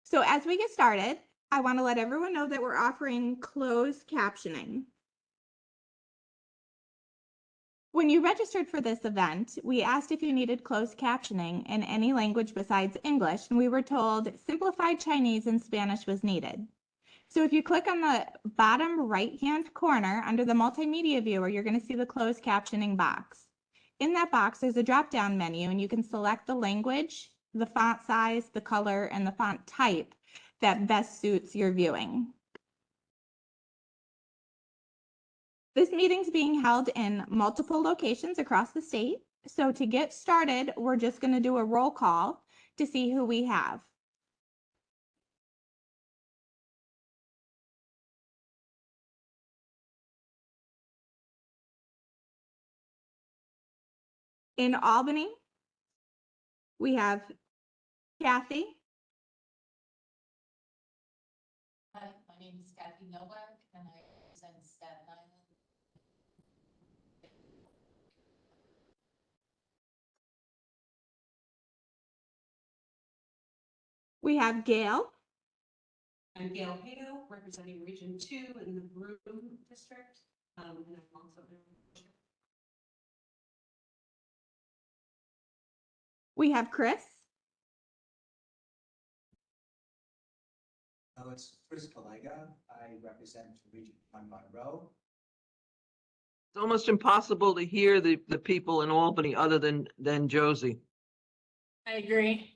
So as we get started, I want to let everyone know that we're offering closed captioning. When you registered for this event, we asked if you needed closed captioning in any language besides English, and we were told simplified Chinese and Spanish was needed. So if you click on the bottom right-hand corner under the multimedia viewer, you're going to see the closed captioning box. In that box, there's a drop-down menu, and you can select the language, the font size, the color, and the font type that best suits your viewing. This meeting's being held in multiple locations across the state. So to get started, we're just going to do a roll call to see who we have. In Albany, we have Kathy. Hi, my name is Kathy Nowak, and I represent Staten Island. We have Gail. I'm Gail Hato, representing Region 2 in the Broome District. And I'm also We have Chris. Oh, it's Chris Kalega. I represent Region 1 Monroe. It's almost impossible to hear the people in Albany other than Josie. I agree.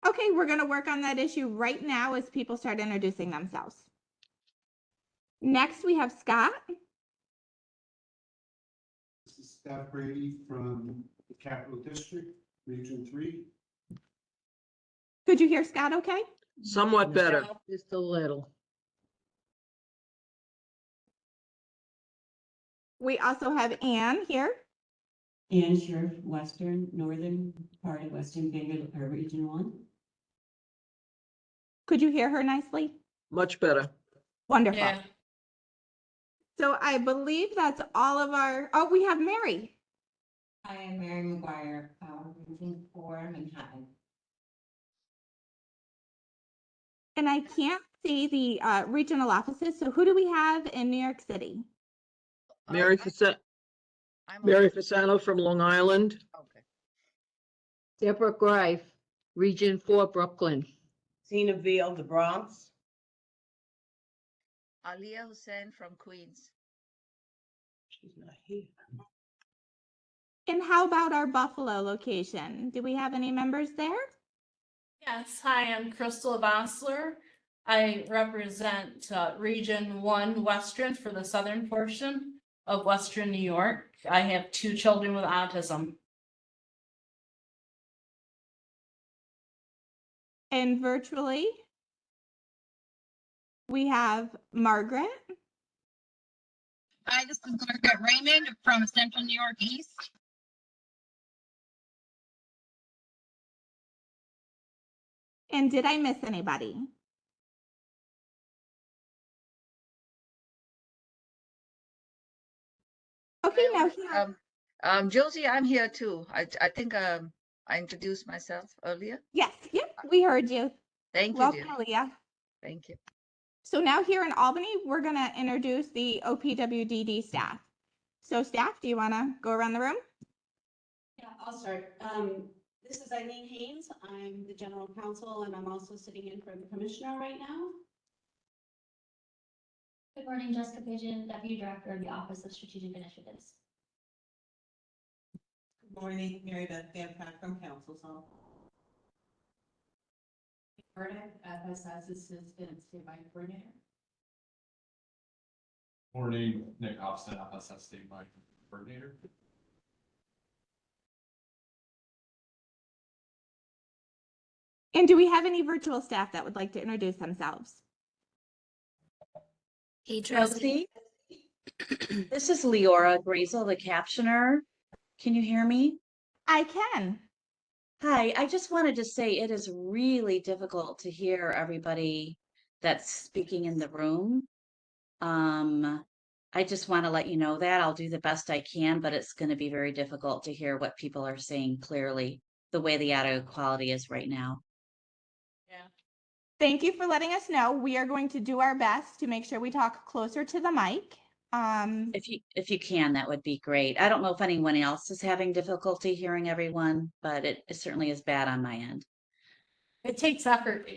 Okay, we're going to work on that issue right now as people start introducing themselves. Next, we have Scott. This is Scott Brady from the Capital District, Region 3. Could you hear Scott okay? Somewhat better. Just a little. We also have Ann here. Ann Sheriff, northern part of Western Vancouver, Region 1. Could you hear her nicely? Much better. Wonderful. Yeah. So I believe that's all of our, oh, we have Mary. I am Mary McGuire, Region 4, Manhattan. And I can't see the regional offices. So who do we have in New York City? Mary Fasano from Long Island. Okay. Deborah Greif, Region 4, Brooklyn. Zena Veal, the Bronx. Aliyah Hussein from Queens. She's not here. And how about our Buffalo location? Do we have any members there? Yes, hi, I'm Crystal Vossler. I represent Region 1 Western for the southern portion of Western New York. I have 2 children with autism. And virtually, we have Margaret. Hi, this is Margaret Raymond from Central New York East. And did I miss anybody? Okay, now here. Josie, I'm here too. I think I introduced myself earlier. Yes, yep, we heard you. Thank you, Welcome, dear. Aliyah. Thank you. So now here in Albany, we're going to introduce the OPWDD staff. So staff, do you want to go around the room? Yeah, I'll start. This is Eileen Haynes. I'm the General Counsel, and I'm also sitting in for the Commissioner right now. Good morning, Jessica Pigeon, Deputy Director of the Office of Strategic Initiatives. Good morning, Mary Beth Van Pratt from Council's Office. Burnett, FSS Assistant Statewide Coordinator. Morning, Nick Hobson, FSS Statewide Coordinator. And do we have any virtual staff that would like to introduce themselves? Hey, Josie. This is Leora Grazel, the captioner. Can you hear me? I can. Hi, I just wanted to say it is really difficult to hear everybody that's speaking in the room. I just want to let you know that I'll do the best I can, but it's going to be very difficult to hear what people are saying clearly, the way the audio quality is right now. Thank you for letting us know. We are going to do our best to make sure we talk closer to the mic. If you can, that would be great. I don't know if anyone else is having difficulty hearing everyone, but it certainly is bad on my end. It takes effort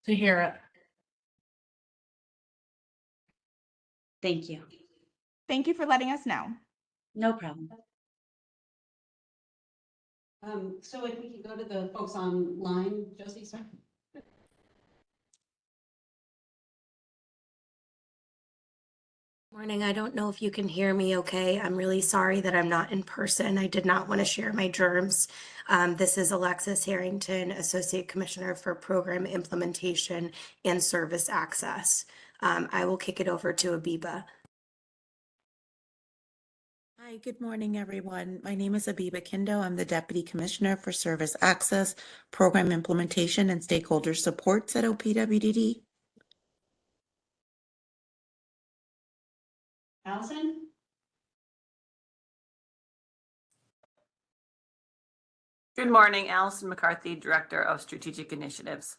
to hear it. Thank you. Thank you for letting us know. No problem. So if we could go to the folks online, Josie, sorry. Morning. I don't know if you can hear me okay. I'm really sorry that I'm not in person. I did not want to share my germs. This is Alexis Harrington, Associate Commissioner for Program Implementation and Service Access. I will kick it over to Abiba. Hi, good morning, everyone. My name is Abiba Kindo. I'm the Deputy Commissioner for Service Access, Program Implementation, and Stakeholder Supports at OPWDD. Allison? Good morning, Allison McCarthy, Director of Strategic Initiatives.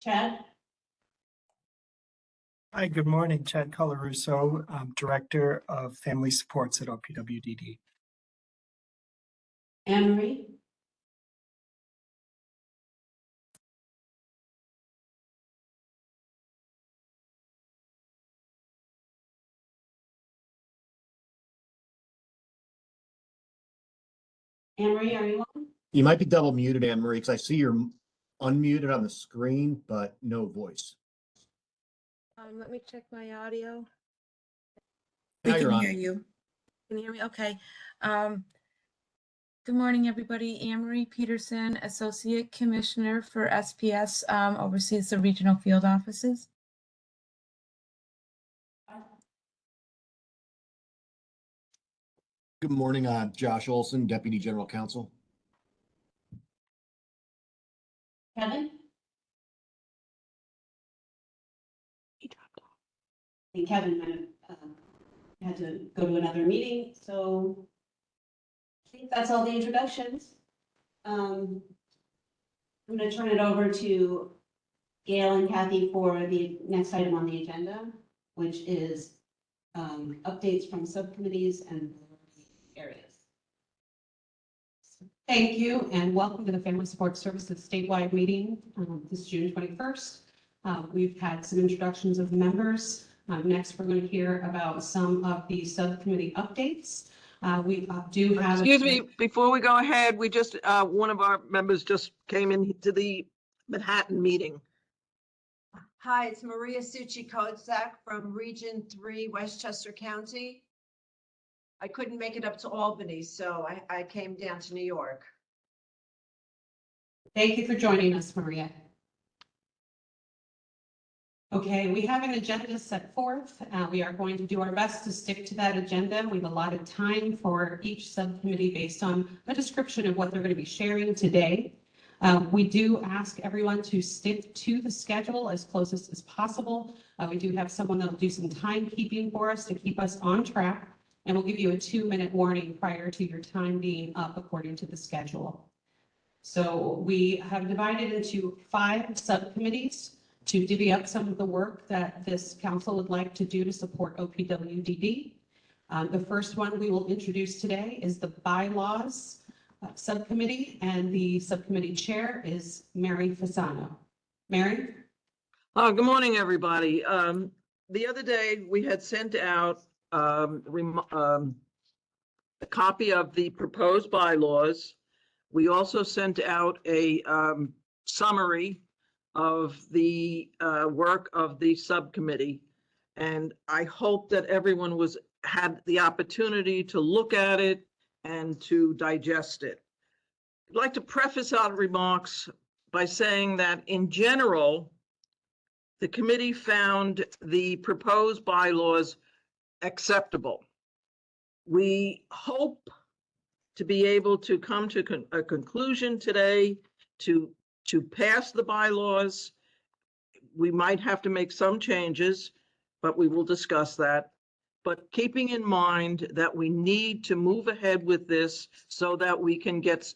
Chad? Hi, good morning. Chad Colarusso, Director of Family Supports at OPWDD. Anne-Marie? Anne-Marie, are you on? You might be double muted, Anne Marie, because I see you're unmuted on the screen, but no voice. Let me check my audio. We Now can you're on. hear you. Can you hear me? Okay. Good morning, everybody. Anne-Marie Peterson, Associate Commissioner for SPS, oversees the regional field offices. Good morning, Josh Olson, Deputy General Counsel. Kevin? He dropped off. I think Kevin had to go to another meeting, so I think that's all the introductions. I'm going to turn it over to Gail and Kathy for the next item on the agenda, which is updates from subcommittees and areas. Thank you and welcome to the Family Support Services statewide meeting this June 21st. We've had some introductions of members. Next, we're going to hear about some of the subcommittee updates. We do have. Excuse me, before we go ahead, we just, one of our members just came in to the Manhattan meeting. Hi, it's Maria Succi Kozak from Region 3, Westchester County. I couldn't make it up to Albany, so I came down to New York. Thank you for joining us, Maria. Okay, we have an agenda set forth. We are going to do our best to stick to that agenda. We've allotted time for each subcommittee based on a description of what they're going to be sharing today. We do ask everyone to stick to the schedule as closest as possible. We do have someone that'll do some timekeeping for us to keep us on track, and we'll give you a 2-minute warning prior to your time being up according to the schedule. So we have divided into 5 subcommittees to divvy up some of the work that this council would like to do to support OPWDD. The first one we will introduce today is the bylaws subcommittee, and the subcommittee chair is Mary Fasano. Mary? Good morning, everybody. The other day we had sent out a copy of the proposed bylaws. We also sent out a summary of the work of the subcommittee, and I hope that everyone had the opportunity to look at it and to digest it. I'd like to preface our remarks by saying that in general, the committee found the proposed bylaws acceptable. We hope to be able to come to a conclusion today to pass the bylaws. We might have to make some changes, but we will discuss that. But keeping in mind that we need to move ahead with this so that we can get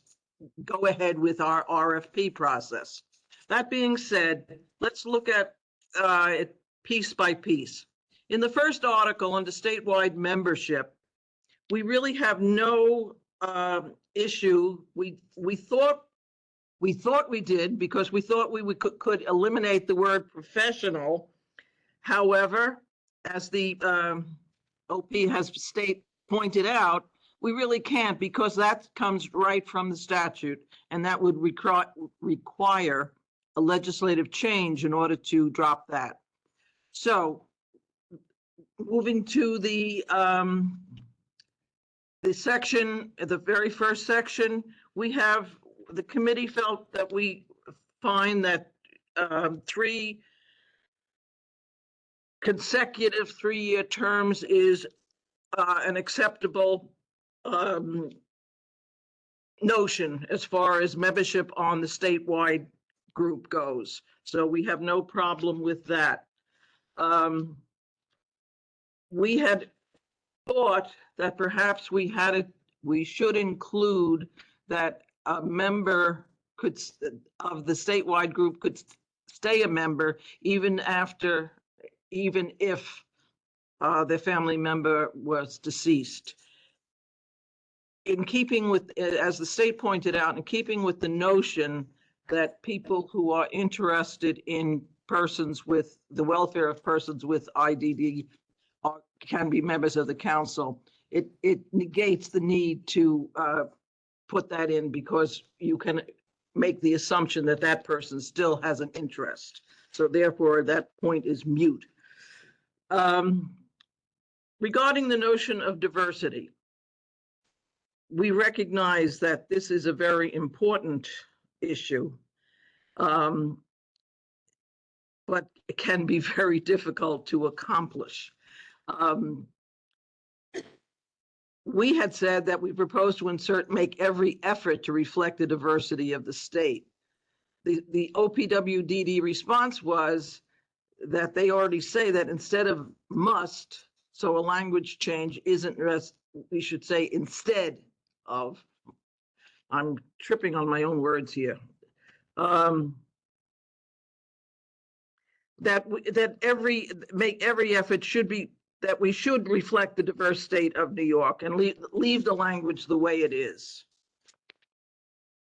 go ahead with our RFP process. That being said, let's look at it piece by piece. In the first article under statewide membership, we really have no issue. We thought we did because we thought we could eliminate the word professional. However, as the OP has pointed out, we really can't because that comes right from the statute, and that would require a legislative change in order to drop that. So, moving to the section, the very first section, we have, the committee felt that we find that 3 consecutive 3-year terms is an acceptable notion as far as membership on the statewide group goes. So we have no problem with that. We had thought that perhaps we should include that a member of the statewide group could stay a member even if their family member was deceased. In keeping with, as the state pointed out, in keeping with the notion that people who are interested in persons with the welfare of persons with IDD can be members of the council, it negates the need to put that in because you can make the assumption that that person still has an interest. So therefore, that point is moot. Regarding the notion of diversity, we recognize that this is a very important issue, but it can be very difficult to accomplish. We had said that we propose to make every effort to reflect the diversity of the state. The OPWDD response was that they already say that instead of must, so a language change isn't, we should say instead of. I'm tripping on my own words here. Make every effort should be that we should reflect the diverse state of New York and leave the language the way it is.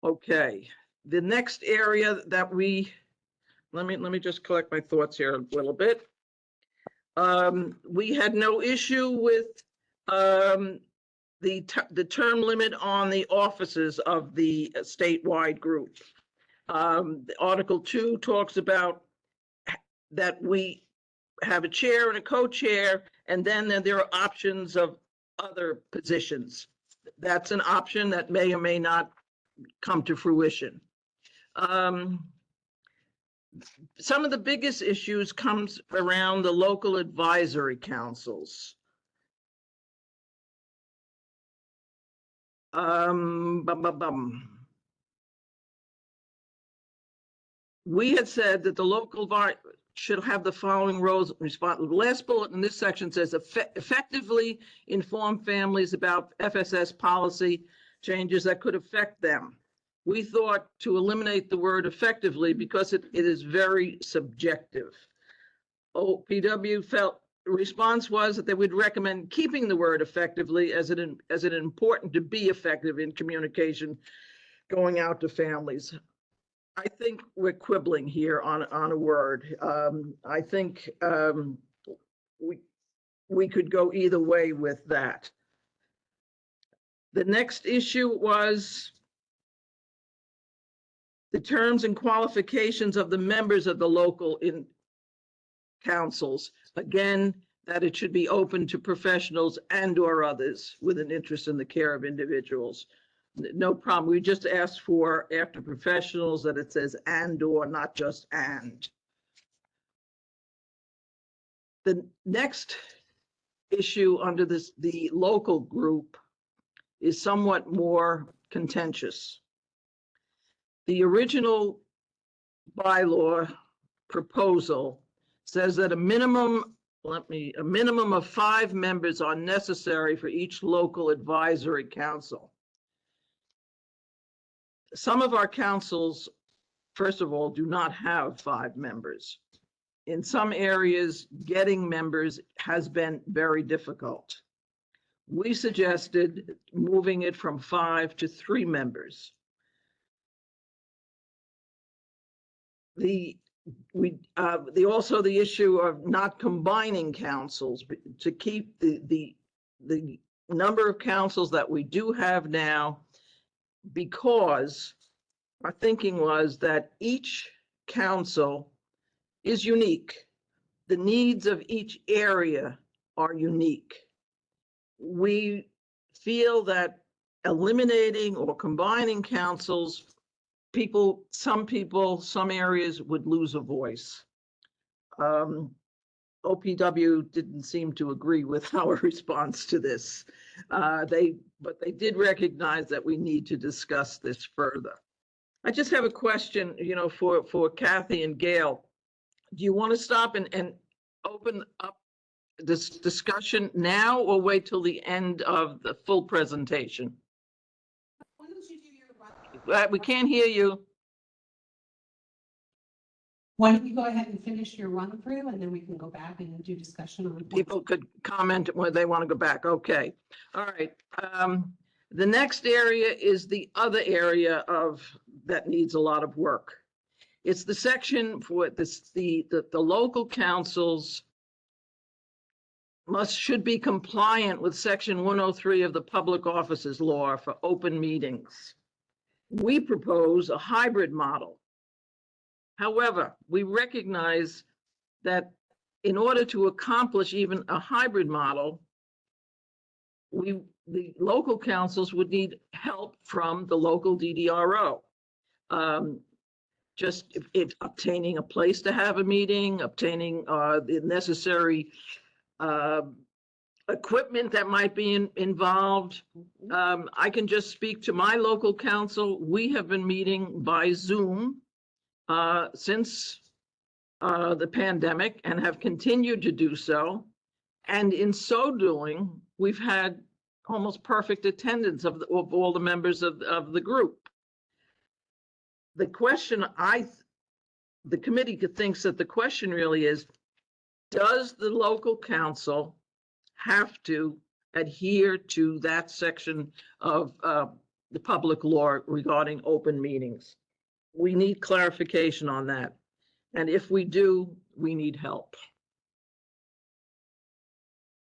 Okay, the next area that let me just collect my thoughts here a little bit. We had no issue with the term limit on the offices of the statewide group. Article 2 talks about that we have a chair and a co-chair, and then there are options of other positions. That's an option that may or may not come to fruition. Some of the biggest issues comes around the local advisory councils. We had said that the local should have the following roles responsible. The last bullet in this section says effectively inform families about FSS policy changes that could affect them. We thought to eliminate the word effectively because it is very subjective. OPW felt the response was that they would recommend keeping the word effectively as it important to be effective in communication going out to families. I think we're quibbling here on a word. I think we could go either way with that. The next issue was the terms and qualifications of the members of the local councils. Again, that it should be open to professionals and/or others with an interest in the care of individuals. No problem. We just asked for, after professionals, that it says and/or, not just and. The next issue under the local group is somewhat more contentious. The original bylaw proposal says that a minimum of 5 members are necessary for each local advisory council. some of our councils, first of all, do not have 5 members. In some areas, getting members has been very difficult. We suggested moving it from 5 to 3 members. Also the issue of not combining councils to keep the number of councils that we do have now, because our thinking was that each council is unique. The needs of each area are unique. We feel that eliminating or combining councils, some areas would lose a voice. OPW didn't seem to agree with our response to this. But they did recognize that we need to discuss this further. I just have a question, for Kathy and Gail. Do you want to stop and open up this discussion now, or wait till the end of the full presentation? Why don't you do your We can't hear you. Why don't you go ahead and finish your run through, and then we can go back and do discussion on. People could comment when they want to go back. Okay. All right. The next area is the other area that needs a lot of work. It's the section for the local councils should be compliant with section 103 of the Public Offices Law for open meetings. We propose a hybrid model. However, we recognize that in order to accomplish even a hybrid model, the local councils would need help from the local DDRO. Just obtaining a place to have a meeting, obtaining the necessary equipment that might be involved. I can just speak to my local council. We have been meeting by Zoom since the pandemic and have continued to do so. And in so doing, we've had almost perfect attendance of all the members of the group. The question the committee thinks that the question really is, does the local council have to adhere to that section of the public law regarding open meetings? We need clarification on that. And if we do, we need help.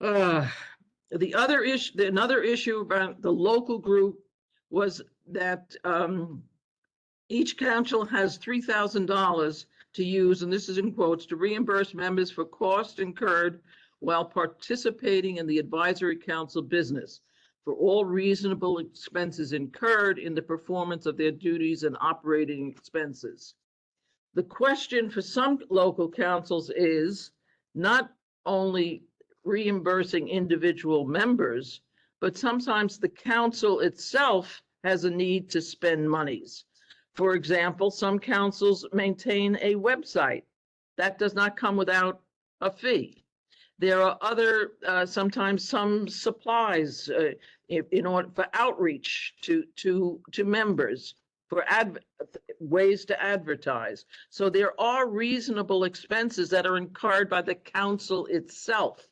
Another issue about the local group was that each council has $3,000 to use, and this is in quotes, to reimburse members for costs incurred while participating in the advisory council business for all reasonable expenses incurred in the performance of their duties and operating expenses. The question for some local councils is not only reimbursing individual members, but sometimes the council itself has a need to spend monies. For example, some councils maintain a website. That does not come without a fee. There are sometimes some supplies in order for outreach to members, for ways to advertise. So there are reasonable expenses that are incurred by the council itself.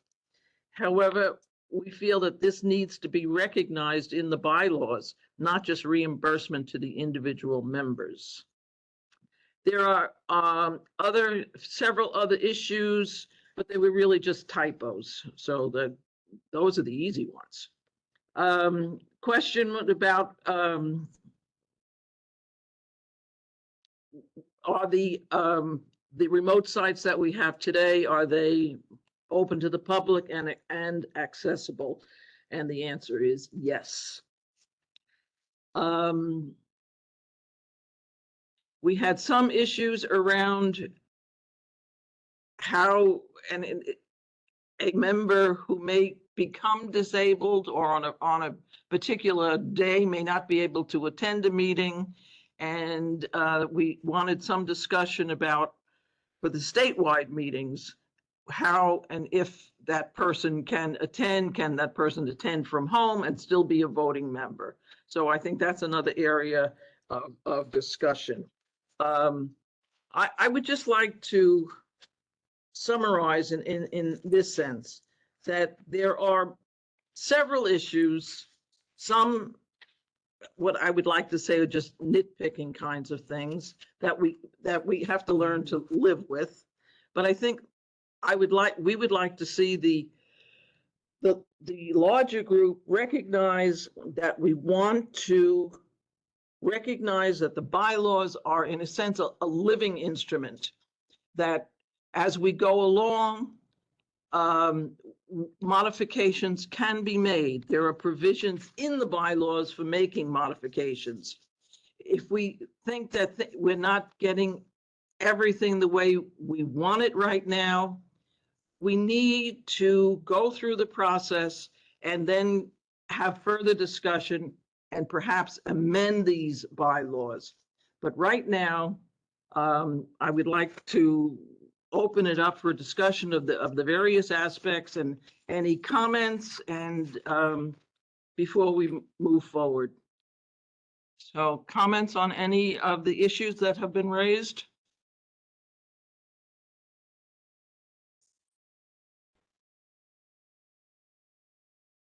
However, we feel that this needs to be recognized in the bylaws, not just reimbursement to the individual members. There are several other issues, but they were really just typos. So those are the easy ones. Question about are the remote sites that we have today, are they open to the public and accessible? And the answer is yes. We had some issues around how a member who may become disabled or on a particular day may not be able to attend a meeting. And we wanted some discussion about, for the statewide meetings, how and if that person can that person attend from home and still be a voting member? So I think that's another area of discussion. I would just like to summarize in this sense that there are several issues, some what I would like to say are just nitpicking kinds of things that we have to learn to live with. But I think we would like to see the larger group recognize that we want to recognize that the bylaws are in a sense a living instrument, that as we go along, modifications can be made. There are provisions in the bylaws for making modifications. If we think that we're not getting everything the way we want it right now, we need to go through the process and then have further discussion and perhaps amend these bylaws. But right now, I would like to open it up for discussion of the various aspects and any comments and before we move forward. So comments on any of the issues that have been raised?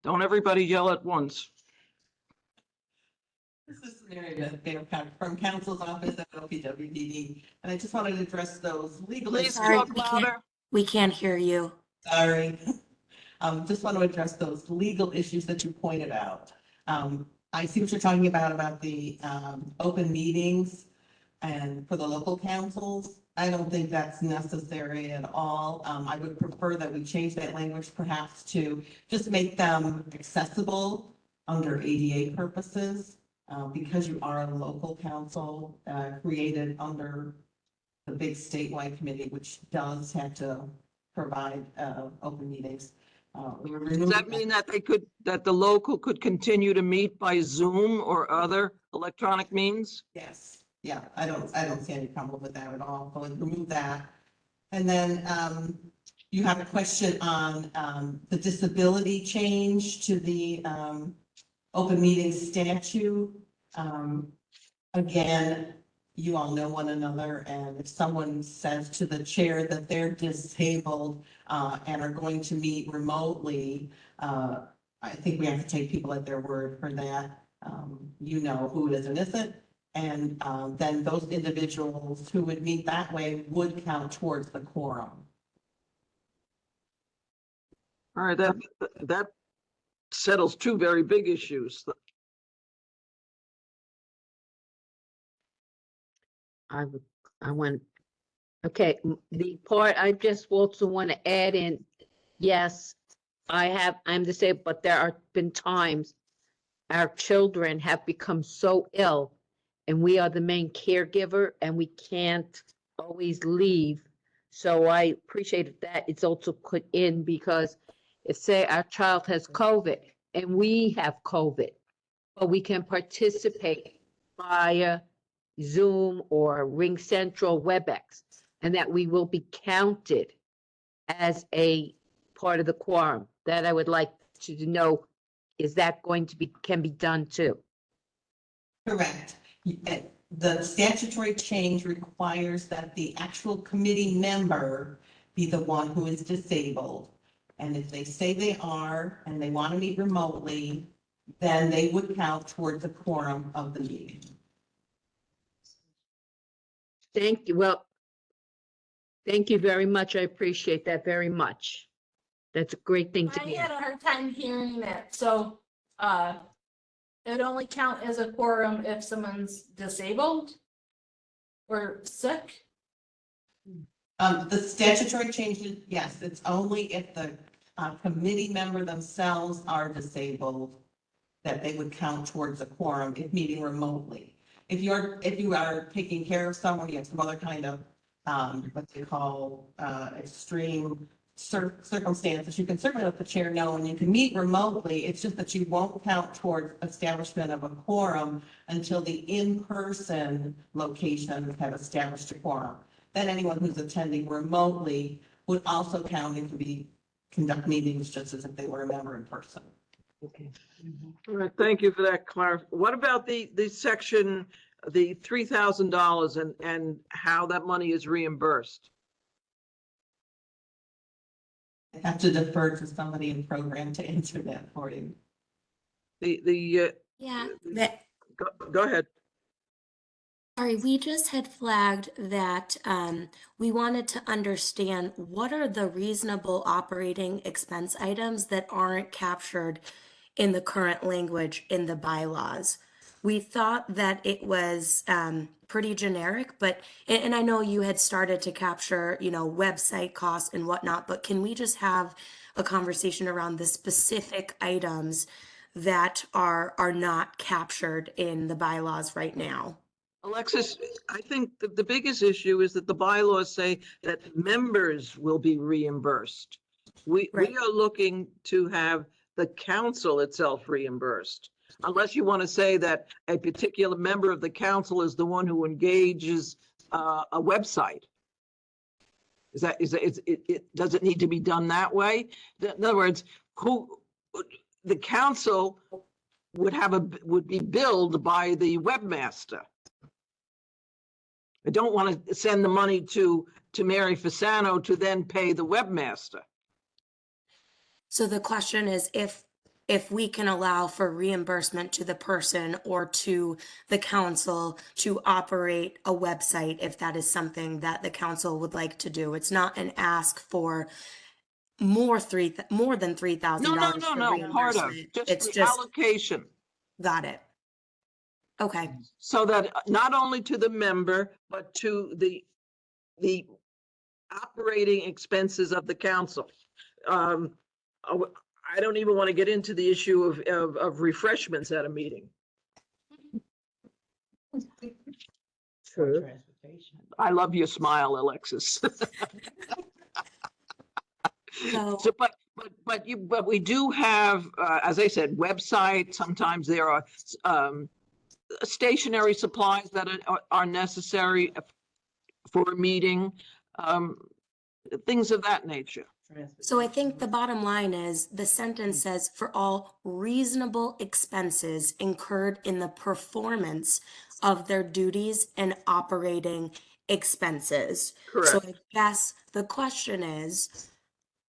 Don't everybody yell at once. This is Mary Beth Fairfax from Council's Office at OPWDD, and I just wanted to address those legal Please issues. talk louder. We can't hear you. Sorry. Just want to address those legal issues that you pointed out. I see what you're talking about the open meetings and for the local councils. I don't think that's necessary at all. I would prefer that we change that language perhaps to just make them accessible under ADA purposes, because you are a local council created under the big statewide committee, which does have to provide open meetings. Does that mean that that the local could continue to meet by Zoom or other electronic means? Yes. Yeah, I don't see any problem with that at all. So remove that. And then you have a question on the disability change to the open meeting statute. Again, you all know one another, and if someone says to the chair that they're disabled and are going to meet remotely, I think we have to take people at their word for that. You know who is and isn't. And then those individuals who would meet that way would count towards the quorum. All right, that settles two very big issues. The part I just also want to add in, yes, I'm disabled, but there have been times our children have become so ill and we are the main caregiver and we can't always leave. So I appreciate that it's also put in, because if say our child has COVID and we have COVID, but we can participate via Zoom or Ring Central WebEx, and that we will be counted as a part of the quorum. That I would like to know, is that going to be, can be done too? Correct. The statutory change requires that the actual committee member be the one who is disabled. And if they say they are and they want to meet remotely, then they would count towards the quorum of the meeting. Thank you. Well, thank you very much. I appreciate that very much. That's a great thing to I hear. had a hard time hearing that. So it would only count as a quorum if someone's disabled or sick? The statutory changes, yes, it's only if the committee member themselves are disabled that they would count towards a quorum if meeting remotely. If you are taking care of someone, you have some other kind of what they call extreme circumstances, you can certainly let the chair know, and you can meet remotely. It's just that you won't count towards establishment of a quorum until the in-person locations have established a quorum. Then anyone who's attending remotely would also count and could conduct meetings just as if they were a member in person. Okay. All right, thank you for that clarif. What about the section the $3,000 and how that money is reimbursed? I have to defer to somebody in program to answer that for you. Yeah. Go ahead. Sorry, we just had flagged that we wanted to understand what are the reasonable operating expense items that aren't captured in the current language in the bylaws. We thought that it was pretty generic, but, and I know you had started to capture, you know, website costs and whatnot, but can we just have a conversation around the specific items that are not captured in the bylaws right now? Alexis, I think that the biggest issue is that the bylaws say that members will be reimbursed. We are looking to have the council itself reimbursed. Unless you want to say that a particular member of the council is the one who engages a website. Does it need to be done that way? In other words, the council would be billed by the webmaster. I don't want to send the money to Mary Fasano to then pay the webmaster. So the question is if we can allow for reimbursement to the person or to the council to operate a website, if that is something that the council would like to do. It's not an ask for more than $3,000 for No, part of, reimbursement. just It's the just allocation. got it. Okay. So that not only to the member, but to the operating expenses of the council. I don't even want to get into the issue of refreshments at a meeting. True. I love your smile, Alexis. So, but we do have, as I said, websites. Sometimes there are stationary supplies that are necessary for a meeting, things of that nature. So I think the bottom line is the sentence says for all reasonable expenses incurred in the performance of their duties and operating expenses. Correct. So I guess the question is,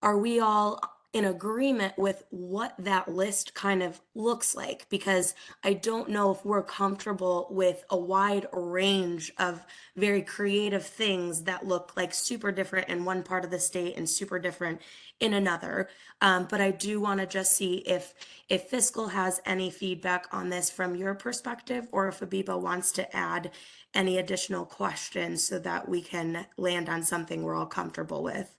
are we all in agreement with what that list kind of looks like? Because I don't know if we're comfortable with a wide range of very creative things that look like super different in one part of the state and super different in another. But I do want to just see if fiscal has any feedback on this from your perspective, or if Abiba wants to add any additional questions so that we can land on something we're all comfortable with.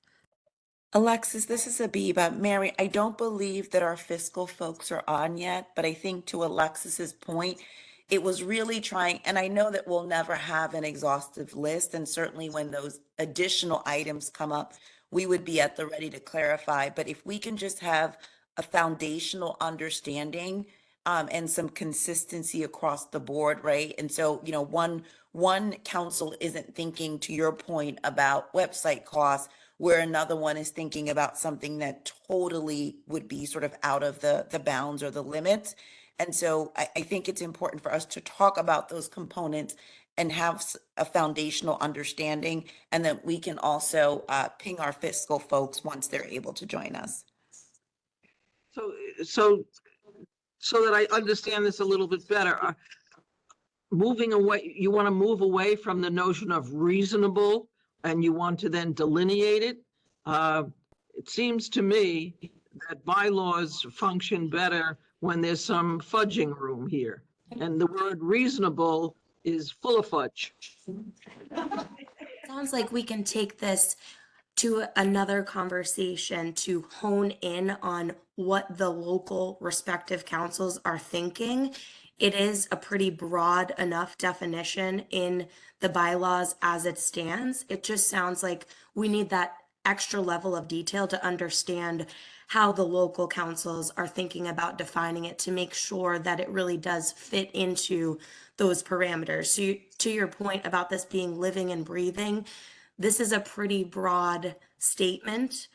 Alexis, this is Abiba. Mary, I don't believe that our fiscal folks are on yet, but I think to Alexis's point, it was really trying, and I know that we'll never have an exhaustive list, and certainly when those additional items come up, we would be at the ready to clarify. But if we can just have a foundational understanding and some consistency across the board, right? And so, you know, one council isn't thinking, to your point, about website costs, where another one is thinking about something that totally would be sort of out of the bounds or the limits. And so I think it's important for us to talk about those components and have a foundational understanding, and that we can also ping our fiscal folks once they're able to join us. So that I understand this a little bit better, moving away, you want to move away from the notion of reasonable, and you want to then delineate it. It seems to me that bylaws function better when there's some fudging room here. And the word reasonable is full of fudge. Sounds like we can take this to another conversation to hone in on what the local respective councils are thinking. It is a pretty broad enough definition in the bylaws as it stands. It just sounds like we need that extra level of detail to understand how the local councils are thinking about defining it, to make sure that it really does fit into those parameters. So to your point about this being living and breathing, this is a pretty broad statement.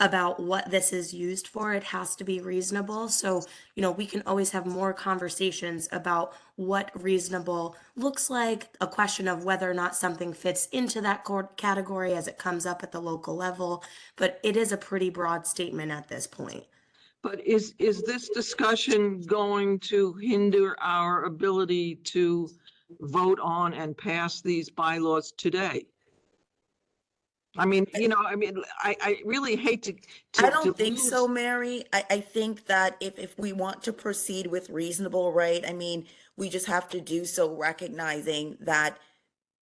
about what this is used for. It has to be reasonable. So, we can always have more conversations about what reasonable looks like, a question of whether or not something fits into that category as it comes up at the local level. But it is a pretty broad statement at this point. But is this discussion going to hinder our ability to vote on and pass these bylaws today? I mean, I really hate to I don't think lose- so, Mary. I think that if we want to proceed with reasonable, right, I mean, we just have to do so recognizing that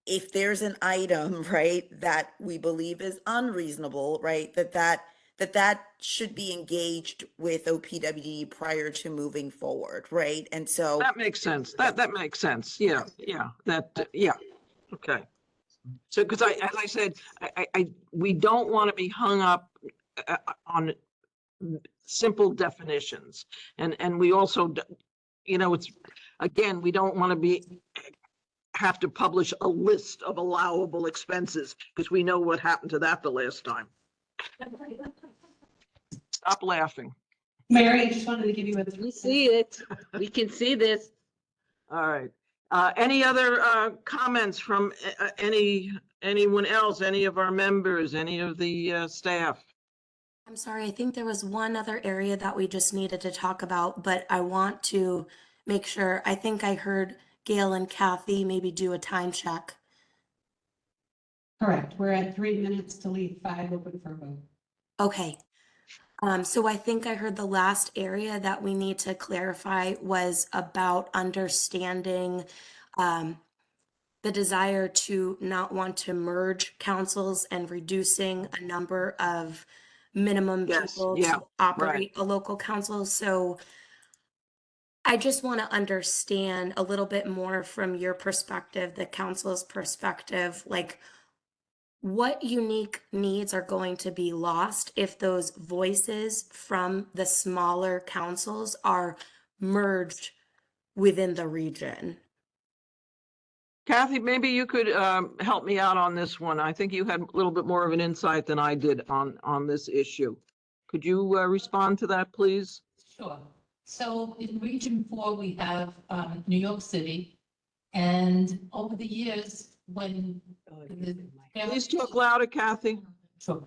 if there's an item, right, that we believe is unreasonable, right, that should be engaged with OPWD prior to moving forward, right? And so That makes sense. That makes sense. Yeah, yeah. Okay. So, because as I said, we don't want to be hung up on simple definitions. And we also, it's, again, we don't want to have to publish a list of allowable expenses because we know what happened to that the last time. Stop laughing. Mary, I just wanted to give you a. We see it. We can see this. All right. Any other comments from anyone else, any of our members, any of the staff? I'm sorry, I think there was one other area that we just needed to talk about, but I want to make sure, I think I heard Gail and Kathy maybe do a time check. Correct. We're at 3 minutes to leave, 5 open for a vote. Okay. So I think I heard the last area that we need to clarify was about understanding the desire to not want to merge councils and reducing a number of minimum people to operate a local council. So I just want to understand a little bit more from your perspective, the council's perspective, like what unique needs are going to be lost if those voices from the smaller councils are merged within the region? Kathy, maybe you could help me out on this one. I think you had a little bit more of an insight than I did on this issue. Could you respond to that, please? Sure. So in Region 4, we have New York City. And over the years, when... Please talk louder, Kathy. Sure.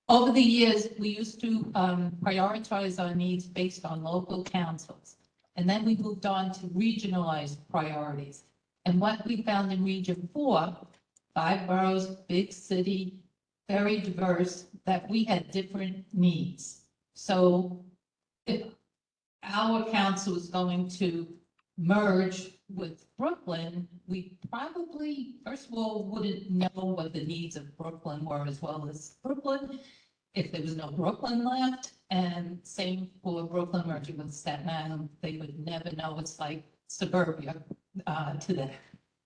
Over the years, we used to prioritize our needs based on local councils. And then we moved on to regionalized priorities. And what we found in Region 4, 5 boroughs, big city, very diverse, that we had different needs. So if our council is going to merge with Brooklyn, we probably, first of all, wouldn't know what the needs of Brooklyn were as well as Brooklyn, if there was no Brooklyn left. And same for Brooklyn merging with Staten Island, they would never know. It's like suburbia to them.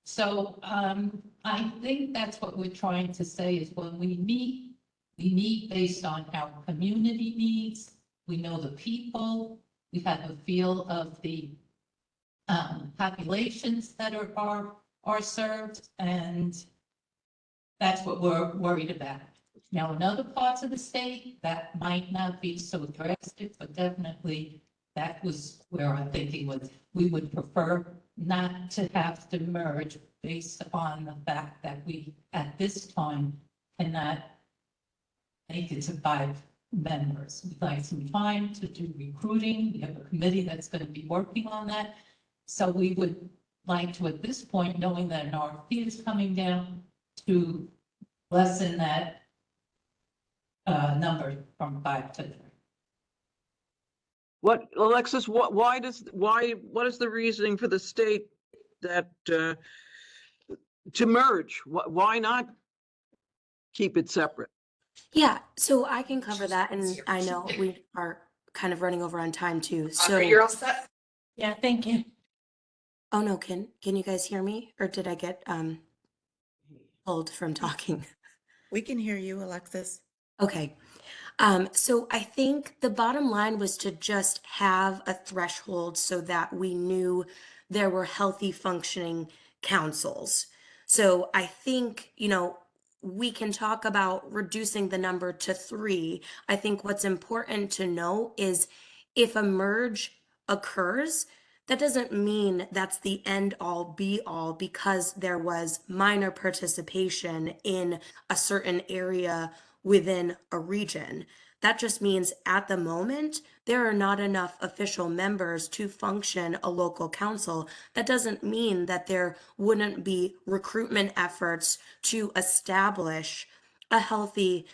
So I think that's what we're trying to say is when we meet based on our community needs. We know the people. We have a feel of the populations that are served, and that's what we're worried about. Now, in other parts of the state, that might not be so drastic, but definitely that was where our thinking was. We would prefer not to have to merge based upon the fact that we, at this time, cannot make it to 5 members. We'd like some time to do recruiting. We have a committee that's going to be working on that. So we would like to, at this point, knowing that an RFP is coming down, to lessen that number from 5 to 3. What, Alexis, what is the reasoning for the state that to merge? Why not keep it separate? Yeah, so I can cover that, and I know we are kind of running over on time too. So You're all set? Yeah, thank you. Oh no, can you guys hear me, or did I get pulled from talking? we can hear you, Alexis. Okay. So I think the bottom line was to just have a threshold so that we knew there were healthy functioning councils. So I think, we can talk about reducing the number to 3. I think what's important to know is if a merge occurs, that doesn't mean that's the end all be all because there was minor participation in a certain area within a region. That just means at the moment, there are not enough official members to function a local council. That doesn't mean that there wouldn't be recruitment efforts to establish a healthy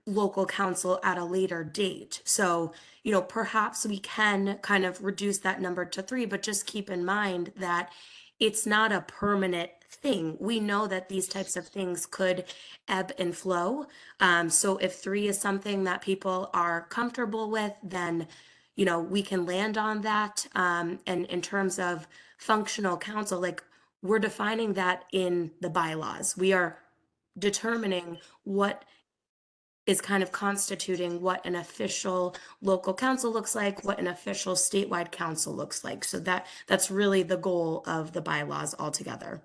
local council at a later date. So, perhaps we can kind of reduce that number to 3, but just keep in mind that it's not a permanent thing. We know that these types of things could ebb and flow. So if 3 is something that people are comfortable with, then, we can land on that. And in terms of functional council, like we're defining that in the bylaws. We are determining what is kind of constituting what an official local council looks like, what an official statewide council looks like. So that's really the goal of the bylaws altogether.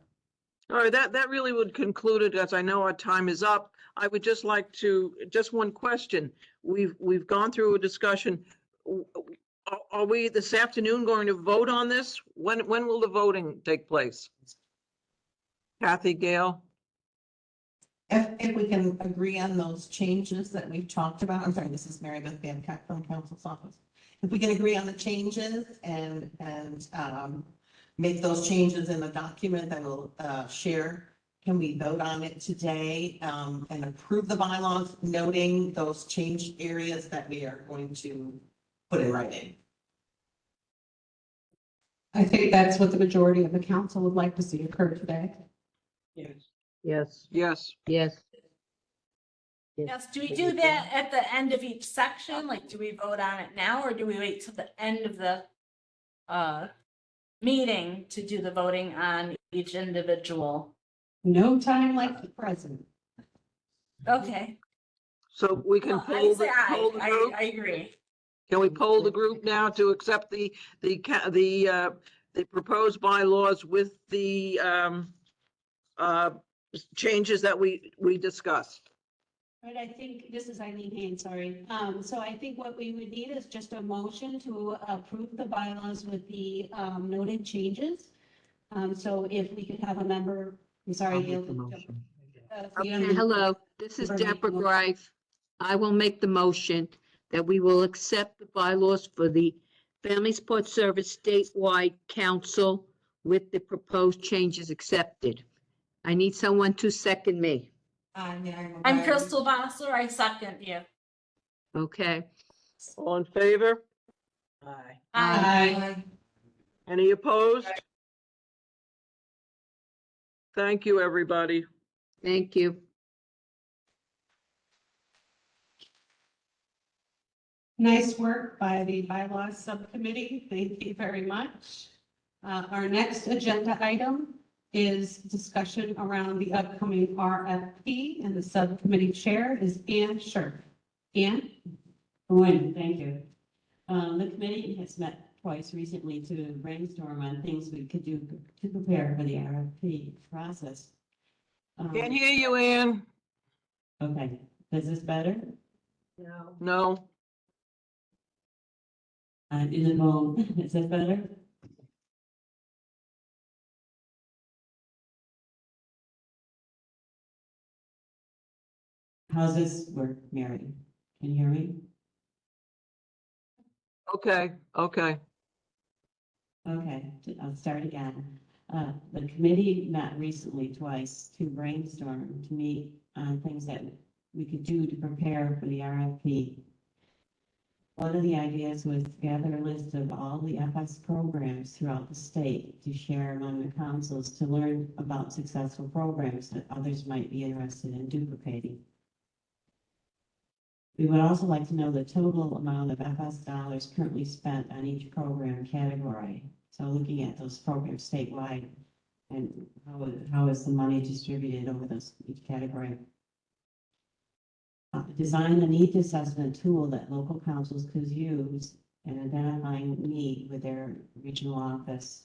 All right, that really would conclude it, as I know our time is up. I would just like to, just one question. We've gone through a discussion. Are we this afternoon going to vote on this? When will the voting take place? Kathy, Gail? If we can agree on those changes that we've talked about, I'm sorry, this is Mary Beth Babcock from Council's office. If we can agree on the changes and make those changes in the document that we'll share, can we vote on it today and approve the bylaws, noting those changed areas that we are going to put in writing? I think that's what the majority of the council would like to see occur today. Yes. Yes. Yes. Yes. Yes, do we do that at the end of each section? Like, do we vote on it now or do we wait till the end of the meeting to do the voting on each individual? No time like the present. Okay. So we can Well, I poll say the group? I agree. Can we poll the group now to accept the proposed bylaws with the changes that we discussed? Right, I think this is Eileen Haynes, sorry. So I think what we would need is just a motion to approve the bylaws with the noted changes. So if we could have a member, I'm sorry. Hello, this is Deborah Greif. I will make the motion that we will accept the bylaws for the Family Support Service Statewide Council with the proposed changes accepted. I need someone to second me. I'm Crystal Bossler. I second you. Okay. All in favor? Aye. Aye. Any opposed? Thank you, everybody. Thank you. Nice work by the bylaws subcommittee. Thank you very much. Our next agenda item is discussion around the upcoming RFP, and the subcommittee chair is Ann Scherf. Ann? Good morning, thank you. The committee has met twice recently to brainstorm on things we could do to prepare for the RFP process. Can't hear you, Ann. Okay, is this better? No. In the phone, is this better? How's this work, Mary? Can you hear me? Okay. Okay, I'll start again. The committee met recently twice to brainstorm, to meet on things that we could do to prepare for the RFP. One of the ideas was to gather a list of all the FS programs throughout the state to share among the councils to learn about successful programs that others might be interested in duplicating. We would also like to know the total amount of FS dollars currently spent on each program category. So looking at those programs statewide and how is the money distributed over each category. Design a needs assessment tool that local councils could use in identifying need with their regional office.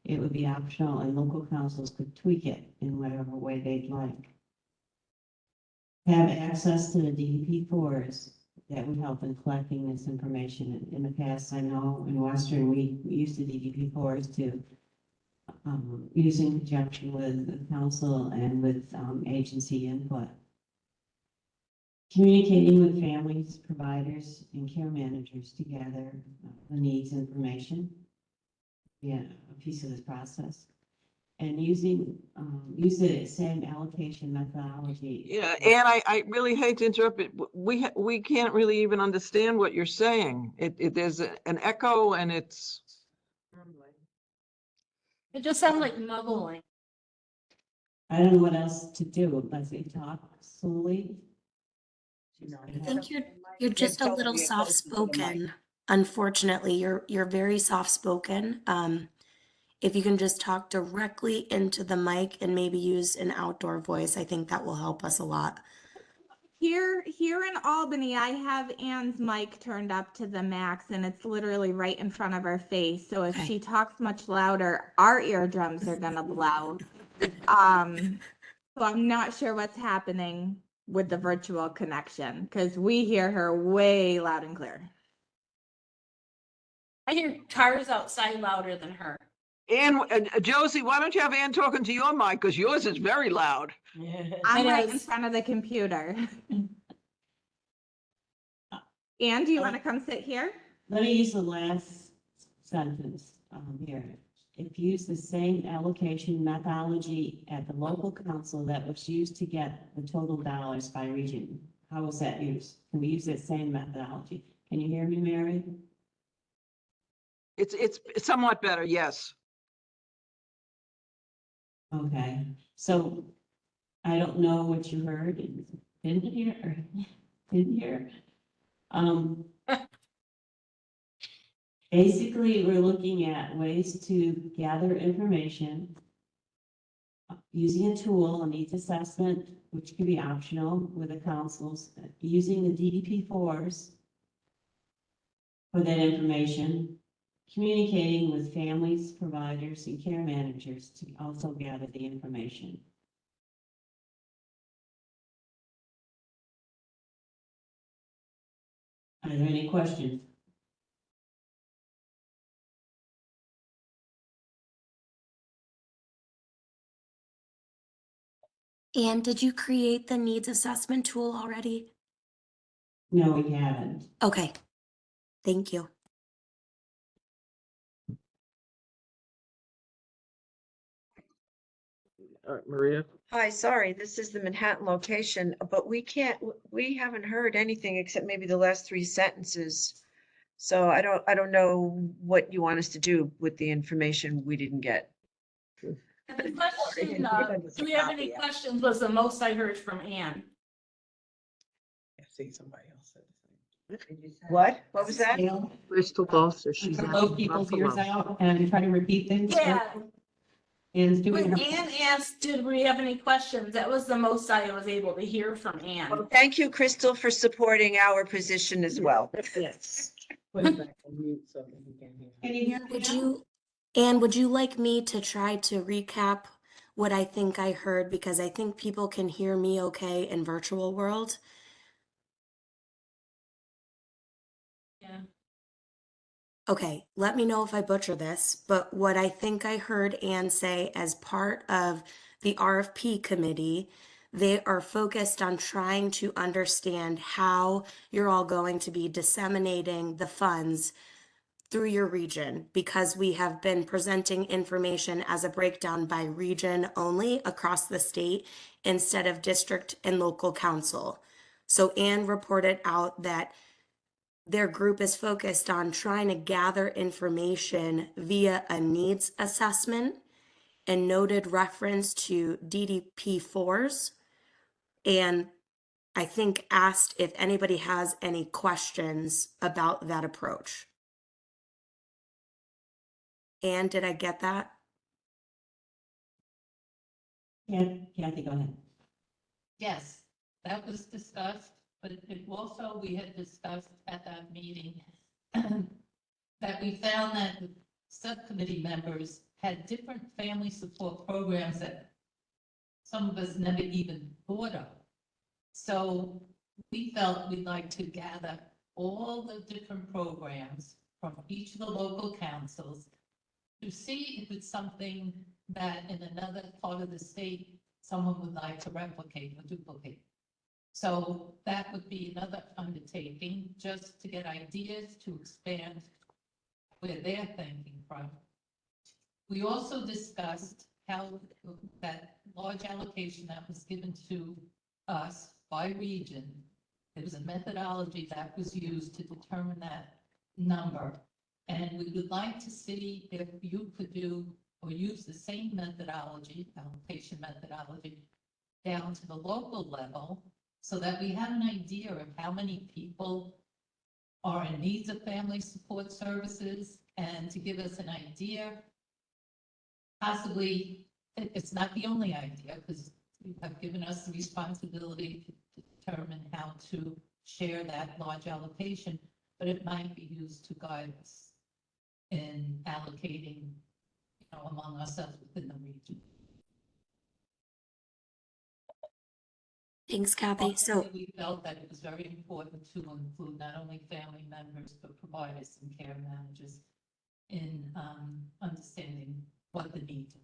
It would be optional and local councils could tweak it in whatever way they'd like. have access to the DDP4s that would help in collecting this information. In the past, I know in Western, we used the DDP4s to use in conjunction with the council and with agency input. Communicating with families, providers, and care managers to gather the needs information. Yeah, a piece of this process. And use the same allocation methodology. Yeah, and I really hate to interrupt, but we can't really even understand what you're saying. There's an echo and it's. It just sounds like mumbling. I don't know what else to do unless we talk slowly. I think you're just a little soft spoken. Unfortunately, you're very soft spoken. If you can just talk directly into the mic and maybe use an outdoor voice, I think that will help us a lot. Here in Albany, I have Anne's mic turned up to the max and it's literally right in front of her face. So if she talks much louder, our eardrums are gonna blow. So I'm not sure what's happening with the virtual connection because we hear her way loud and clear. I hear cars outside louder than her. Ann, Josie, why don't you have Ann talking to your mic? Because yours is very loud. I'm right in front of the computer. Ann, do you want to come sit here? Let me use the last sentence here. If you use the same allocation methodology at the local council that was used to get the total dollars by region, how was that used? Can we use that same methodology? Can you hear me, Mary? It's somewhat better, yes. Okay, so I don't know what you heard, didn't hear, or didn't hear. Basically, we're looking at ways to gather information using a tool, a needs assessment, which can be optional with the councils, using the DDP4s for that information, communicating with families, providers, and care managers to also gather the information. Are there any questions? And did you create the needs assessment tool already? No, we haven't. Okay, thank you. Maria? Hi, sorry, this is the Manhattan location, but we haven't heard anything except maybe the last 3 sentences. So I don't know what you want us to do with the information we didn't get. And the question, do we have any questions was the most I heard from Ann. See, somebody else said the same. What? What was that? Crystal Foster, she's. Blow people's ears out and try to repeat things. Yeah. And doing. When Ann asked, did we have any questions? That was the most I was able to hear from Ann. Well, thank you, Crystal, for supporting our position as well. Yes. Can you hear me? Would you like me to try to recap what I think I heard? Because I think people can hear me okay in virtual world. Yeah. Okay, let me know if I butcher this, but what I think I heard Ann say as part of the RFP committee, they are focused on trying to understand how you're all going to be disseminating the funds through your region, because we have been presenting information as a breakdown by region only across the state instead of district and local council. So Ann reported out that their group is focused on trying to gather information via a needs assessment and noted reference to DDP4s. And I think asked if anybody has any questions about that approach. And did I get that? Yeah, Kathy, go ahead. Yes, that was discussed, but it also, we had discussed at that meeting that we found that the subcommittee members had different family support programs that some of us never even thought of. So we felt we'd like to gather all the different programs from each of the local councils to see if it's something that in another part of the state, someone would like to replicate or duplicate. So that would be another undertaking, just to get ideas to expand where they're thinking from. We also discussed how that large allocation that was given to us by region, there was a methodology that was used to determine that number. And we would like to see if you could do or use the same methodology, allocation methodology, down to the local level, so that we have an idea of how many people are in need of family support services, and to give us an idea. Possibly, it's not the only idea, because you have given us the responsibility to determine how to share that large allocation, but it might be used to guide us in allocating, among ourselves within the region. Thanks, Kathy. So we felt that it was very important to include not only family members, but providers and care managers in understanding what the needs are.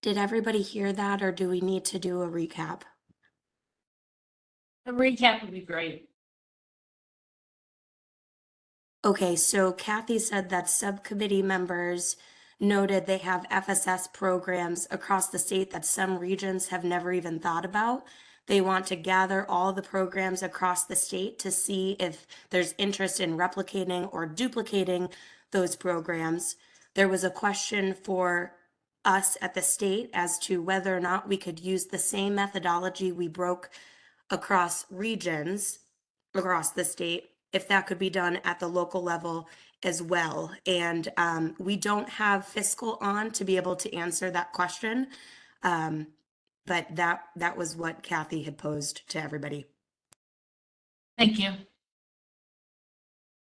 did everybody hear that, or do we need to do a recap? A recap would be great. Okay, so Kathy said that subcommittee members noted they have FSS programs across the state that some regions have never even thought about. They want to gather all the programs across the state to see if there's interest in replicating or duplicating those programs. There was a question for us at the state as to whether or not we could use the same methodology we broke across regions across the state, if that could be done at the local level as well. And we don't have fiscal on to be able to answer that question. But that was what Kathy had posed to everybody. Thank you.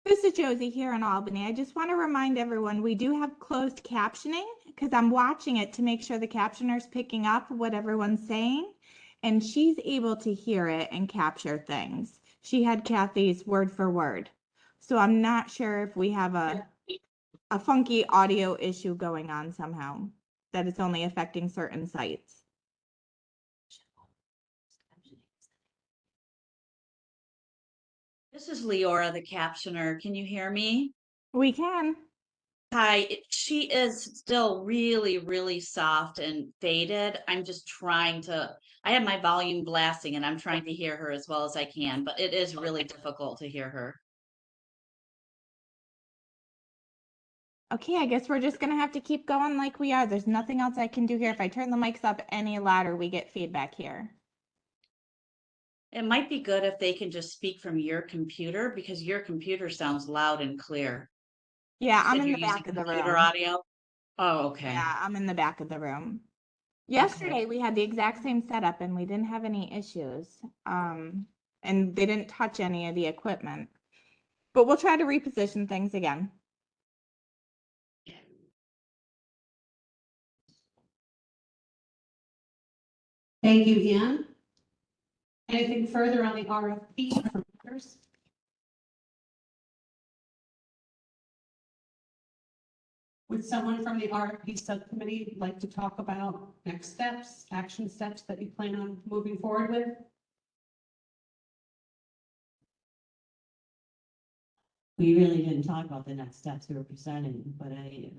This is Josie here in Albany. I just want to remind everyone, we do have closed captioning because I'm watching it to make sure the captioner's picking up what everyone's saying, and she's able to hear it and capture things. She had Kathy's word for word. So I'm not sure if we have a funky audio issue going on somehow, that it's only affecting certain sites. This is Leora, the captioner. Can you hear me? We can. Hi, she is still really, really soft and faded. I'm just trying to, I have my volume blasting and I'm trying to hear her as well as I can, but it is really difficult to hear her. Okay, I guess we're just gonna have to keep going like we are. There's nothing else I can do here. If I turn the mics up any louder, we get feedback here. It might be good if they can just speak from your computer, because your computer sounds loud and clear. Yeah, You I'm said in you're the back using of the computer room. audio? Oh, okay. Yeah, I'm in the back of the room. Yesterday, we had the exact same setup and we didn't have any issues. And they didn't touch any of the equipment. But we'll try to reposition things again. Thank you, Ann. Anything further on the RFP from others? Would someone from the RFP subcommittee like to talk about next steps, action steps that you plan on moving forward with? We really didn't talk about the next steps we were presenting, but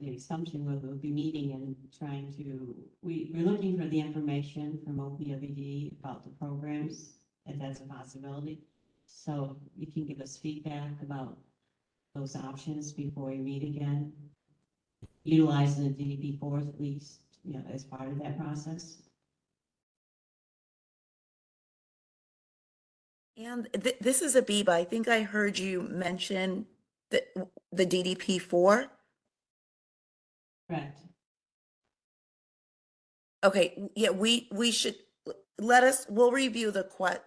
the assumption was we'll be meeting and trying to, we're looking for the information from OPWD about the programs, if that's a possibility. So you can give us feedback about those options before we meet again. Utilizing the DDP4s at least, as part of that process. And this is Abiba. I think I heard you mention the DDP4. Correct. Okay, yeah, we should we'll review the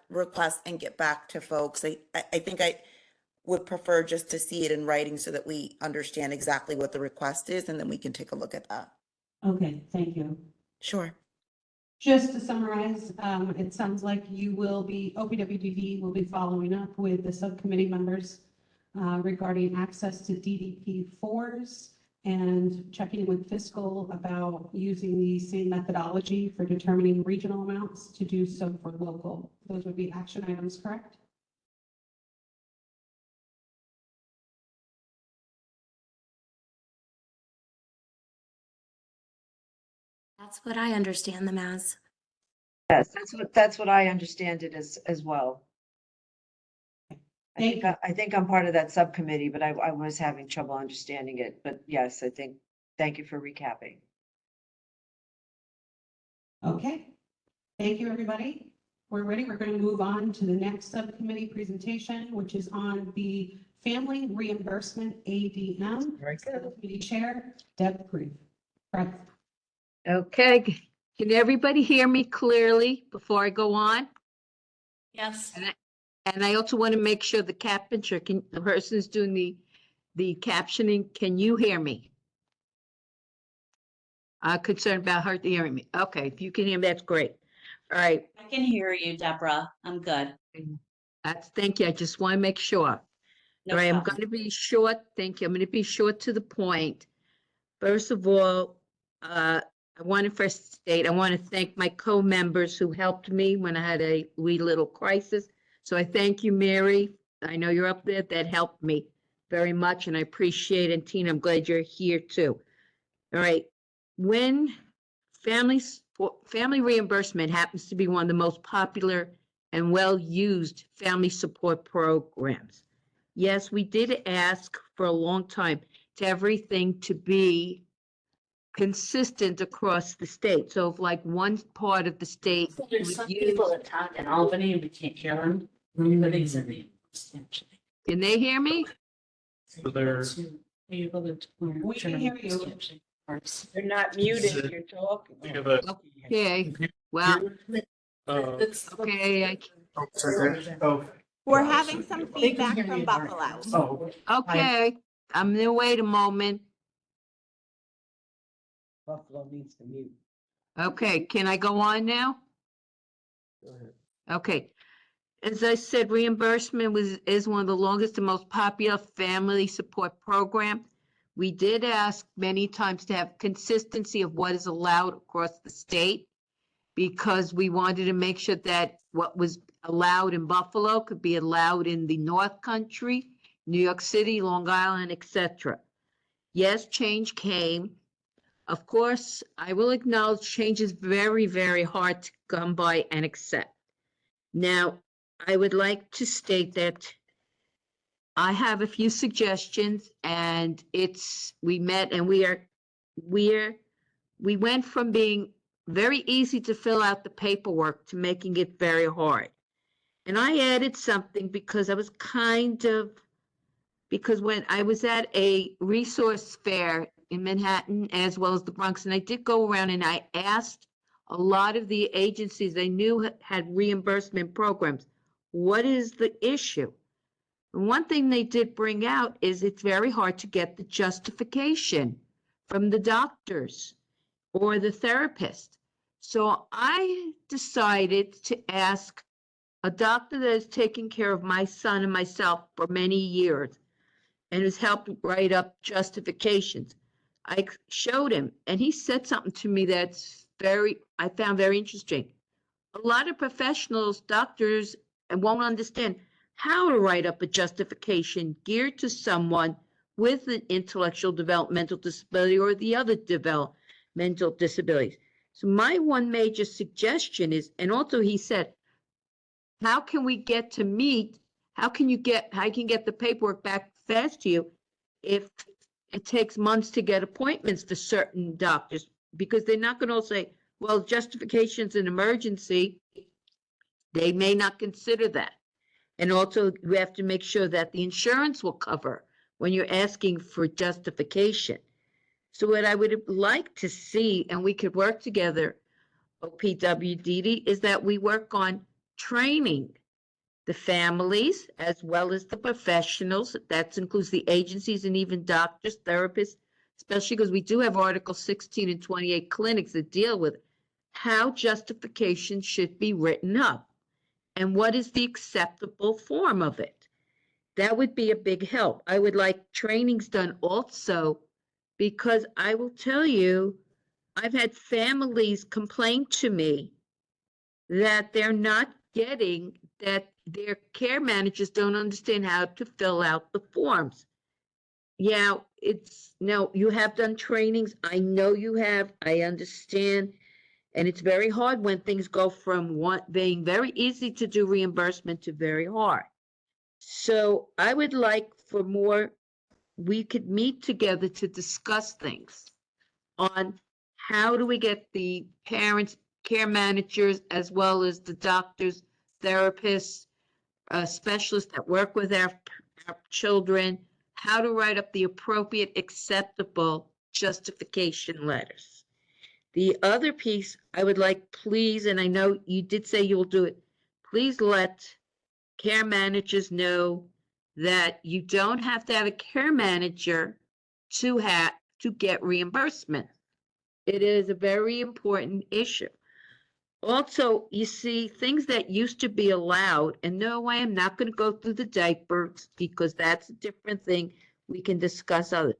request and get back to folks. I think I would prefer just to see it in writing so that we understand exactly what the request is, and then we can take a look at that. Okay, thank you. Sure. Just to summarize, it sounds like you will be, OPWDD will be following up with the subcommittee members regarding access to DDP4s and checking with fiscal about using the same methodology for determining regional amounts to do so for local. Those would be action items, correct? That's what I understand them as. Yes, that's what I understand it as well. I think I'm part of that subcommittee, but I was having trouble understanding it. But yes, thank you for recapping. Okay, thank you, everybody. We're ready. We're going to move on to the next subcommittee presentation, which is on the Family Reimbursement ADM. Subcommittee Chair, Deb Grief. Okay, can everybody hear me clearly before I go on? Yes. And I also want to make sure the the person who's doing the captioning, can you hear me? I'm concerned about her hearing me. Okay, if you can hear me, that's great. All right. I can hear you, Deborah. I'm good. Thank you. I just want to make sure. No All right, I'm problem. going to be short. Thank you. I'm going to be short to the point. First of all, I want to first state, I want to thank my co-members who helped me when I had a wee little crisis. So I thank you, Mary. I know you're up there. That helped me very much, and I appreciate it. And Tina, I'm glad you're here too. All right. When family reimbursement happens to be one of the most popular and well-used family support programs. Yes, we did ask for a long time to everything to be consistent across the state. So if like one part of the state There's some people that talk in Albany and we can't hear them. Everybody's in the extension. Can they hear me? So they're, We can hear you. You're not muted, you're talking. think of a. Okay, well, okay, We're having some feedback from Buffalo. Oh. okay, I'm gonna wait a moment. Buffalo needs to mute. Okay, can I go on now? Okay. As I said, reimbursement is one of the longest and most popular family support program. We did ask many times to have consistency of what is allowed across the state because we wanted to make sure that what was allowed in Buffalo could be allowed in the North Country, New York City, Long Island, etc. Yes, change came. Of course, I will acknowledge change is very, very hard to come by and accept. Now, I would like to state that I have a few suggestions and we met and we went from being very easy to fill out the paperwork to making it very hard. And I added something because because when I was at a resource fair in Manhattan as well as the Bronx, and I did go around and I asked a lot of the agencies I knew had reimbursement programs, what is the issue? And one thing they did bring out is it's very hard to get the justification from the doctors or the therapist. So I decided to ask a doctor that has taken care of my son and myself for many years and has helped write up justifications. I showed him and he said something to me I found very interesting. A lot of professionals, doctors, won't understand how to write up a justification geared to someone with an intellectual developmental disability or the other developmental disabilities. So my one major suggestion is, and also he said, how can we get to meet? How can you get the paperwork back fast to you if it takes months to get appointments for certain doctors? Because they're not going to all say, well, justification's an emergency. They may not consider that. And also, we have to make sure that the insurance will cover when you're asking for justification. So what I would like to see, and we could work together, OPWDD, is that we work on training the families as well as the professionals. That includes the agencies and even doctors, therapists, especially because we do have Article 16 and 28 clinics that deal with how justification should be written up and what is the acceptable form of it. That would be a big help. I would like trainings done also, because I will tell you, I've had families complain to me that they're not getting, that their care managers don't understand how to fill out the forms. Yeah, no, you have done trainings. I know you have. I understand. And it's very hard when things go from being very easy to do reimbursement to very hard. So I would like for more, we could meet together to discuss things on how do we get the parents, care managers, as well as the doctors, therapists, specialists that work with our children, how to write up the appropriate, acceptable justification letters. The other piece I would like, please, and I know you did say you'll do it, please let care managers know that you don't have to have a care manager to get reimbursement. It is a very important issue. Also, you see, things that used to be allowed, and no, I am not going to go through the diapers because that's a different thing. We can discuss other,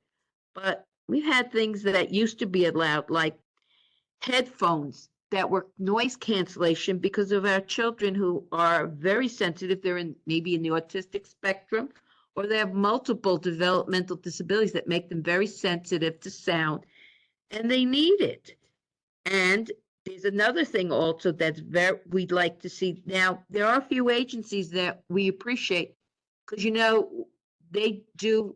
but we had things that used to be allowed, like headphones that were noise cancellation because of our children who are very sensitive. They're maybe in the autistic spectrum, or they have multiple developmental disabilities that make them very sensitive to sound, and they need it. And there's another thing also that's we'd like to see. Now, there are a few agencies that we appreciate because, they do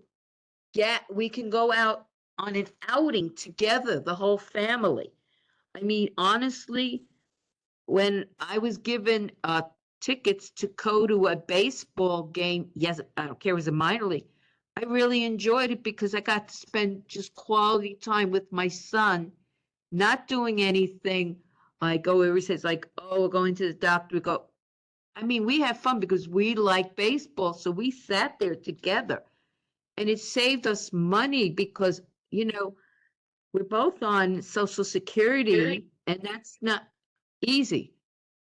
we can go out on an outing together, the whole family. I mean, honestly, when I was given tickets to go to a baseball game, yes, I don't care, it was a minor league, I really enjoyed it because I got to spend just quality time with my son, not doing anything like, he says like, we're going to the doctor, I mean, we have fun because we like baseball, so we sat there together. And it saved us money because, we're both on Social Security, and that's not easy.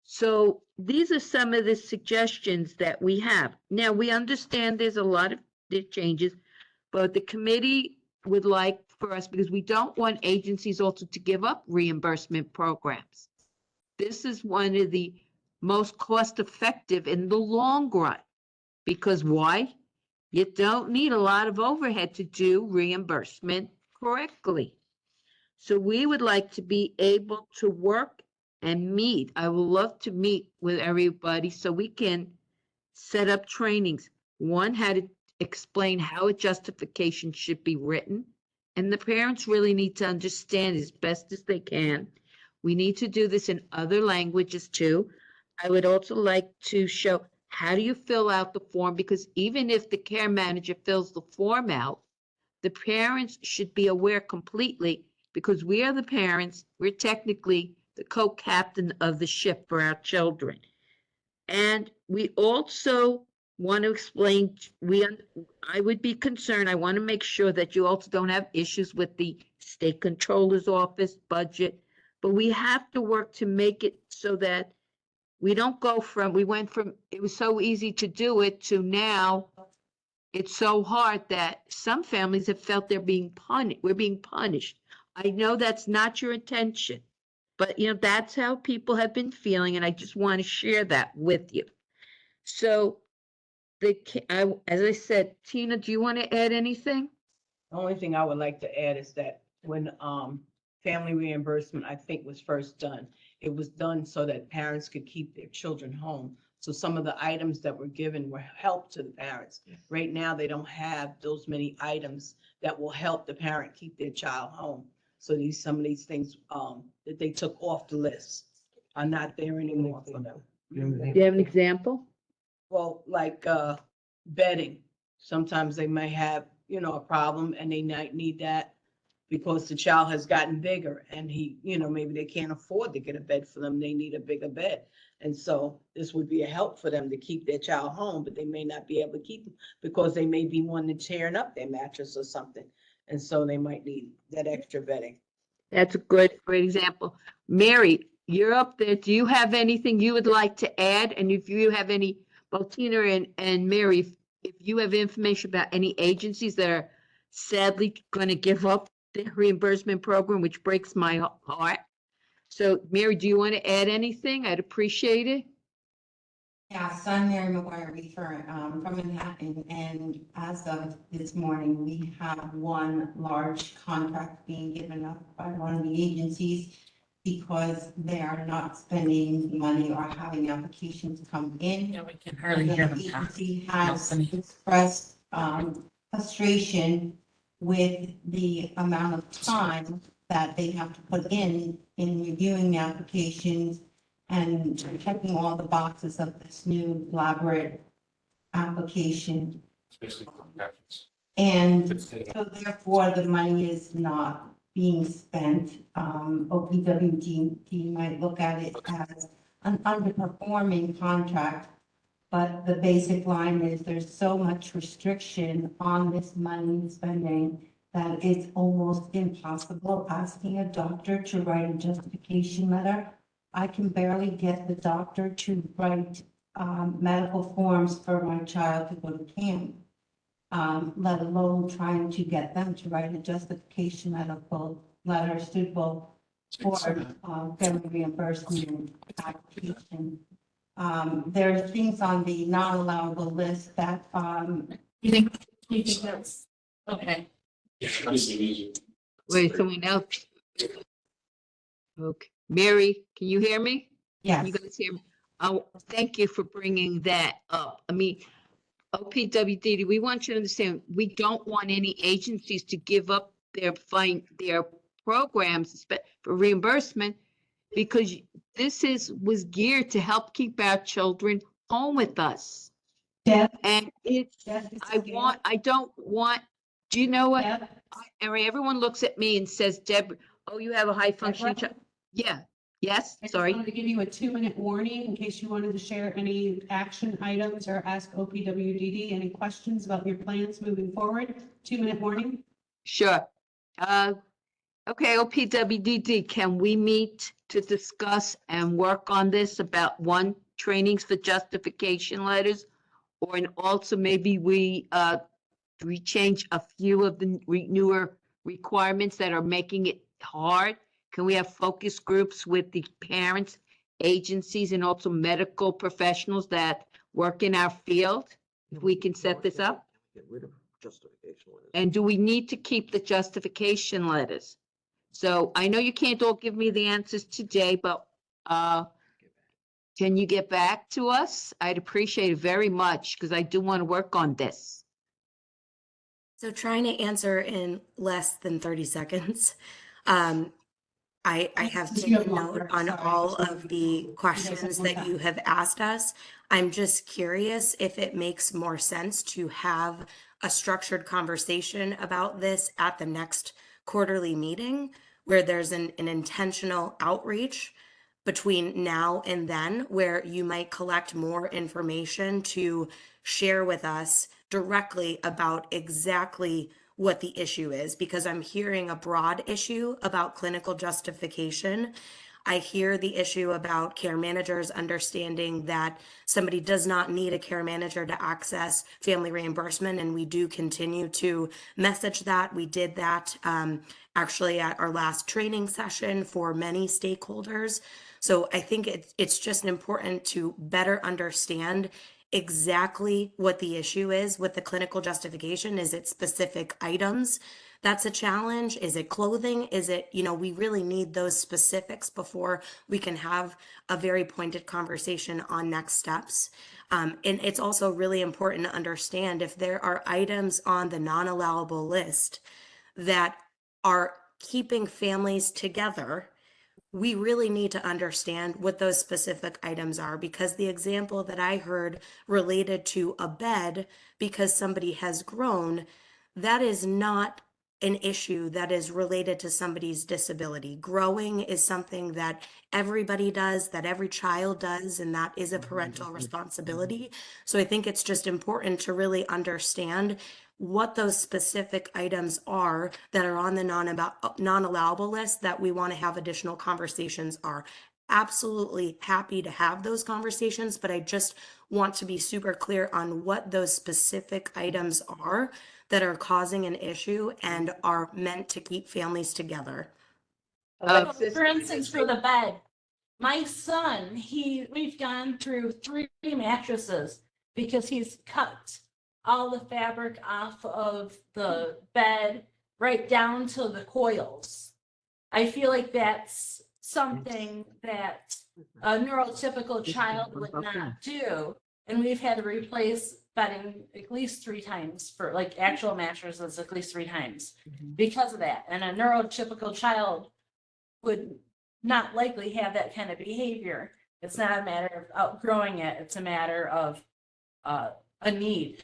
So these are some of the suggestions that we have. Now, we understand there's a lot of changes, but the committee would like for us, because we don't want agencies also to give up reimbursement programs. This is one of the most cost-effective in the long run. Because why? You don't need a lot of overhead to do reimbursement correctly. So we would like to be able to work and meet. I would love to meet with everybody so we can set up trainings. One, how to explain how a justification should be written. And the parents really need to understand as best as they can. We need to do this in other languages too. I would also like to show how do you fill out the form, because even if the care manager fills the form out, the parents should be aware completely, because we are the parents. We're technically the co-captain of the ship for our children. And we also want to explain, I would be concerned, I want to make sure that you also don't have issues with the state controller's office budget, but we have to work to make it so that we don't go we went from, it was so easy to do it, to now it's so hard that some families have felt they're being punished. We're being punished. I know that's not your intention, but that's how people have been feeling, and I just want to share that with you. So, as I said, Tina, do you want to add anything? The only thing I would like to add is that when family reimbursement, I think, was first done, it was done so that parents could keep their children home. So some of the items that were given were help to the parents. Right now, they don't have those many items that will help the parent keep their child home. So some of these things that they took off the list are not there anymore for them. Do you have an example? Well, like bedding. Sometimes they may have, a problem, and they might need that because the child has gotten bigger, and maybe they can't afford to get a bed for them. They need a bigger bed. And so this would be a help for them to keep their child home, but they may not be able to keep them because they may be one tearing up their mattress or something. And so they might need that extra bedding. That's a great example. Mary, you're up there. Do you have anything you would like to add? And if you have any, both Tina and Mary, if you have information about any agencies that are sadly going to give up their reimbursement program, which breaks my heart. So Mary, do you want to add anything? I'd appreciate it. Yes, I'm Mary McGuire Reefer from Manhattan, and as of this morning, we have one large contract being given up by one of the agencies because they are not spending money or having applications come in. Yeah, we can hardly hear them. The agency has expressed frustration with the amount of time that they have to put in reviewing the applications and checking all the boxes of this new elaborate application. And so therefore, the money is not being spent. OPWD might look at it as an underperforming contract, but the basic line is there's so much restriction on this money spending that it's almost impossible asking a doctor to write a justification letter. I can barely get the doctor to write medical forms for my child to go to camp, let alone trying to get them to write a justification medical letter suitable for family reimbursement application. There are things on the non-allowable list that You think that's, okay. Wait, someone else. Okay, Mary, can you hear me? Yes. You guys hear me? Oh, thank you for bringing that up. I mean, OPWD, we want you to understand, we don't want any agencies to give up their programs for reimbursement because this was geared to help keep our children home with us. Deb, And it's, I don't want, do you know what? Deb, Everyone looks at me and says, Deb, oh, you have a high functioning child. Yeah, yes, I just sorry. wanted to give you a 2-minute warning in case you wanted to share any action items or ask OPWDD any questions about your plans moving forward. 2-minute warning. Sure. Okay, OPWDD, can we meet to discuss and work on this about one, trainings for justification letters? Or and also maybe we change a few of the newer requirements that are making it hard? Can we have focus groups with the parents, agencies, and also medical professionals that work in our field? If we can set this up? Get rid of justification letters. And do we need to keep the justification letters? So I know you can't all give me the answers today, but can you get back to us? I'd appreciate it very much because I do want to work on this. So trying to answer in less than 30 seconds. I have taken note on all of the questions that you have asked us. I'm just curious if it makes more sense to have a structured conversation about this at the next quarterly meeting where there's an intentional outreach between now and then, where you might collect more information to share with us directly about exactly what the issue is, because I'm hearing a broad issue about clinical justification. I hear the issue about care managers understanding that somebody does not need a care manager to access family reimbursement, and we do continue to message that. We did that actually at our last training session for many stakeholders. So I think it's just important to better understand exactly what the issue is with the clinical justification. Is it specific items? That's a challenge. Is it clothing? Is it, we really need those specifics before we can have a very pointed conversation on next steps. And it's also really important to understand if there are items on the non-allowable list that are keeping families together, we really need to understand what those specific items are, because the example that I heard related to a bed because somebody has grown, that is not an issue that is related to somebody's disability. Growing is something that everybody does, that every child does, and that is a parental responsibility. So I think it's just important to really understand what those specific items are that are on the non-allowable list that we want to have additional conversations absolutely happy to have those conversations, but I just want to be super clear on what those specific items are that are causing an issue and are meant to keep families together. Alexis, For instance, for the bed, my son, we've gone through 3 mattresses because he's cut all the fabric off of the bed right down to the coils. I feel like that's something that a neurotypical child would not do. And we've had to replace bedding at least 3 times for like actual mattresses, at least 3 times because of that. And a neurotypical child would not likely have that kind of behavior. It's not a matter of outgrowing it. It's a matter of a need.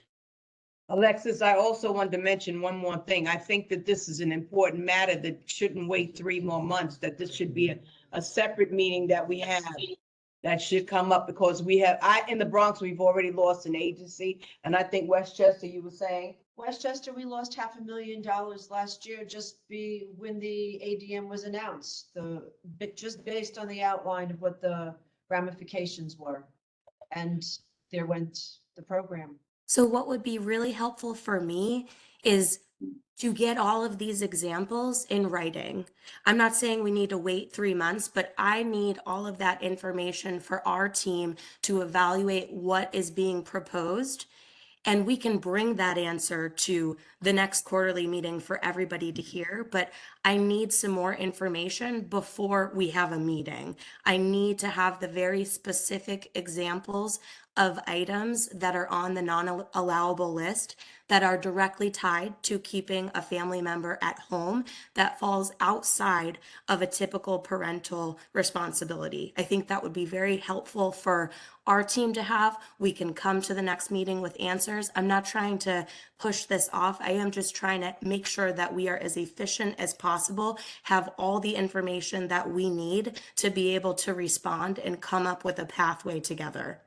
Alexis, I also wanted to mention one more thing. I think that this is an important matter that shouldn't wait 3 more months, that this should be a separate meeting that we have that should come up because in the Bronx, we've already lost an agency. And I think Westchester, you were saying? Westchester, we lost $500,000 last year when the ADM was announced, just based on the outline of what the ramifications were. And there went the program. So what would be really helpful for me is to get all of these examples in writing. I'm not saying we need to wait 3 months, but I need all of that information for our team to evaluate what is being proposed. And we can bring that answer to the next quarterly meeting for everybody to hear, but I need some more information before we have a meeting. I need to have the very specific examples of items that are on the non-allowable list that are directly tied to keeping a family member at home that falls outside of a typical parental responsibility. I think that would be very helpful for our team to have. We can come to the next meeting with answers. I'm not trying to push this off. I am just trying to make sure that we are as efficient as possible, have all the information that we need to be able to respond and come up with a pathway together.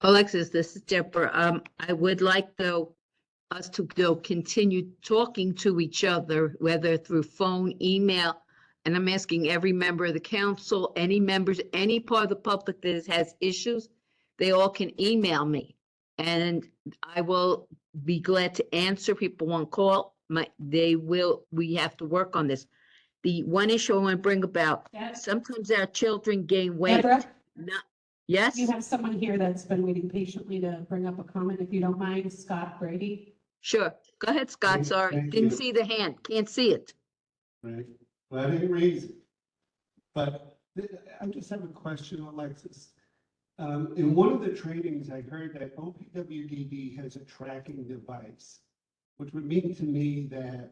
Alexis, this is Deborah. I would like us to continue talking to each other, whether through phone, email, and I'm asking every member of the council, any members, any part of the public that has issues, they all can email me. And I will be glad to answer. People want to call, we have to work on this. The one issue I want to bring about, sometimes our children gain weight. Deborah? Yes? You have someone here that's been waiting patiently to bring up a comment, if you don't mind, Scott Brady. Sure. Go ahead, Scott. Sorry. Didn't see the hand. Can't see it. Right. Well, I didn't raise it. But I just have a question, Alexis. In one of the trainings, I heard that OPWDD has a tracking device, which would mean to me that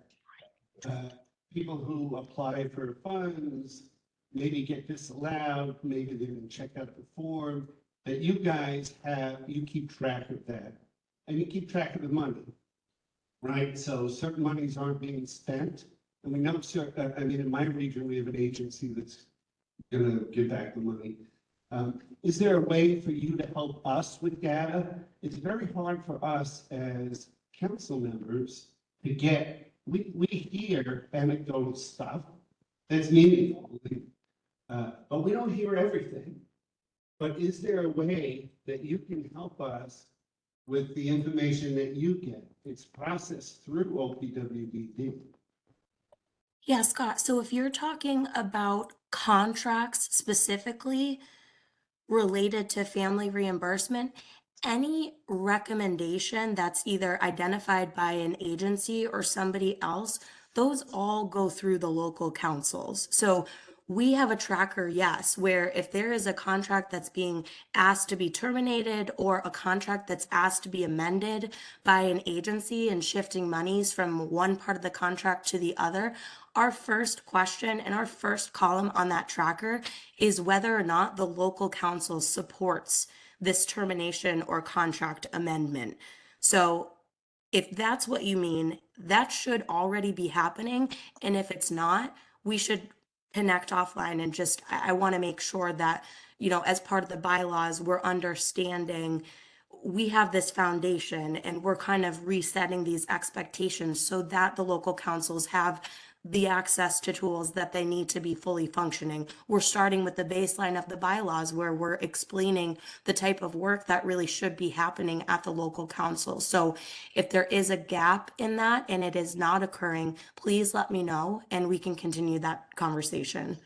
people who apply for funds maybe get disallowed, maybe they didn't check out the form, that you guys you keep track of that. And you keep track of the money, right? So certain monies aren't being spent. And we know, in my region, we have an agency that's gonna give back the money. Is there a way for you to help us with data? It's very hard for us as council members to get, we hear anecdotal stuff that's meaningful, but we don't hear everything. But is there a way that you can help us with the information that you get? It's processed through OPWDD. Yeah, Scott. So if you're talking about contracts specifically related to family reimbursement, any recommendation that's either identified by an agency or somebody else, those all go through the local councils. So we have a tracker, yes, where if there is a contract that's being asked to be terminated or a contract that's asked to be amended by an agency and shifting monies from one part of the contract to the other, our first question and our first column on that tracker is whether or not the local council supports this termination or contract amendment. So if that's what you mean, that should already be happening. And if it's not, we should connect offline and just, I want to make sure that, as part of the bylaws, we're understanding we have this foundation and we're kind of resetting these expectations so that the local councils have the access to tools that they need to be fully functioning. We're starting with the baseline of the bylaws where we're explaining the type of work that really should be happening at the local council. So if there is a gap in that and it is not occurring, please let me know and we can continue that conversation.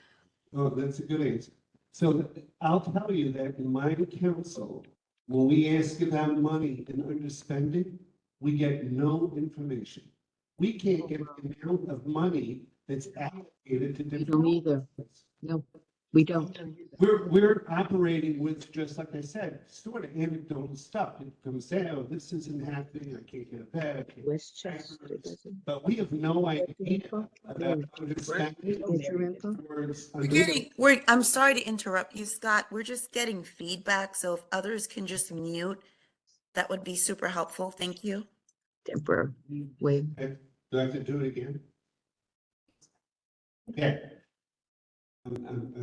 Oh, that's a good answer. So I'll tell you that in my council, when we ask about money and underspending, we get no information. We can't get the amount of money that's allocated to different. don't either. No, we don't. We're operating with, just like I said, sort of anecdotal stuff. It comes out, oh, this isn't happening, I can't get a bed. I can't- Westchester doesn't. But we have no idea about understanding words. I'm sorry to interrupt you, Scott. We're just getting feedback, so if others can just mute, that would be super helpful. Thank you. Deborah, wait. Do I have to do it again? Yeah. I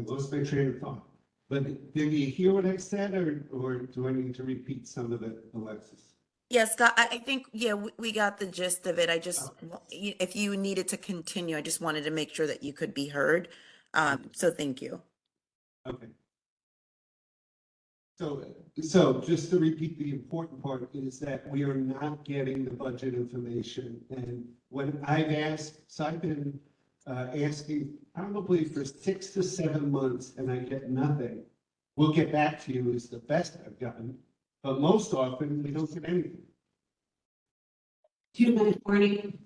lost my train of thought. But did you hear what I said, or do I need to repeat some of it, Alexis? Yes, Scott, I think, yeah, we got the gist of it. I just, if you needed to continue, I just wanted to make sure that you could be heard. So thank you. Okay. So just to repeat, the important part is that we are not getting the budget information. And when I've asked, so I've been asking probably for 6 to 7 months and I get nothing. We'll get back to you is the best I've gotten, but most often we don't get anything. 2 minute warning.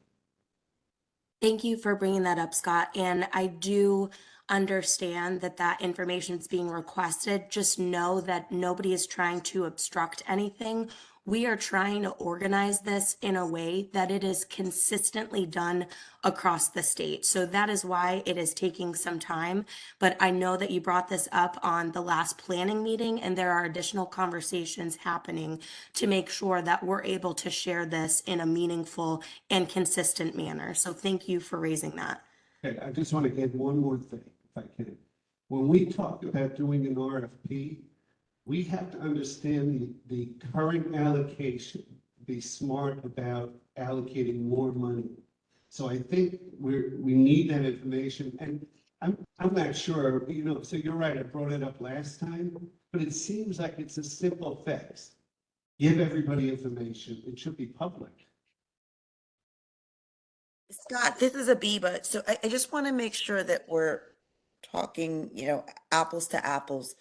Thank you for bringing that up, Scott. And I do understand that that information is being requested. Just know that nobody is trying to obstruct anything. We are trying to organize this in a way that it is consistently done across the state. So that is why it is taking some time. But I know that you brought this up on the last planning meeting, and there are additional conversations happening to make sure that we're able to share this in a meaningful and consistent manner. So thank you for raising that. Okay, I just want to add one more thing, if I can. When we talk about doing an RFP, we have to understand the current allocation, be smart about allocating more money. So I think we need that information, and I'm not sure, so you're right, I brought it up last time, but it seems like it's a simple fix. Give everybody information, it should be public. Scott, this is Abiba. So I just want to make sure that we're talking, apples to apples.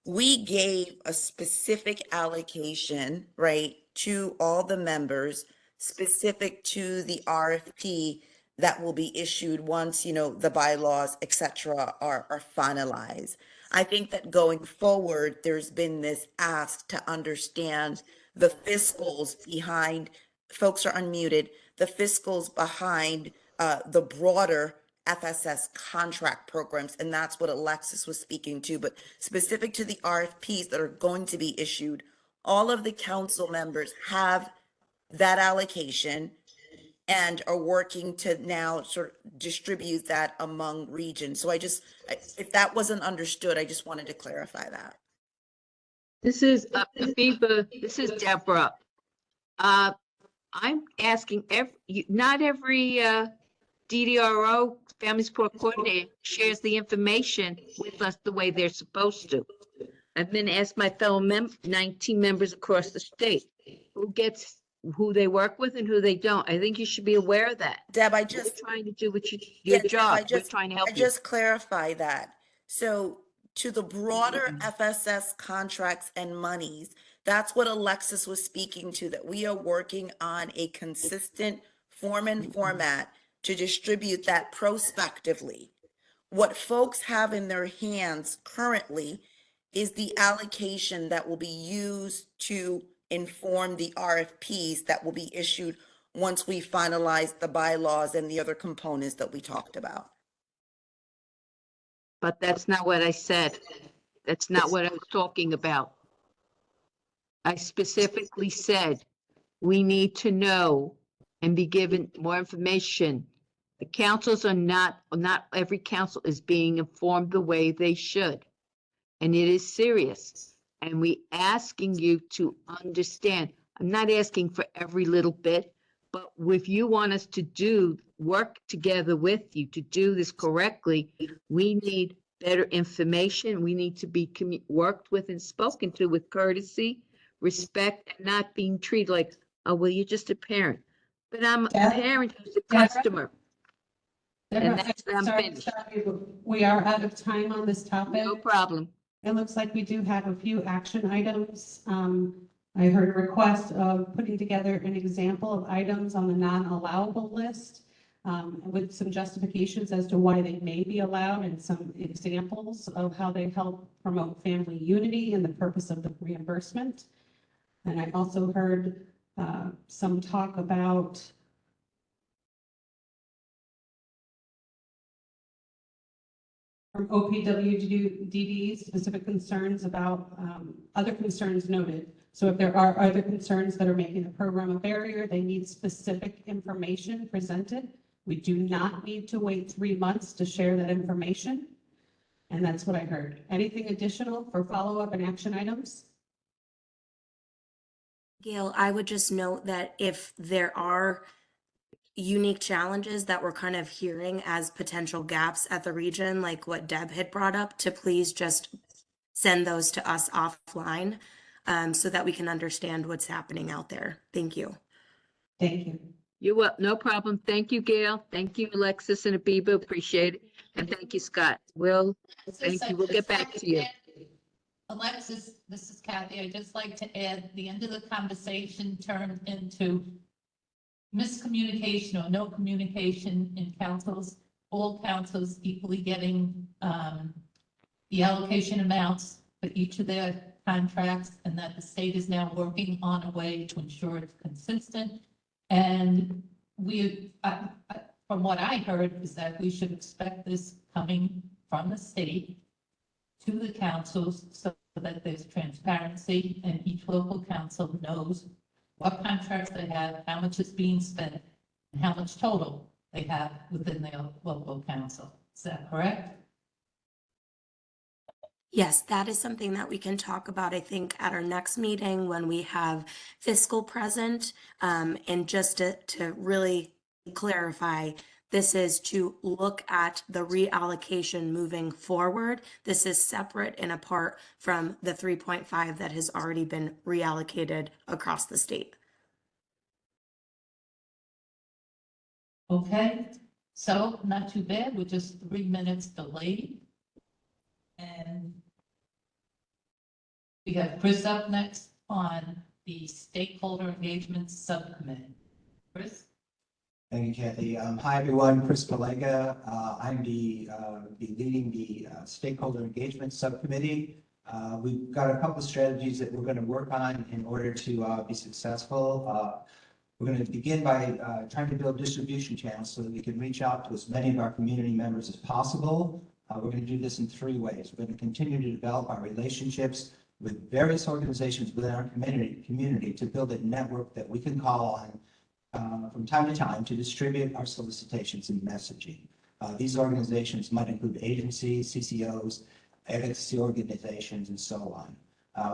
We gave a specific allocation, right, to all the members, specific to the RFP that will be issued once, the bylaws, et cetera, are finalized. I think that going forward, there's been this ask to understand the fiscals behind, folks are unmuted, the fiscals behind the broader FSS contract programs, and that's what Alexis was speaking to, but specific to the RFPs that are going to be issued, all of the council members have that allocation and are working to now sort of distribute that among regions. So if that wasn't understood, I just wanted to clarify that. This is Abiba, this is Deborah. I'm asking not every DDRO, Family Support Coordinator, shares the information with us the way they're supposed to. I've been asked my fellow 19 members across the state who they work with and who they don't. I think you should be aware of that. Deb, You're trying to do what your job. We're trying to help you. Just clarify that. So to the broader FSS contracts and monies, that's what Alexis was speaking to, that we are working on a consistent form and format to distribute that prospectively. What folks have in their hands currently is the allocation that will be used to inform the RFPs that will be issued once we finalize the bylaws and the other components that we talked about. But that's not what I said. That's not what I was talking about. I specifically said we need to know and be given more information. The councils are not every council is being informed the way they should. And it is serious. And we asking you to understand. I'm not asking for every little bit, But if you want us to work together with you to do this correctly, we need better information. We need to be worked with and spoken to with courtesy, respect, and not being treated like, oh, well, you're just a parent. But I'm a parent who's a customer. And that's, I'm finished. We are out of time on this topic. No problem. It looks like we do have a few action items. I heard a request of putting together an example of items on the non-allowable list with some justifications as to why they may be allowed and some examples of how they help promote family unity and the purpose of the reimbursement. And I also heard some talk about from OPWDD specific concerns about other concerns noted. So if there are other concerns that are making the program a barrier, they need specific information presented. We do not need to wait 3 months to share that information. And that's what I heard. Anything additional for follow-up and action items? Gail, I would just note that if there are unique challenges that we're kind of hearing as potential gaps at the region, like what Deb had brought up, to please just send those to us offline so that we can understand what's happening out there. Thank you. Thank you. You're welcome. No problem. Thank you, Gail. Thank you, Alexis and Abiba. Appreciate it. And thank you, Scott. Thank you. We'll get back to you. Alexis, this is Kathy. I'd just like to add, the end of the conversation turned into miscommunication or no communication in councils, all councils equally getting the allocation amounts for each of their contracts, and that the state is now working on a way to ensure it's consistent. And we, from what I heard, is that we should expect this coming from the state to the councils so that there's transparency and each local council knows what contracts they have, how much is being spent, and how much total they have within their local council. Is that correct? Yes, that is something that we can talk about, I think, at our next meeting when we have fiscal present. And just to really clarify, this is to look at the reallocation moving forward. This is separate and apart from the 3.5 that has already been reallocated across the state. Okay, so not too bad. We're just 3 minutes delayed. And we have Chris up next on the Stakeholder Engagement Subcommittee. Chris? Thank you, Kathy. Hi, everyone. Chris Palega. I'm be leading the Stakeholder Engagement Subcommittee. We've got a couple of strategies that we're going to work on in order to be successful. We're going to begin by trying to build distribution channels so that we can reach out to as many of our community members as possible. We're going to do this in 3 ways. We're going to continue to develop our relationships with various organizations within our community to build a network that we can call on from time to time to distribute our solicitations and messaging. These organizations might include agencies, CCOs, advocacy organizations, and so on.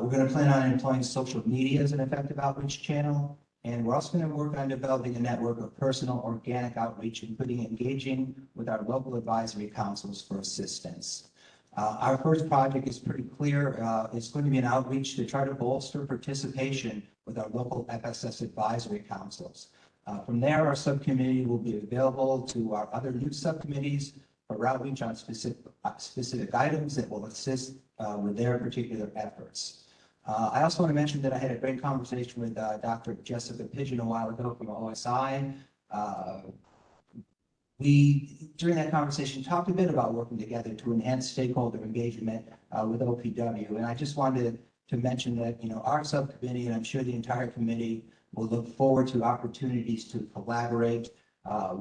We're going to plan on employing social media as an effective outreach channel. And we're also going to work on developing a network of personal organic outreach, including engaging with our local advisory councils for assistance. Our first project is pretty clear. It's going to be an outreach to try to bolster participation with our local FSS advisory councils. From there, our subcommittee will be available to our other new subcommittees for outreach on specific items that will assist with their particular efforts. I also want to mention that I had a great conversation with Dr. Jessica Pigeon a while ago from OSI. We, during that conversation, talked a bit about working together to enhance stakeholder engagement with OPW. And I just wanted to mention that, our subcommittee, and I'm sure the entire committee, will look forward to opportunities to collaborate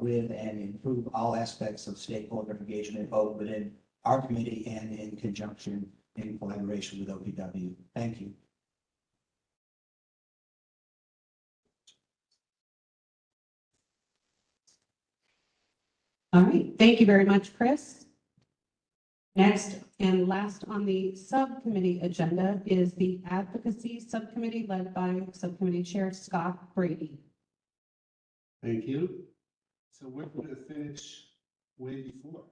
with and improve all aspects of stakeholder engagement, both within our committee and in conjunction in collaboration with OPW. Thank you. All right, thank you very much, Chris. Next and last on the subcommittee agenda is the Advocacy Subcommittee led by Subcommittee Chair Scott Brady. Thank you. So we're going to finish way before,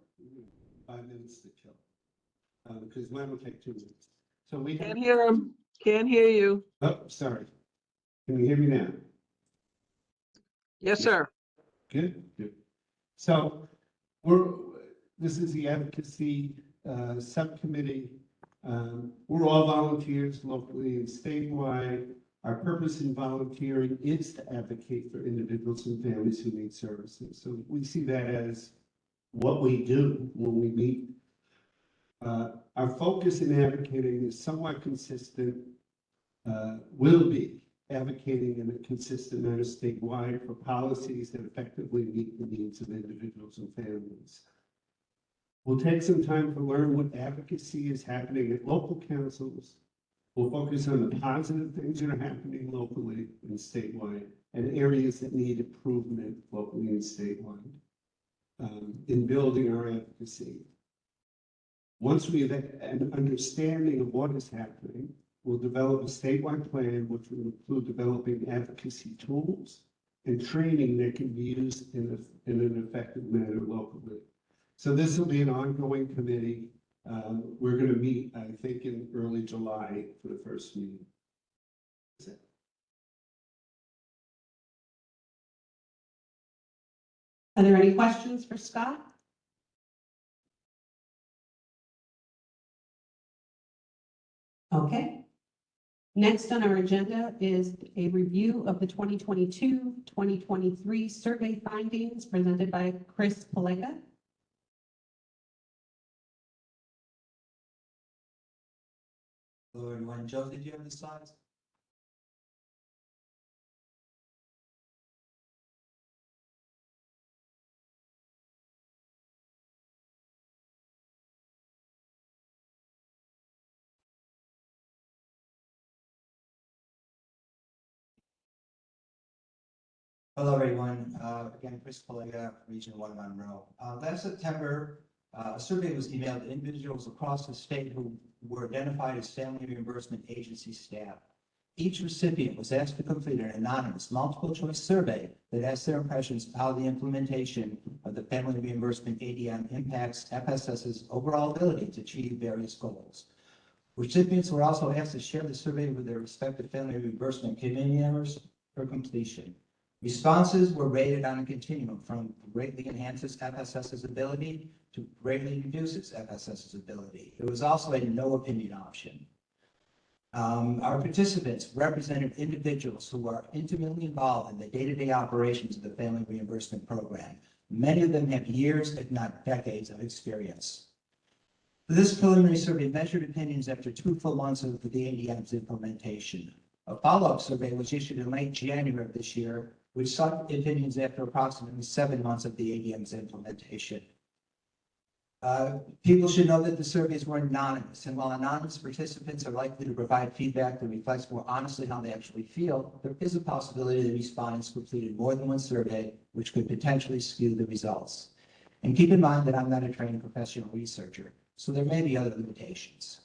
5 minutes to kill. Because mine will take 2 minutes. So we Can't hear him. Can't hear you. Oh, sorry. Can you hear me now? Yes, sir. Good, good. So this is the Advocacy Subcommittee. We're all volunteers locally and statewide. Our purpose in volunteering is to advocate for individuals and families who need services. So we see that as what we do when we meet. Our focus in advocating is somewhat consistent, will be advocating in a consistent manner statewide for policies that effectively meet the needs of individuals and families. We'll take some time to learn what advocacy is happening at local councils. We'll focus on the positive things that are happening locally and statewide and areas that need improvement locally and statewide in building our advocacy. Once we have an understanding of what is happening, we'll develop a statewide plan, which will include developing advocacy tools and training that can be used in an effective manner locally. So this will be an ongoing committee. We're going to meet, I think, in early July for the first meeting. Are there any questions for Scott? Okay. Next on our agenda is a review of the 2022-2023 survey findings presented by Chris Palega. Hello, everyone. Joe, did you have the slides? Hello, everyone. Again, Chris Palega, Region 1 Monroe. Last September, a survey was emailed to individuals across the state who were identified as family reimbursement agency staff. Each recipient was asked to complete an anonymous multiple choice survey that asked their impressions of how the implementation of the family reimbursement ADM impacts FSS's overall ability to achieve various goals. Recipients were also asked to share the survey with their respective family reimbursement committee members for completion. Responses were rated on a continuum from greatly enhances FSS's ability to greatly reduces FSS's ability. There was also a no opinion option. Our participants represented individuals who are intimately involved in the day-to-day operations of the family reimbursement program. Many of them have years, if not decades, of experience. This preliminary survey measured opinions after 2 full months of the ADM's implementation. A follow-up survey was issued in late January of this year, which sought opinions after approximately 7 months of the ADM's implementation. People should know that the surveys were anonymous, and while anonymous participants are likely to provide feedback that reflects more honestly how they actually feel, there is a possibility that respondents completed more than one survey, which could potentially skew the results. And keep in mind that I'm not a trained professional researcher, so there may be other limitations.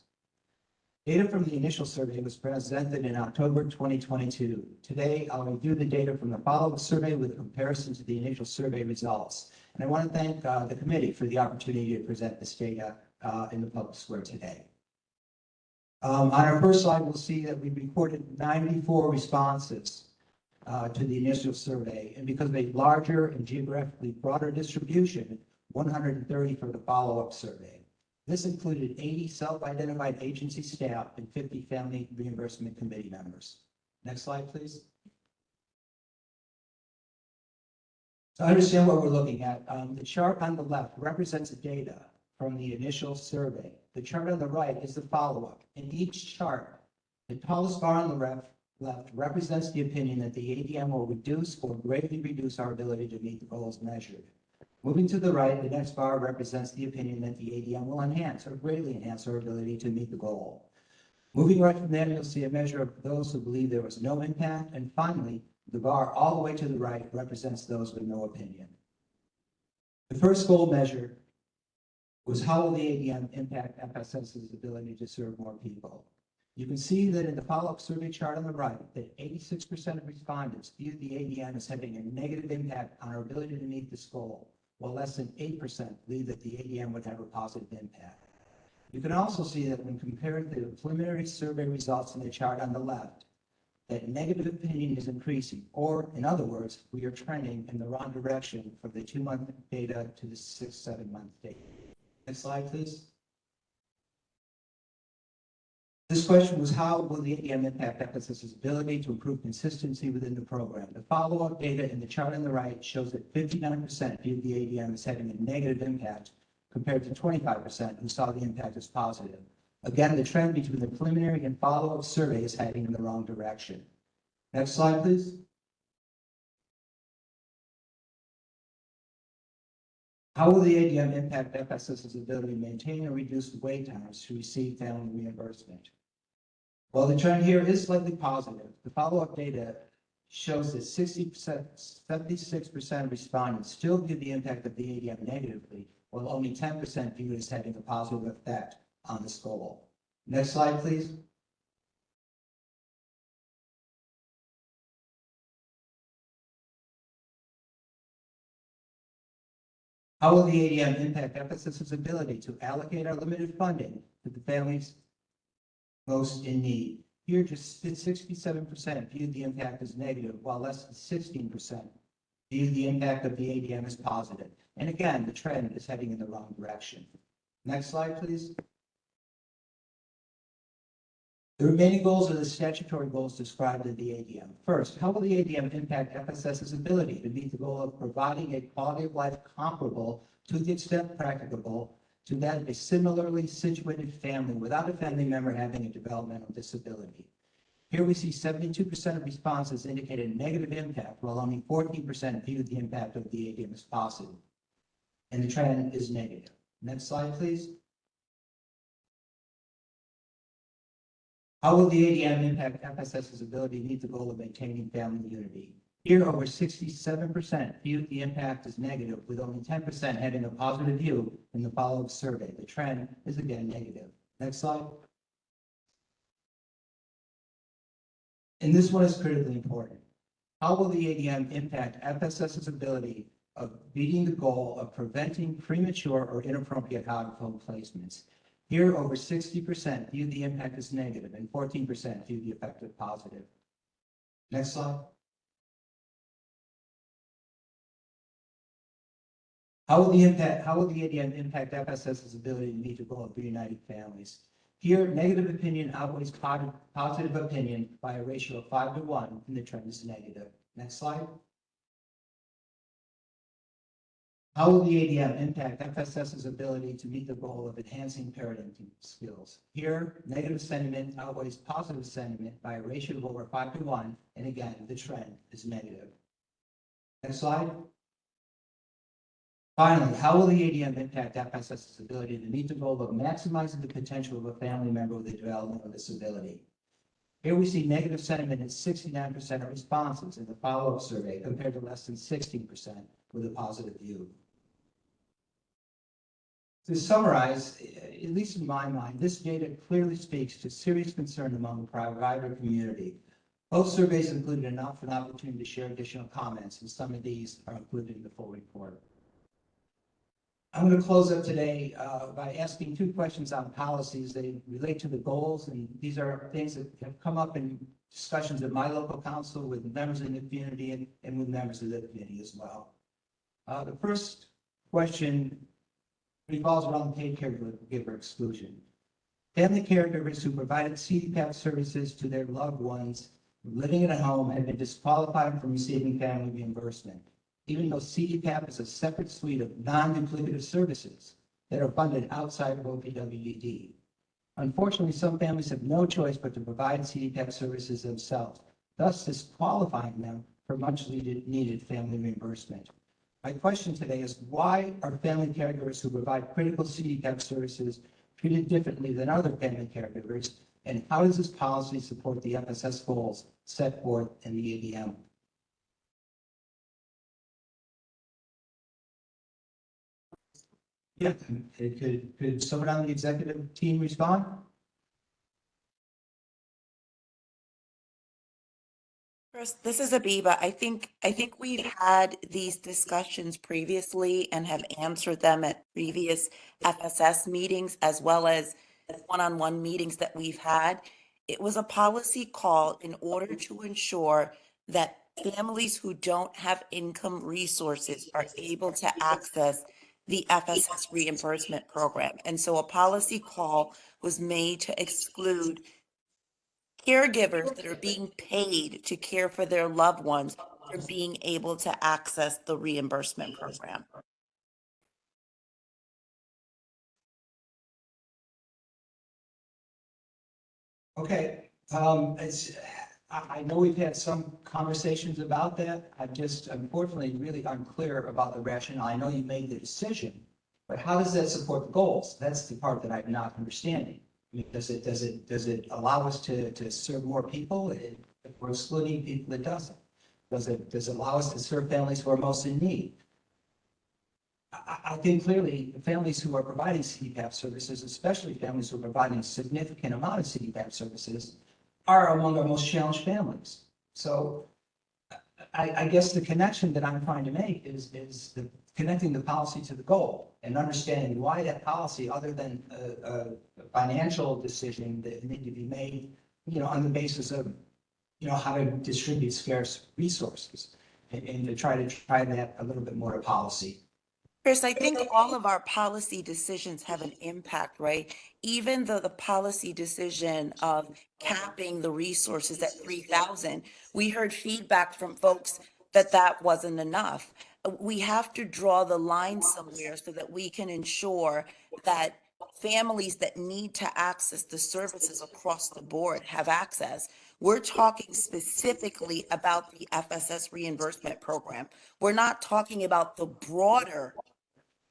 Data from the initial survey was presented in October 2022. Today, I'll review the data from the follow-up survey with a comparison to the initial survey results. And I want to thank the committee for the opportunity to present this data in the public square today. On our first slide, we'll see that we recorded 94 responses to the initial survey. And because of a larger and geographically broader distribution, 130 for the follow-up survey. This included 80 self-identified agency staff and 50 family reimbursement committee members. Next slide, please. To understand what we're looking at, the chart on the left represents the data from the initial survey. The chart on the right is the follow-up. In each chart, the tallest bar on the left represents the opinion that the ADM will reduce or greatly reduce our ability to meet the goals measured. Moving to the right, the next bar represents the opinion that the ADM will enhance or greatly enhance our ability to meet the goal. Moving right from there, you'll see a measure of those who believe there was no impact. And finally, the bar all the way to the right represents those with no opinion. The first goal measured was how will the ADM impact FSS's ability to serve more people. You can see that in the follow-up survey chart on the right, that 86% of respondents viewed the ADM as having a negative impact on our ability to meet this goal, while less than 8% believe that the ADM would have a positive impact. You can also see that when comparing the preliminary survey results in the chart on the left, that negative opinion is increasing, or in other words, we are trending in the wrong direction from the 2-month data to the 6-7-month data. Next slide, please. This question was, how will the ADM impact FSS's ability to improve consistency within the program? The follow-up data in the chart on the right shows that 59% viewed the ADM as having a negative impact, compared to 25% who saw the impact as positive. Again, the trend between the preliminary and follow-up survey is heading in the wrong direction. Next slide, please. How will the ADM impact FSS's ability to maintain or reduce wait times to receive family reimbursement? Well, the trend here is slightly positive. The follow-up data shows that 76% of respondents still view the impact of the ADM negatively, while only 10% view it as having a positive effect on this goal. Next slide, please. How will the ADM impact FSS's ability to allocate our limited funding to the families most in need? Here, just 67% viewed the impact as negative, while less than 16% viewed the impact of the ADM as positive. And again, the trend is heading in the wrong direction. Next slide, please. The remaining goals are the statutory goals described in the ADM. First, how will the ADM impact FSS's ability to meet the goal of providing a quality of life comparable, to the extent practicable, to that of a similarly situated family without a family member having a developmental disability? Here we see 72% of responses indicated a negative impact, while only 14% viewed the impact of the ADM as positive. And the trend is negative. Next slide, please. How will the ADM impact FSS's ability to meet the goal of maintaining family unity? Here, over 67% viewed the impact as negative, with only 10% having a positive view in the follow-up survey. The trend is again negative. Next slide. And this one is critically important. How will the ADM impact FSS's ability of meeting the goal of preventing premature or inappropriate out-of-home placements? Here, over 60% view the impact as negative and 14% view the effect as positive. Next slide. How will the ADM impact FSS's ability to meet the goal of reuniting families? Here, negative opinion outweighs positive opinion by a ratio of 5-1, and the trend is negative. Next slide. How will the ADM impact FSS's ability to meet the goal of enhancing parenting skills? Here, negative sentiment outweighs positive sentiment by a ratio of over 5-1, and again, the trend is negative. Next slide. Finally, how will the ADM impact FSS's ability to meet the goal of maximizing the potential of a family member with a developmental disability? Here we see negative sentiment in 69% of responses in the follow-up survey, compared to less than 16% with a positive view. To summarize, at least in my mind, this data clearly speaks to serious concern among the provider community. Both surveys included an opportunity to share additional comments, and some of these are included in the full report. I'm going to close up today by asking 2 questions on policies. They relate to the goals, and these are things that have come up in discussions at my local council with members in the community and with members of the committee as well. The first question revolves around the paid caregiver exclusion. Family caregivers who provided CDPAP services to their loved ones living at home have been disqualified from receiving family reimbursement, even though CDPAP is a separate suite of non-duplicative services that are funded outside of OPWDD. Unfortunately, some families have no choice but to provide CDPAP services themselves, thus disqualifying them for much needed family reimbursement. My question today is, why are family caregivers who provide critical CDPAP services treated differently than other family caregivers, and how does this policy support the FSS goals set forth in the ADM? Yeah, could someone on the executive team respond? Chris, this is Abiba. I think we've had these discussions previously and have answered them at previous FSS meetings as well as one-on-one meetings that we've had. It was a policy call in order to ensure that families who don't have income resources are able to access the FSS reimbursement program. And so a policy call was made to exclude caregivers that are being paid to care for their loved ones from being able to access the reimbursement program. Okay, I know we've had some conversations about that. I'm just unfortunately really unclear about the rationale. I know you made the decision, but how does that support the goals? That's the part that I'm not understanding. I mean, does it allow us to serve more people? If we're excluding people, it doesn't. Does it allow us to serve families who are most in need? I think clearly the families who are providing CDPAP services, especially families who are providing a significant amount of CDPAP services, are among our most challenged families. So I guess the connection that I'm trying to make is connecting the policy to the goal and understanding why that policy, other than a financial decision that need to be made, on the basis of, how to distribute scarce resources and to try that a little bit more to policy. Chris, I think all of our policy decisions have an impact, right? Even though the policy decision of capping the resources at 3,000, we heard feedback from folks that that wasn't enough. We have to draw the line somewhere so that we can ensure that families that need to access the services across the board have access. We're talking specifically about the FSS reimbursement program. We're not talking about the broader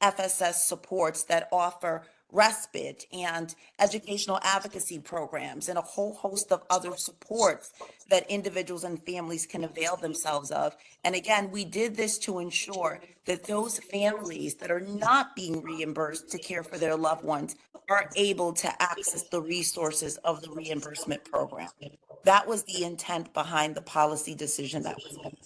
FSS supports that offer respite and educational advocacy programs and a whole host of other supports that individuals and families can avail themselves of. And again, we did this to ensure that those families that are not being reimbursed to care for their loved ones are able to access the resources of the reimbursement program. That was the intent behind the policy decision that was made.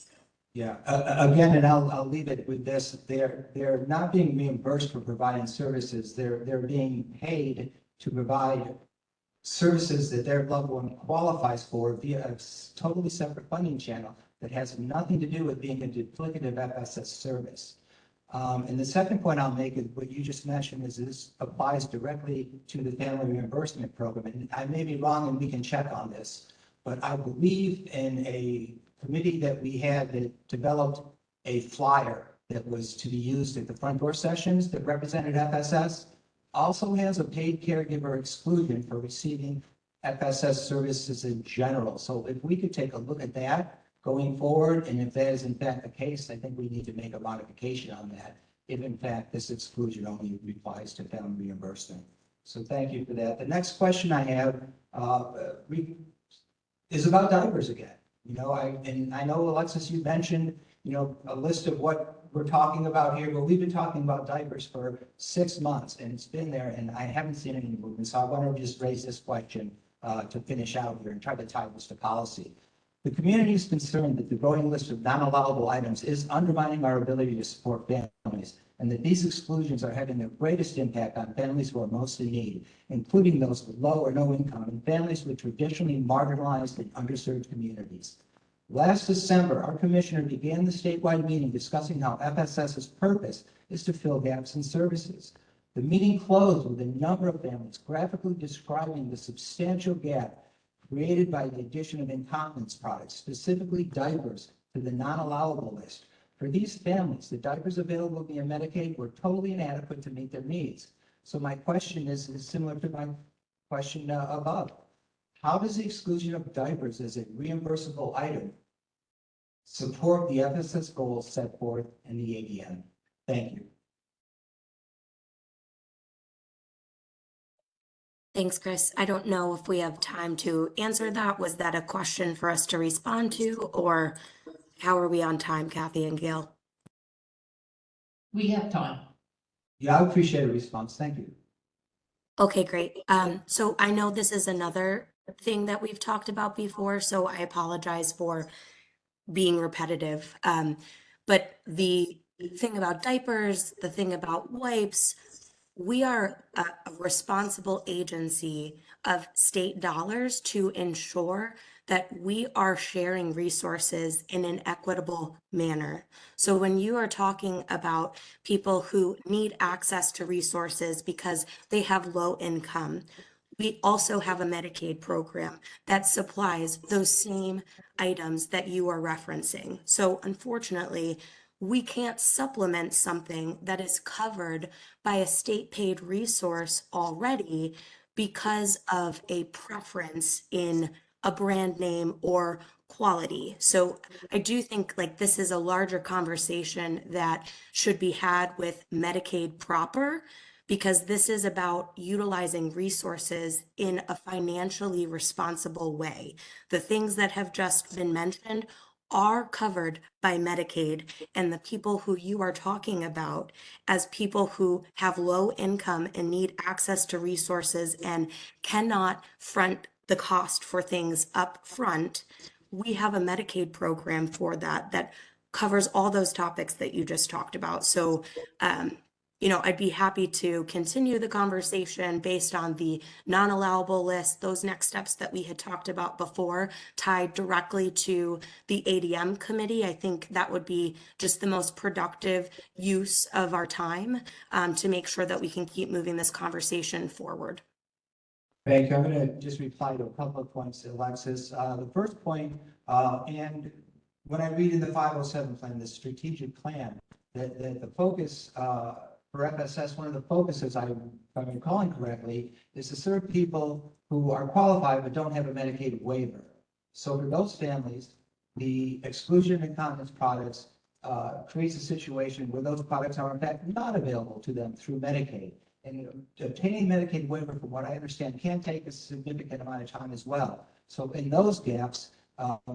Yeah, again, and I'll leave it with this. They're not being reimbursed for providing services. They're being paid to provide services that their loved one qualifies for via a totally separate funding channel that has nothing to do with being a duplicative FSS service. And the second point I'll make is what you just mentioned is this applies directly to the family reimbursement program. And I may be wrong and we can check on this, but I believe in a committee that we had that developed a flyer that was to be used at the front door sessions that represented FSS, also has a paid caregiver exclusion for receiving FSS services in general. So if we could take a look at that going forward, and if that is in fact the case, I think we need to make a modification on that, if in fact this exclusion only applies to family reimbursement. So thank you for that. The next question I have is about diapers again. I know, Alexis, you mentioned, a list of what we're talking about here, but we've been talking about diapers for 6 months and it's been there and I haven't seen any movement. So I want to just raise this question to finish out here and try to tie this to policy. The community is concerned that the growing list of non-allowable items is undermining our ability to support families, and that these exclusions are having the greatest impact on families who are most in need, including those with low or no income and families with traditionally marginalized and underserved communities. Last December, our commissioner began the statewide meeting discussing how FSS's purpose is to fill gaps in services. The meeting closed with a number of families graphically describing the substantial gap created by the addition of incontinence products, specifically diapers, to the non-allowable list. For these families, the diapers available via Medicaid were totally inadequate to meet their needs. So my question is similar to my question above. How does the exclusion of diapers as a reimbursable item support the FSS goals set forth in the ADM? Thank you. Thanks, Chris. I don't know if we have time to answer that. Was that a question for us to respond to, or how are we on time, Kathy and Gail? We have time. Yeah, I appreciate a response. Thank you. Okay, great. So I know this is another thing that we've talked about before, so I apologize for being repetitive. But the thing about diapers, the thing about wipes, we are a responsible agency of state dollars to ensure that we are sharing resources in an equitable manner. So when you are talking about people who need access to resources because they have low income, we also have a Medicaid program that supplies those same items that you are referencing. So unfortunately, we can't supplement something that is covered by a state paid resource already because of a preference in a brand name or quality. So I do think like this is a larger conversation that should be had with Medicaid proper, because this is about utilizing resources in a financially responsible way. The things that have just been mentioned are covered by Medicaid, and the people who you are talking about as people who have low income and need access to resources and cannot front the cost for things up front, we have a Medicaid program for that that covers all those topics that you just talked about. So, I'd be happy to continue the conversation based on the non-allowable list, those next steps that we had talked about before, tied directly to the ADM committee. I think that would be just the most productive use of our time to make sure that we can keep moving this conversation forward. Thank you. I'm going to just reply to a couple of points, Alexis. The first point, and when I read in the 507 plan, the strategic plan, that the focus for FSS, one of the focuses, if I'm recalling correctly, is to serve people who are qualified but don't have a Medicaid waiver. So for those families, the exclusion of incontinence products creates a situation where those products are in fact not available to them through Medicaid. And obtaining Medicaid waiver, from what I understand, can take a significant amount of time as well. So in those gaps,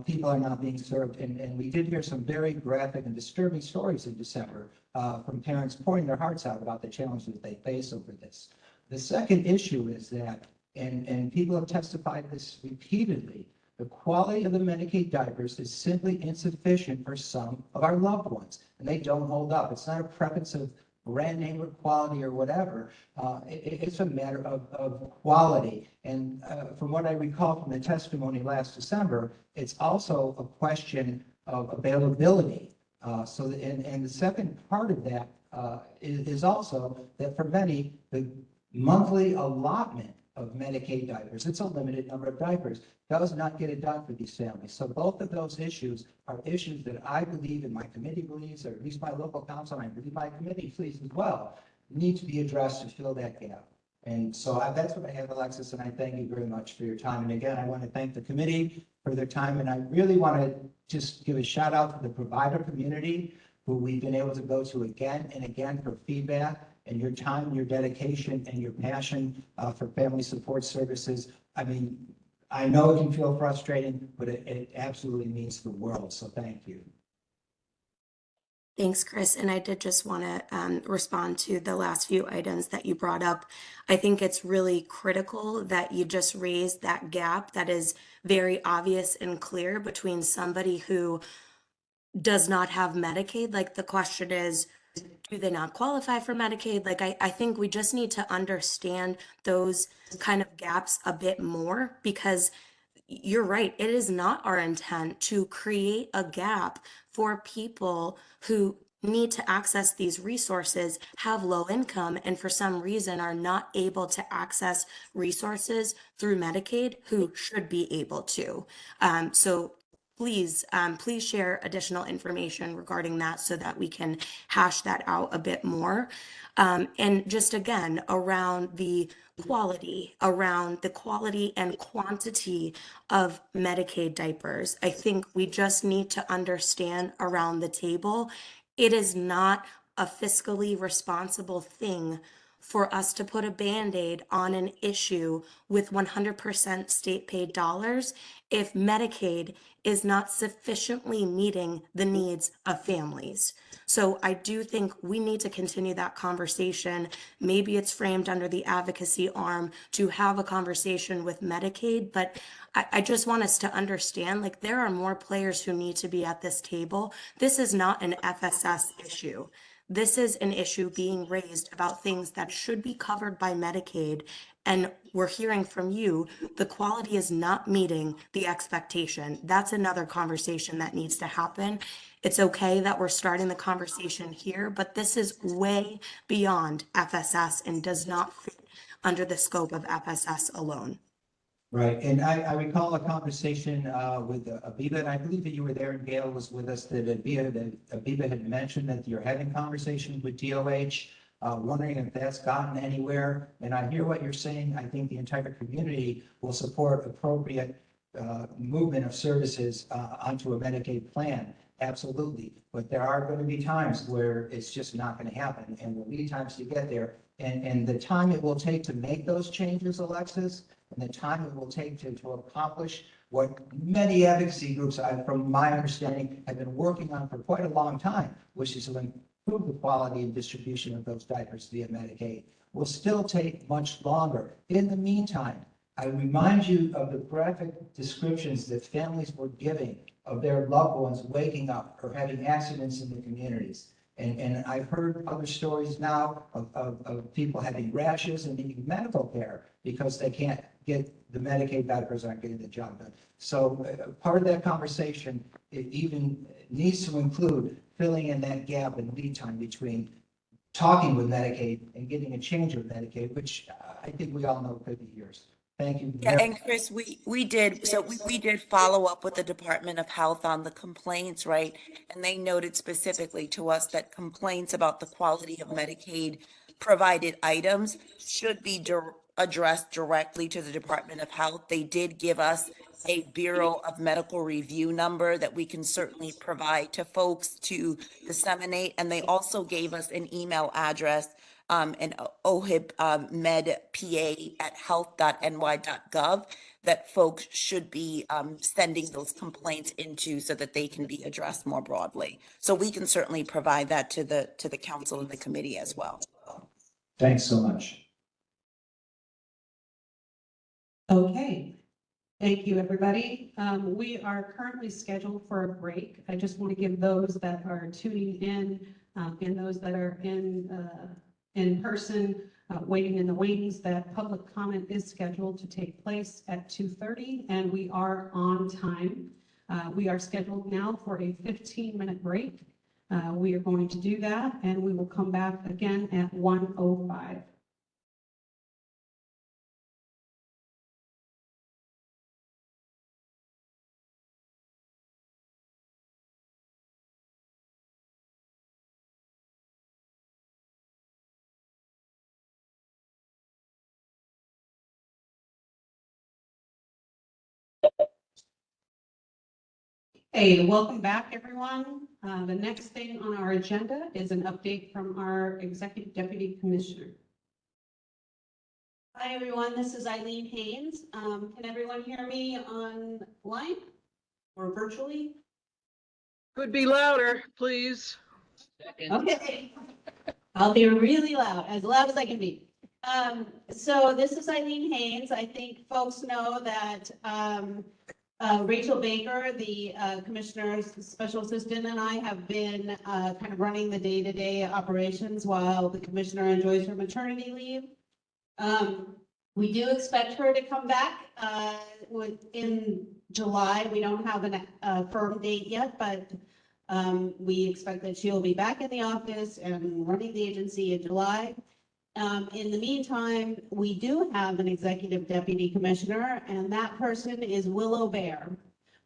people are not being served. And we did hear some very graphic and disturbing stories in December from parents pouring their hearts out about the challenges they face over this. The second issue is that, and people have testified this repeatedly, the quality of the Medicaid diapers is simply insufficient for some of our loved ones, and they don't hold up. It's not a preference of brand name or quality or whatever. It's a matter of quality. And from what I recall from the testimony last December, it's also a question of availability. And the second part of that is also that for many, the monthly allotment of Medicaid diapers, it's a limited number of diapers, does not get it done for these families. So both of those issues are issues that I believe, and my committee believes, or at least my local council, and I believe my committee believes as well, need to be addressed to fill that gap. And so that's what I have, Alexis, and I thank you very much for your time. And again, I want to thank the committee for their time, and I really want to just give a shout out to the provider community who we've been able to go to again and again for feedback, and your time, your dedication, and your passion for family support services. I mean, I know it can feel frustrating, but it absolutely means the world. So thank you. Thanks, Chris. And I did just want to respond to the last few items that you brought up. I think it's really critical that you just raised that gap that is very obvious and clear between somebody who does not have Medicaid. Like the question is, do they not qualify for Medicaid? Like, I think we just need to understand those kind of gaps a bit more, because you're right. It is not our intent to create a gap for people who need to access these resources, have low income, and for some reason are not able to access resources through Medicaid who should be able to. So please share additional information regarding that so that we can hash that out a bit more. And just again, around the quality and quantity of Medicaid diapers, I think we just need to understand around the table, it is not a fiscally responsible thing for us to put a Band-Aid on an issue with 100% state paid dollars if Medicaid is not sufficiently meeting the needs of families. So I do think we need to continue that conversation. Maybe it's framed under the advocacy arm to have a conversation with Medicaid, but I just want us to understand, like, there are more players who need to be at this table. This is not an FSS issue. This is an issue being raised about things that should be covered by Medicaid. And we're hearing from you, the quality is not meeting the expectation. That's another conversation that needs to happen. It's okay that we're starting the conversation here, but this is way beyond FSS and does not fit under the scope of FSS alone. Right, and I recall a conversation with Abiba, and I believe that you were there, and Gail was with us, that Abiba had mentioned that you're having conversations with DOH, wondering if that's gotten anywhere. And I hear what you're saying. I think the entire community will support appropriate movement of services onto a Medicaid plan. Absolutely. But there are going to be times where it's just not going to happen, and the lead times to get there. And the time it will take to make those changes, Alexis, and the time it will take to accomplish what many advocacy groups, from my understanding, have been working on for quite a long time, which is to improve the quality and distribution of those diapers via Medicaid, will still take much longer. In the meantime, I remind you of the graphic descriptions that families were giving of their loved ones waking up or having accidents in the communities. And I've heard other stories now of people having rashes and needing medical care because they can't get the Medicaid diapers, aren't getting the job done. So part of that conversation, it even needs to include filling in that gap in lead time between talking with Medicaid and getting a change with Medicaid, which I think we all know could be years. Thank you. Yeah, and Chris, we did follow up with the Department of Health on the complaints, right? And they noted specifically to us that complaints about the quality of Medicaid provided items should be addressed directly to the Department of Health. They did give us a Bureau of Medical Review number that we can certainly provide to folks to disseminate. And they also gave us an email address, an OHIP medpa at health.ny.gov that folks should be sending those complaints into so that they can be addressed more broadly. So we can certainly provide that to the council and the committee as well. Thanks so much. Okay, thank you, everybody. We are currently scheduled for a break. I just want to give those that are tuning in and those that are in person, waiting in the wings, that public comment is scheduled to take place at 2:30, and we are on time. We are scheduled now for a 15-minute break. We are going to do that, and we will come back again at 1:05. Hey, welcome back, everyone. The next thing on our agenda is an update from our Executive Deputy Commissioner. Hi, everyone. This is Eileen Haynes. Can everyone hear me online or virtually? Could be louder, please. Okay. I'll be really loud as I can be. So this is Eileen Haynes. I think folks know that Rachel Baker, the Commissioner's Special Assistant, and I have been kind of running the day-to-day operations while the Commissioner enjoys her maternity leave. We do expect her to come back in July. We don't have a firm date yet, but we expect that she'll be back in the office and running the agency in July. In the meantime, we do have an Executive Deputy Commissioner, and that person is Willow Bear.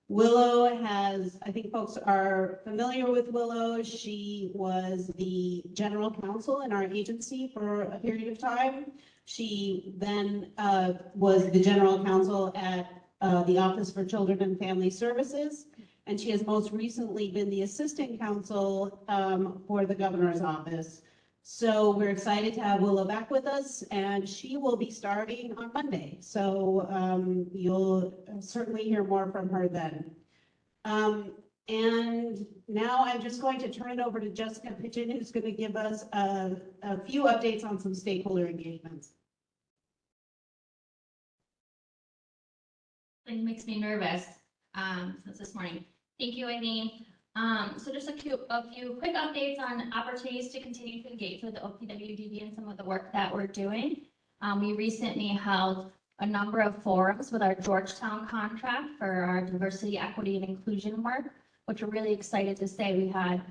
Willow has, I think folks are familiar with Willow. She was the General Counsel in our agency for a period of time. She then was the General Counsel at the Office for Children and Family Services, and she has most recently been the Assistant Counsel for the Governor's Office. So we're excited to have Willow back with us, and she will be starting on Monday. So you'll certainly hear more from her then. And now I'm just going to turn it over to Jessica Pigeon, who's going to give us a few updates on some stakeholder engagements. It makes me nervous since this morning. Thank you, Eileen. So just a few quick updates on opportunities to continue to engage with the OPWDD and some of the work that we're doing. We recently held a number of forums with our Georgetown contract for our diversity, equity, and inclusion work, which we're really excited to say we had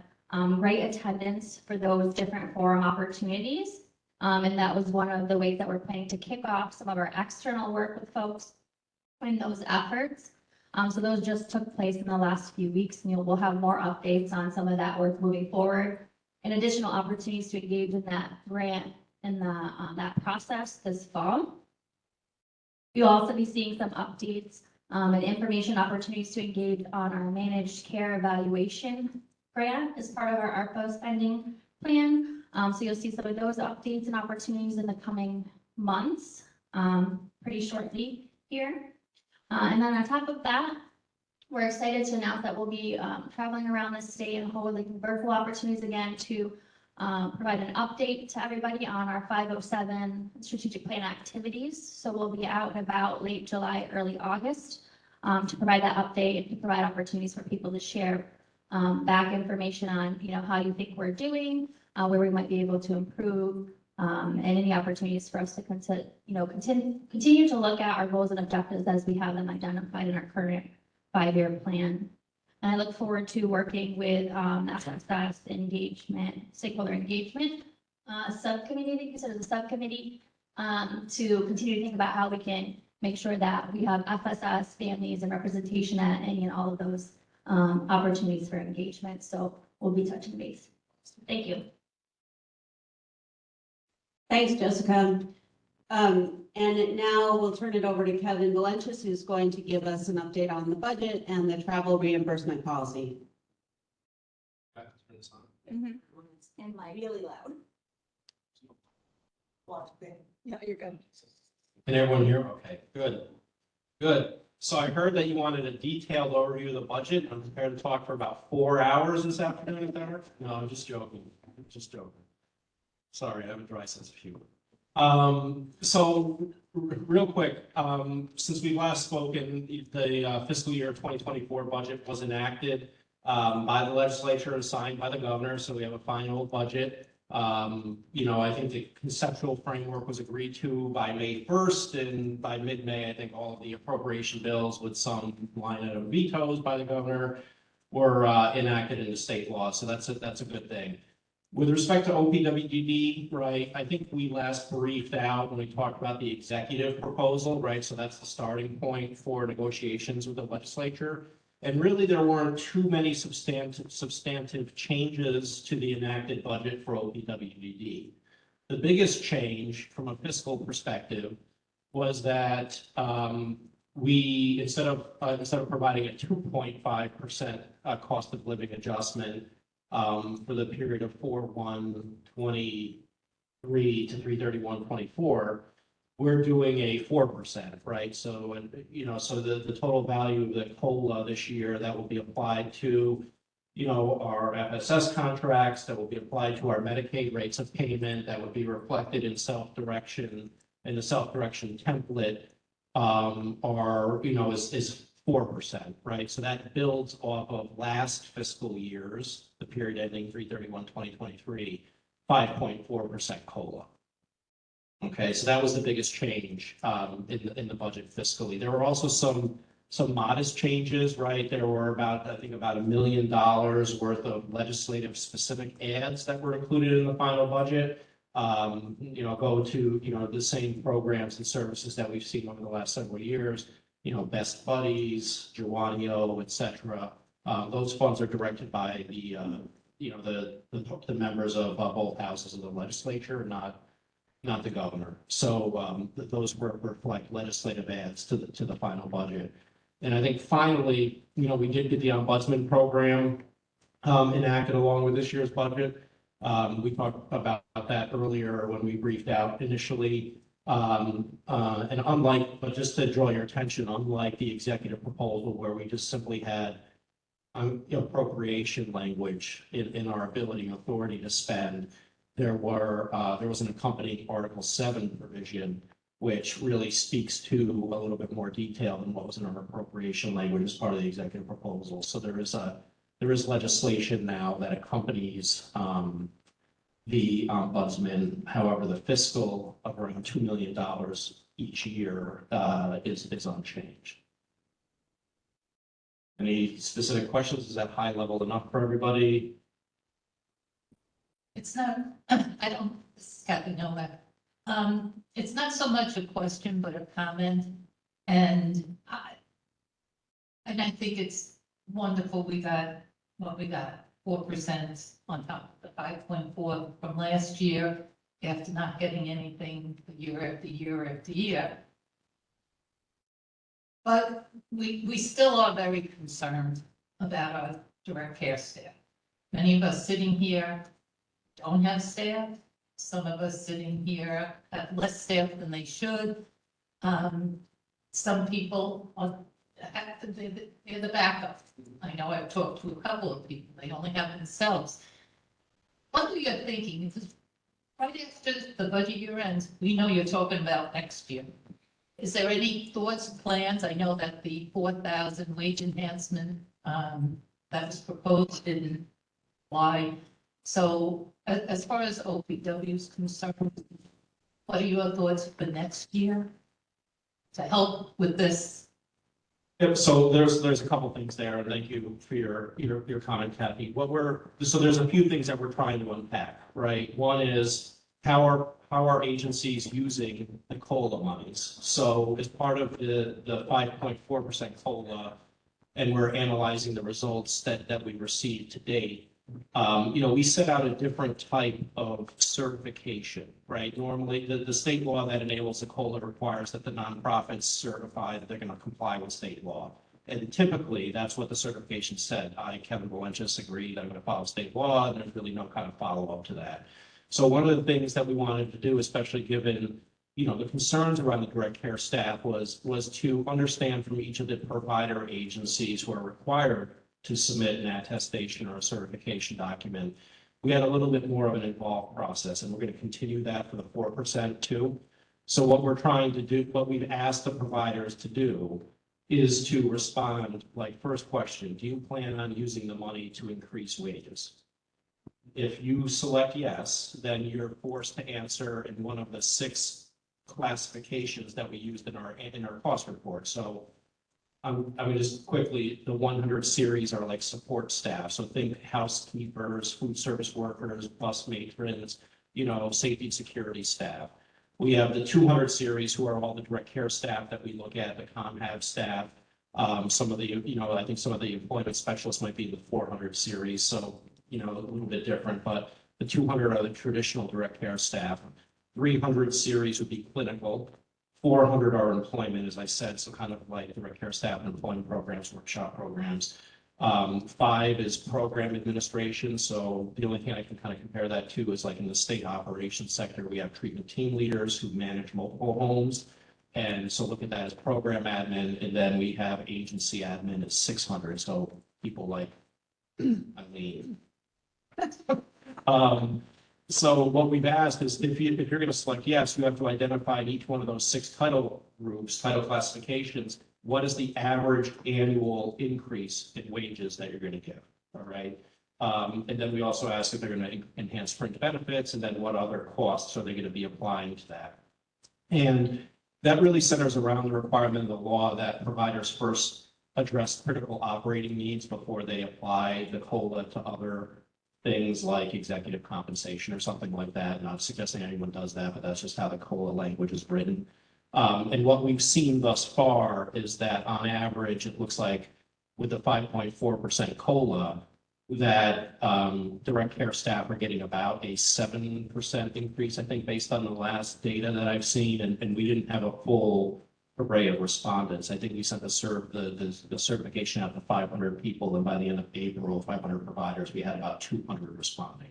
great attendance for those different forum opportunities. And that was one of the ways that we're planning to kick off some of our external work with folks in those efforts. So those just took place in the last few weeks, and we'll have more updates on some of that work moving forward and additional opportunities to engage in that grant and that process this fall. You'll also be seeing some updates and information opportunities to engage on our managed care evaluation grant as part of our ARPA spending plan. So you'll see some of those updates and opportunities in the coming months, pretty shortly here. And then on top of that, we're excited to announce that we'll be traveling around the state and holding virtual opportunities again to provide an update to everybody on our 507 strategic plan activities. So we'll be out and about late July, early August to provide that update and to provide opportunities for people to share back information on, how you think we're doing, where we might be able to improve, and any opportunities for us to continue to look at our goals and objectives as we have them identified in our current 5-year plan. And I look forward to working with FSS engagement, stakeholder engagement subcommittee, I think you said it was a subcommittee, to continue to think about how we can make sure that we have FSS families and representation at any and all of those opportunities for engagement. So we'll be touching base. Thank you. Thanks, Jessica. And now we'll turn it over to Kevin Valentis, who's going to give us an update on the budget and the travel reimbursement policy. And really loud. No, you're good. Can everyone hear? Okay, good. Good. So I heard that you wanted a detailed overview of the budget. I'm prepared to talk for about 4 hours this afternoon, if that works. No, I'm just joking. Just joking. Sorry, I have a dry sense of humor. So real quick, since we last spoken, the fiscal year 2024 budget was enacted by the legislature and signed by the governor. So we have a final budget. I think the conceptual framework was agreed to by May 1st, and by mid-May, I think all of the appropriation bills with some line item vetoes by the governor were enacted into state law. So that's a good thing. With respect to OPWDD, right, I think we last briefed out when we talked about the executive proposal, right? So that's the starting point for negotiations with the legislature. And really, there weren't too many substantive changes to the enacted budget for OPWDD. The biggest change from a fiscal perspective was that we, instead of providing a 2.5% cost of living adjustment for the period of 4/1/23 to 3/31/24, we're doing a 4%, right? So, so the total value of the COLA this year that will be applied to, our FSS contracts, that will be applied to our Medicaid rates of payment, that would be reflected in self-direction, in the self-direction template, is 4%, right? So that builds off of last fiscal year's, the period ending 3/31/2023, 5.4% COLA. Okay, so that was the biggest change in the budget fiscally. There were also some modest changes, right? There were about $1 million worth of legislative specific ads that were included in the final budget. Go to the same programs and services that we've seen over the last several years. Best Buddies, Gewanio, et cetera. Those funds are directed by the members of both houses of the legislature, not the governor. So those reflect legislative adds to the final budget. And I think finally, we did get the ombudsman program enacted along with this year's budget. We talked about about that earlier when we briefed out initially. And but just to draw your attention, unlike the executive proposal where we just simply had appropriation language in our ability and authority to spend, there was an accompanying Article 7 provision, which really speaks to a little bit more detail than what was in our appropriation language as part of the executive proposal. So there is legislation now that accompanies the ombudsman. However, the fiscal of around $2 million each year is unchanged. Any specific questions? Is that high level enough for everybody? It's not, I don't, this is Kathy Novak. It's not so much a question, but a comment. And I think it's wonderful we got 4% on top of the 5.4 from last year after not getting anything year after year after year. But we still are very concerned about our direct care staff. Many of us sitting here don't have staff. Some of us sitting here have less staff than they should. Some people are, they're the backup. I know I've talked to a couple of people, they only have themselves. What are you thinking? Right after the budget year ends, we know you're talking about next year. Is there any thoughts, plans? I know that the 4,000 wage enhancement that was proposed didn't apply. So as far as OPW is concerned, what are your thoughts for next year to help with this? Yep, so there's a couple things there, and thank you for your comment, Kathy. So there's a few things that we're trying to unpack, right? One is how are agencies using the COLA monies? So as part of the 5.4% COLA, and we're analyzing the results that we received to date, we set out a different type of certification, right? Normally, the state law that enables the COLA requires that the nonprofits certify that they're going to comply with state law. And typically, that's what the certification said. I, Kevin Valentis, agreed I'm going to follow state law, and there's really no kind of follow-up to that. So one of the things that we wanted to do, especially given the concerns around the direct care staff, was to understand from each of the provider agencies who are required to submit an attestation or a certification document. We had a little bit more of an involved process, and we're going to continue that for the 4% too. So what we're trying to do, what we've asked the providers to do, is to respond, like, first question, do you plan on using the money to increase wages? If you select yes, then you're forced to answer in one of the 6 classifications that we used in our cost report. So I mean, just quickly, the 100 series are like support staff. So think housekeepers, food service workers, bus matrons, safety and security staff. We have the 200 series, who are all the direct care staff that we look at, the ComHab staff. Some of the, I think some of the employment specialists might be in the 400 series. So, a little bit different, but the 200 are the traditional direct care staff. 300 series would be clinical. 400 are employment, as I said, so kind of like direct care staff and employment programs, workshop programs. 5 is program administration. So the only thing I can kind of compare that to is like in the state operations sector, we have treatment team leaders who manage multiple homes. And so look at that as program admin. And then we have agency admin at 600. So people like, so what we've asked is if you're going to select yes, you have to identify in each one of those 6 title groups, title classifications, what is the average annual increase in wages that you're going to give, all right? And then we also ask if they're going to enhance fringe benefits, and then what other costs are they going to be applying to that. And that really centers around the requirement of the law that providers first address critical operating needs before they apply the COLA to other things like executive compensation or something like that. Not suggesting anyone does that, but that's just how the COLA language is written. And what we've seen thus far is that on average, it looks like with the 5.4% COLA, that direct care staff are getting about a 7% increase, I think, based on the last data that I've seen. And we didn't have a full array of respondents. I think we sent the certification out to 500 people, and by the end of April, 500 providers, we had about 200 responding.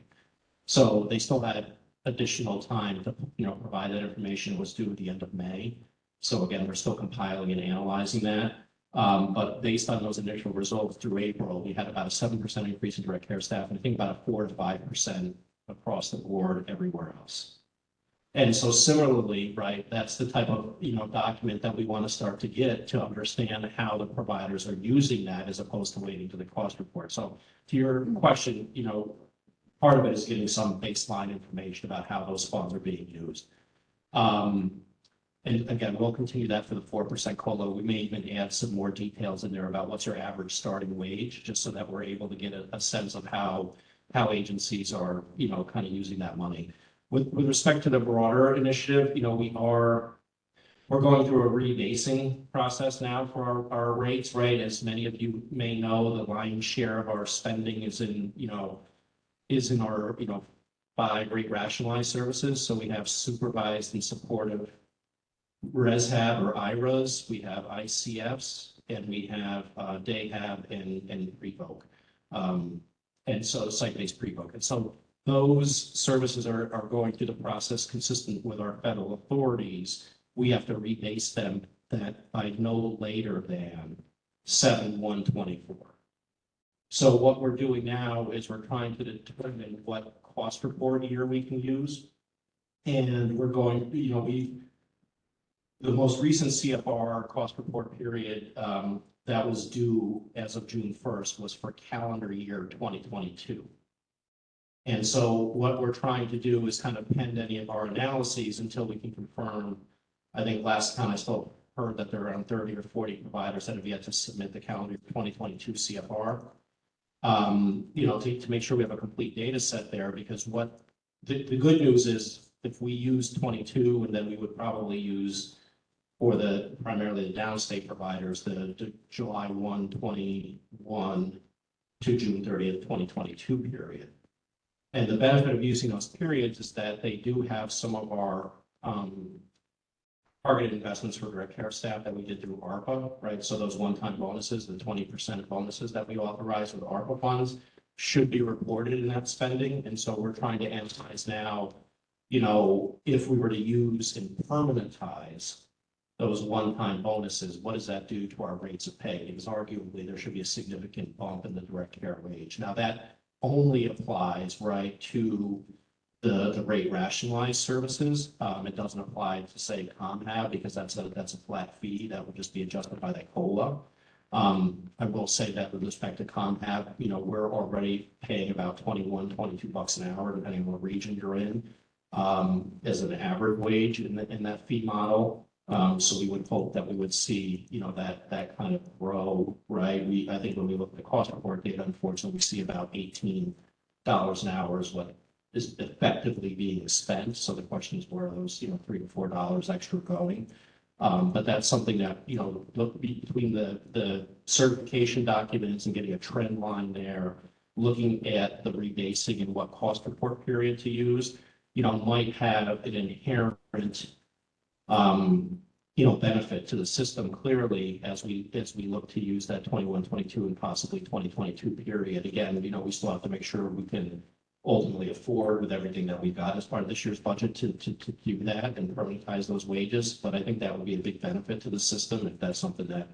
So they still had additional time to, provide that information was due at the end of May. So again, we're still compiling and analyzing that. But based on those initial results through April, we had about a 7% increase in direct care staff, and I think about a 4 to 5% across the board everywhere else. And so similarly, right, that's the type of, document that we want to start to get to understand how the providers are using that as opposed to waiting to the cost report. So to your question, part of it is getting some baseline information about how those funds are being used. And again, we'll continue that for the 4% COLA. We may even add some more details in there about what's your average starting wage, just so that we're able to get a sense of how agencies are, kind of using that money. With respect to the broader initiative, we're going through a rebasing process now for our rates, right? As many of you may know, the lion's share of our spending is in our, 5 rate rationalized services. So we have supervised and supportive ResHab or IRAs, we have ICFs, and we have DayHab and Prevoke. And so site-based Prevoke. And so those services are going through the process consistent with our federal authorities. We have to rebase them that by no later than 7/1/24. So what we're doing now is we're trying to determine what cost report year we can use. And we're going, the most recent CFR cost report period that was due as of June 1st was for calendar year 2022. And so what we're trying to do is kind of pend any of our analyses until we can confirm. I think last time I still heard that there are around 30 or 40 providers that have yet to submit the calendar 2022 CFR. To make sure we have a complete data set there, because what the good news is if we use 22, and then we would probably use for primarily the downstate providers, the July 1, 21 to June 30th, 2022 period. And the benefit of using those periods is that they do have some of our targeted investments for direct care staff that we did through ARPA, right? So those one-time bonuses, the 20% bonuses that we authorize with ARPA funds should be reported in that spending. And so we're trying to analyze now, if we were to use and permanentize those one-time bonuses, what does that do to our rates of pay? Because arguably there should be a significant bump in the direct care wage. Now that only applies, right, to the rate rationalized services. It doesn't apply to, say, ComHab, because that's a flat fee that would just be adjusted by that COLA. I will say that with respect to ComHab, we're already paying about $21-22 an hour, depending on what region you're in, as an average wage in that fee model. So we would hope that we would see, that kind of grow, right? I think when we look at the cost report data, unfortunately, we see about $18 an hour is what is effectively being spent. So the question is, where are those, $3 to $4 extra going? But that's something that, look between the certification documents and getting a trend line there, looking at the rebasing and what cost report period to use, might have an inherent, benefit to the system clearly as we look to use that 21, 22 and possibly 2022 period. Again, we still have to make sure we can ultimately afford with everything that we've got as part of this year's budget to do that and permanentize those wages. But I think that would be a big benefit to the system if that's something that,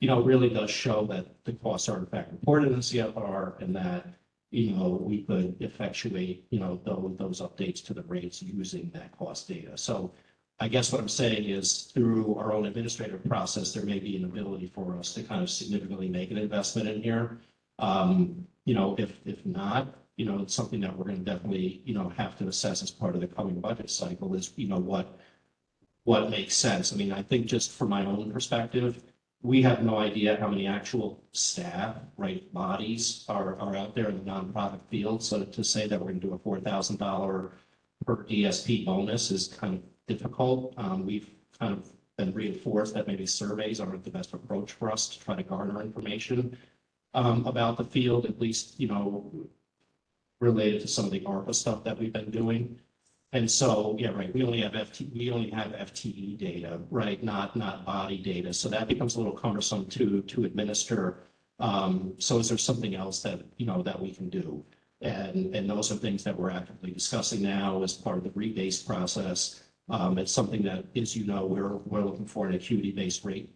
really does show that the costs are in fact reported in the CFR and that, we could effectuate, those updates to the rates using that cost data. So I guess what I'm saying is through our own administrative process, there may be an ability for us to kind of significantly make an investment in here. If not, it's something that we're going to definitely, have to assess as part of the coming budget cycle is, what makes sense. I mean, I think just from my own perspective, we have no idea how many actual staff, right, bodies are out there in the nonprofit field. So to say that we're going to do a $4,000 per DSP bonus is kind of difficult. We've kind of been reinforced that maybe surveys aren't the best approach for us to try to garner information about the field, at least, related to some of the ARPA stuff that we've been doing. And so, yeah, right, we only have FTE data, right, not body data. So that becomes a little cumbersome to administer. So is there something else that, that we can do? And those are things that we're actively discussing now as part of the rebase process. It's something that, as you know, we're looking for an acuity-based rate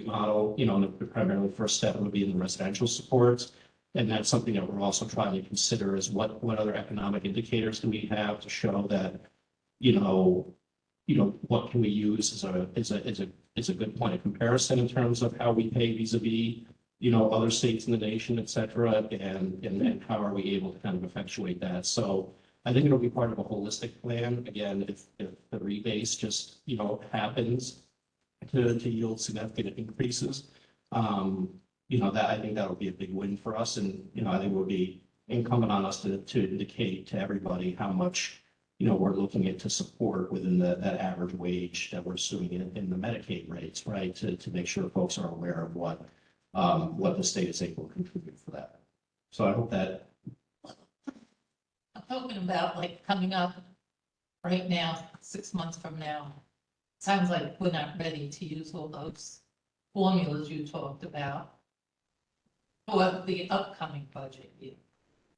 model. And the primarily first step would be in the residential supports. And that's something that we're also trying to consider is what other economic indicators do we have to show that, what can we use as a good point of comparison in terms of how we pay vis-a-vis, other states in the nation, et cetera, and how are we able to kind of effectuate that? So I think it'll be part of a holistic plan. Again, if the rebase just, happens to yield significant increases, that I think that'll be a big win for us. And, I think it will be incumbent on us to indicate to everybody how much, we're looking at to support within that average wage that we're assuming in the Medicaid rates, right? To make sure folks are aware of what the state is able to contribute for that. So I hope that. I'm talking about like coming up right now, 6 months from now. Sounds like we're not ready to use all those formulas you talked about for the upcoming budget year.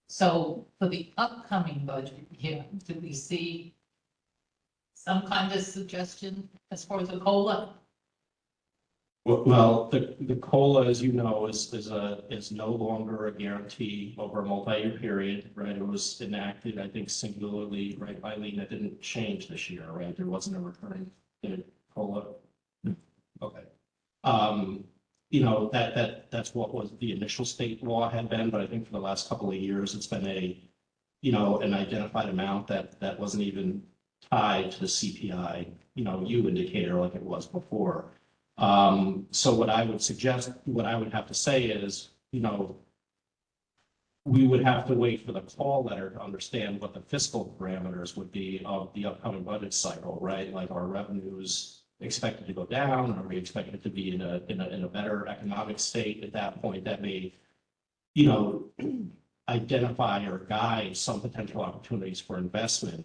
So for the upcoming budget year, do we see some kind of suggestion as far as the COLA? Well, the COLA, as you know, is no longer a guarantee over a multi-year period, right? It was enacted, I think, singularly, right, Eileen, that didn't change this year, right? There wasn't a recurring COLA. Okay. That's what was the initial state law had been, but I think for the last couple of years, it's been an identified amount that wasn't even tied to the CPI, U indicator like it was before. So what I would have to say is, we would have to wait for the call letter to understand what the fiscal parameters would be of the upcoming budget cycle, right? Like, our revenues expected to go down? Are we expected to be in a better economic state at that point that may, identify or guide some potential opportunities for investment?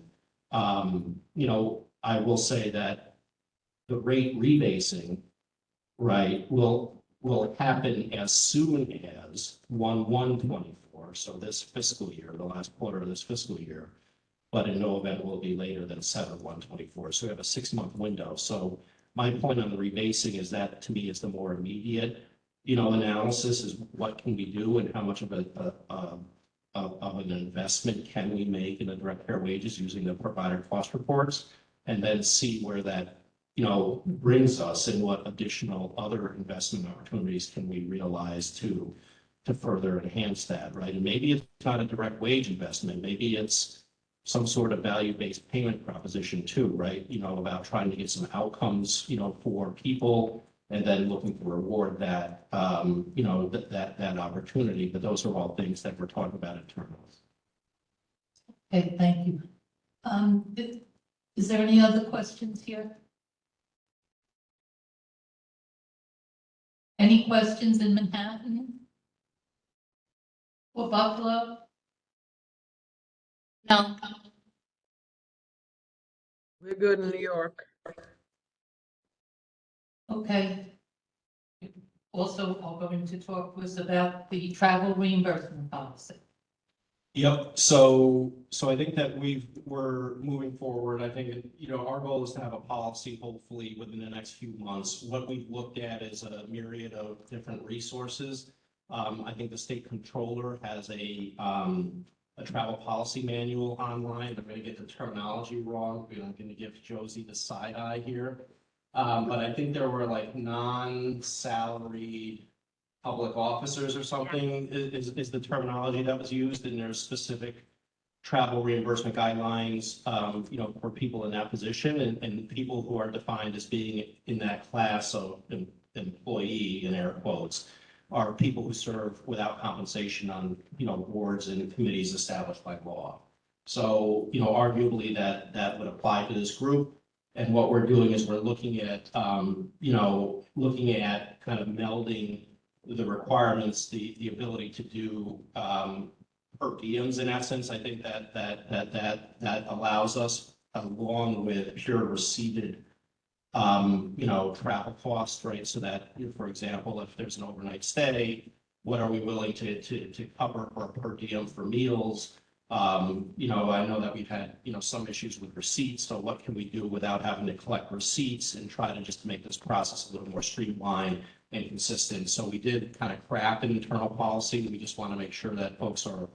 I will say that the rate rebasing, right, will happen as soon as 1/1/24, so this fiscal year, the last quarter of this fiscal year, but in no event will it be later than 7/1/24. So we have a 6-month window. So my point on the rebasing is that, to me, is the more immediate, analysis is what can we do and how much of an investment can we make in the direct care wages using the provider cost reports, and then see where that brings us and what additional other investment opportunities can we realize to further enhance that, right? And maybe it's not a direct wage investment. Maybe it's some sort of value-based payment proposition too, right? About trying to get some outcomes, for people, and then looking to reward that, that opportunity. But those are all things that we're talking about internally. Okay, thank you. Is there any other questions here? Any questions in Manhattan? Or Buffalo? No. We're good in New York. Okay. Also, I'm going to talk was about the travel reimbursement policy. Yep. So I think that we're moving forward. I think, our goal is to have a policy hopefully within the next few months. What we've looked at is a myriad of different resources. I think the state controller has a travel policy manual online. I'm going to get the terminology wrong, but I'm going to give Josie the side eye here. But I think there were like non-salaried public officers or something is the terminology that was used, and there's specific travel reimbursement guidelines, for people in that position, and people who are defined as being in that class of employee, in air quotes, are people who serve without compensation on, boards and committees established by law. So, arguably that would apply to this group. And what we're doing is we're looking at, looking at kind of melding the requirements, the ability to do per diems in essence. I think that allows us, along with pure receipted, travel costs, right? So that, for example, if there's an overnight stay, what are we willing to cover for per diem for meals? I know that we've had, some issues with receipts, so what can we do without having to collect receipts and try to just make this process a little more streamlined and consistent? So we did kind of craft an internal policy. We just want to make sure that folks are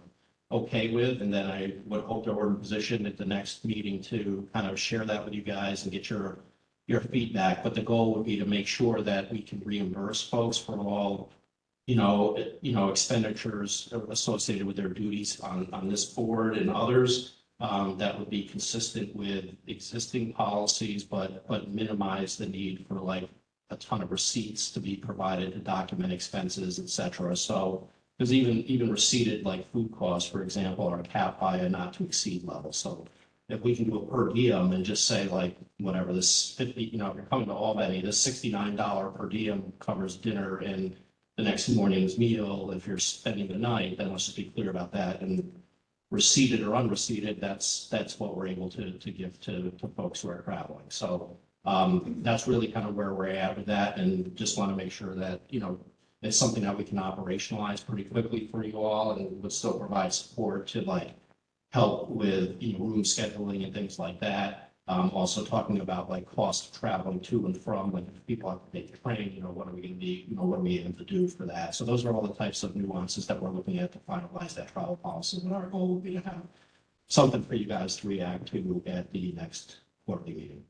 okay with, and then I would hope that we're in position at the next meeting to kind of share that with you guys and get your feedback. But the goal would be to make sure that we can reimburse folks for all expenditures associated with their duties on this board and others, that would be consistent with existing policies, but minimize the need for like a ton of receipts to be provided to document expenses, et cetera. So, because even receipted like food costs, for example, are capped by a not to exceed level. So if we can do a per diem and just say like, whatever, this 50, if you're coming to Albany, this $69 per diem covers dinner and the next morning's meal. If you're spending the night, then let's just be clear about that. And receipted or unreceipted, that's what we're able to give to folks who are traveling. So that's really kind of where we're at with that, and just want to make sure that, it's something that we can operationalize pretty quickly for you all, and would still provide support to like help with, room scheduling and things like that. Also talking about like cost of traveling to and from, like if people have to take the train, what are we going to be, what are we able to do for that? So those are all the types of nuances that we're looking at to finalize that travel policy. And our goal will be to have something for you guys to react to at the next quarterly meeting.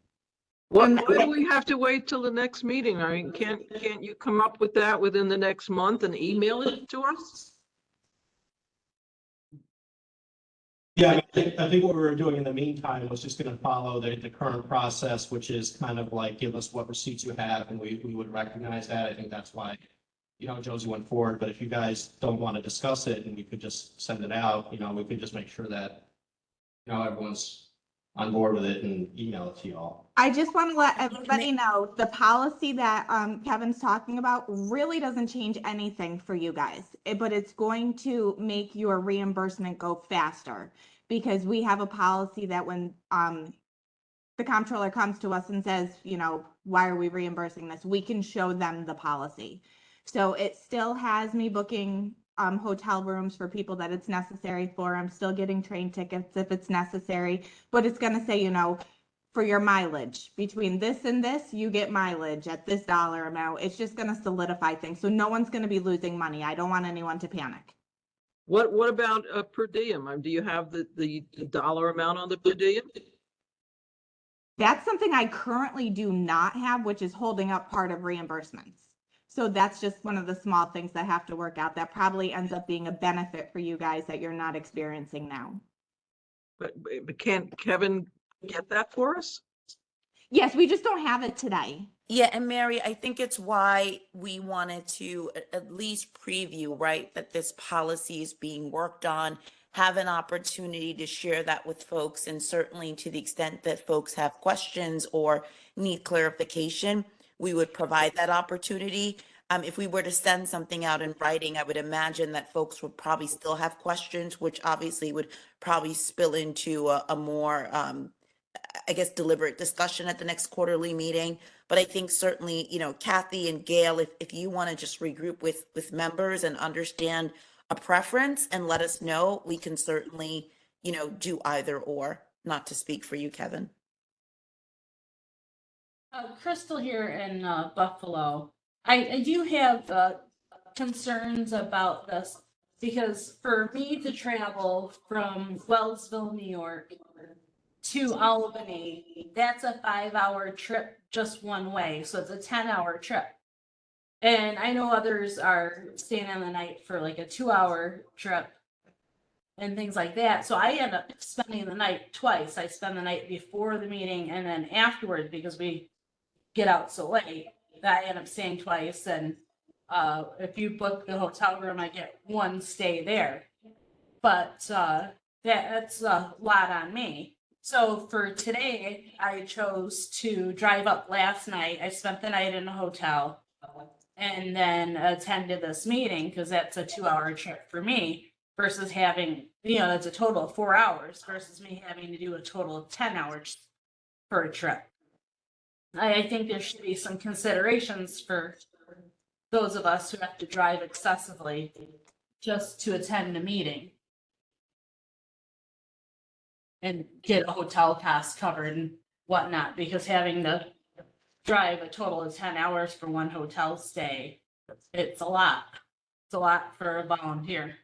Why do we have to wait till the next meeting? I mean, can't you come up with that within the next month and email it to us? Yeah, I think what we were doing in the meantime was just going to follow the current process, which is kind of like give us what receipts you have, and we would recognize that. I think that's why, Josie went forward. But if you guys don't want to discuss it and we could just send it out, we could just make sure that, everyone's on board with it and email it to you all. I just want to let everybody know the policy that Kevin's talking about really doesn't change anything for you guys, but it's going to make your reimbursement go faster, because we have a policy that when the comptroller comes to us and says, why are we reimbursing this? We can show them the policy. So it still has me booking hotel rooms for people that it's necessary for. I'm still getting train tickets if it's necessary, but it's going to say, for your mileage between this and this, you get mileage at this dollar amount. It's just going to solidify things. So no one's going to be losing money. I don't want anyone to panic. What about per diem? Do you have the dollar amount on the per diem? That's something I currently do not have, which is holding up part of reimbursements. So that's just one of the small things that have to work out. That probably ends up being a benefit for you guys that you're not experiencing now. But can't Kevin get that for us? Yes, we just don't have it today. Yeah, and Mary, I think it's why we wanted to at least preview, right, that this policy is being worked on, have an opportunity to share that with folks, and certainly to the extent that folks have questions or need clarification, we would provide that opportunity. If we were to send something out in writing, I would imagine that folks would probably still have questions, which obviously would probably spill into a more, deliberate discussion at the next quarterly meeting. But I think certainly, Kathy and Gail, if you want to just regroup with members and understand a preference and let us know, we can certainly, do either or, not to speak for you, Kevin. Crystal here in Buffalo. I do have concerns about this, because for me to travel from Wellsville, New York to Albany, that's a 5-hour trip just one way. So it's a 10-hour trip. And I know others are staying on the night for like a 2-hour trip and things like that. So I end up spending the night twice. I spend the night before the meeting and then afterwards, because we get out so late, that I end up staying twice. And if you book the hotel room, I get one stay there. But that's a lot on me. So for today, I chose to drive up last night. I spent the night in a hotel and then attended this meeting, because that's a 2-hour trip for me, versus having, that's a total of 4 hours versus me having to do a total of 10 hours for a trip. I think there should be some considerations for those of us who have to drive excessively just to attend a meeting and get a hotel cost covered and whatnot, because having to drive a total of 10 hours for one hotel stay, it's a lot. It's a lot for a volunteer.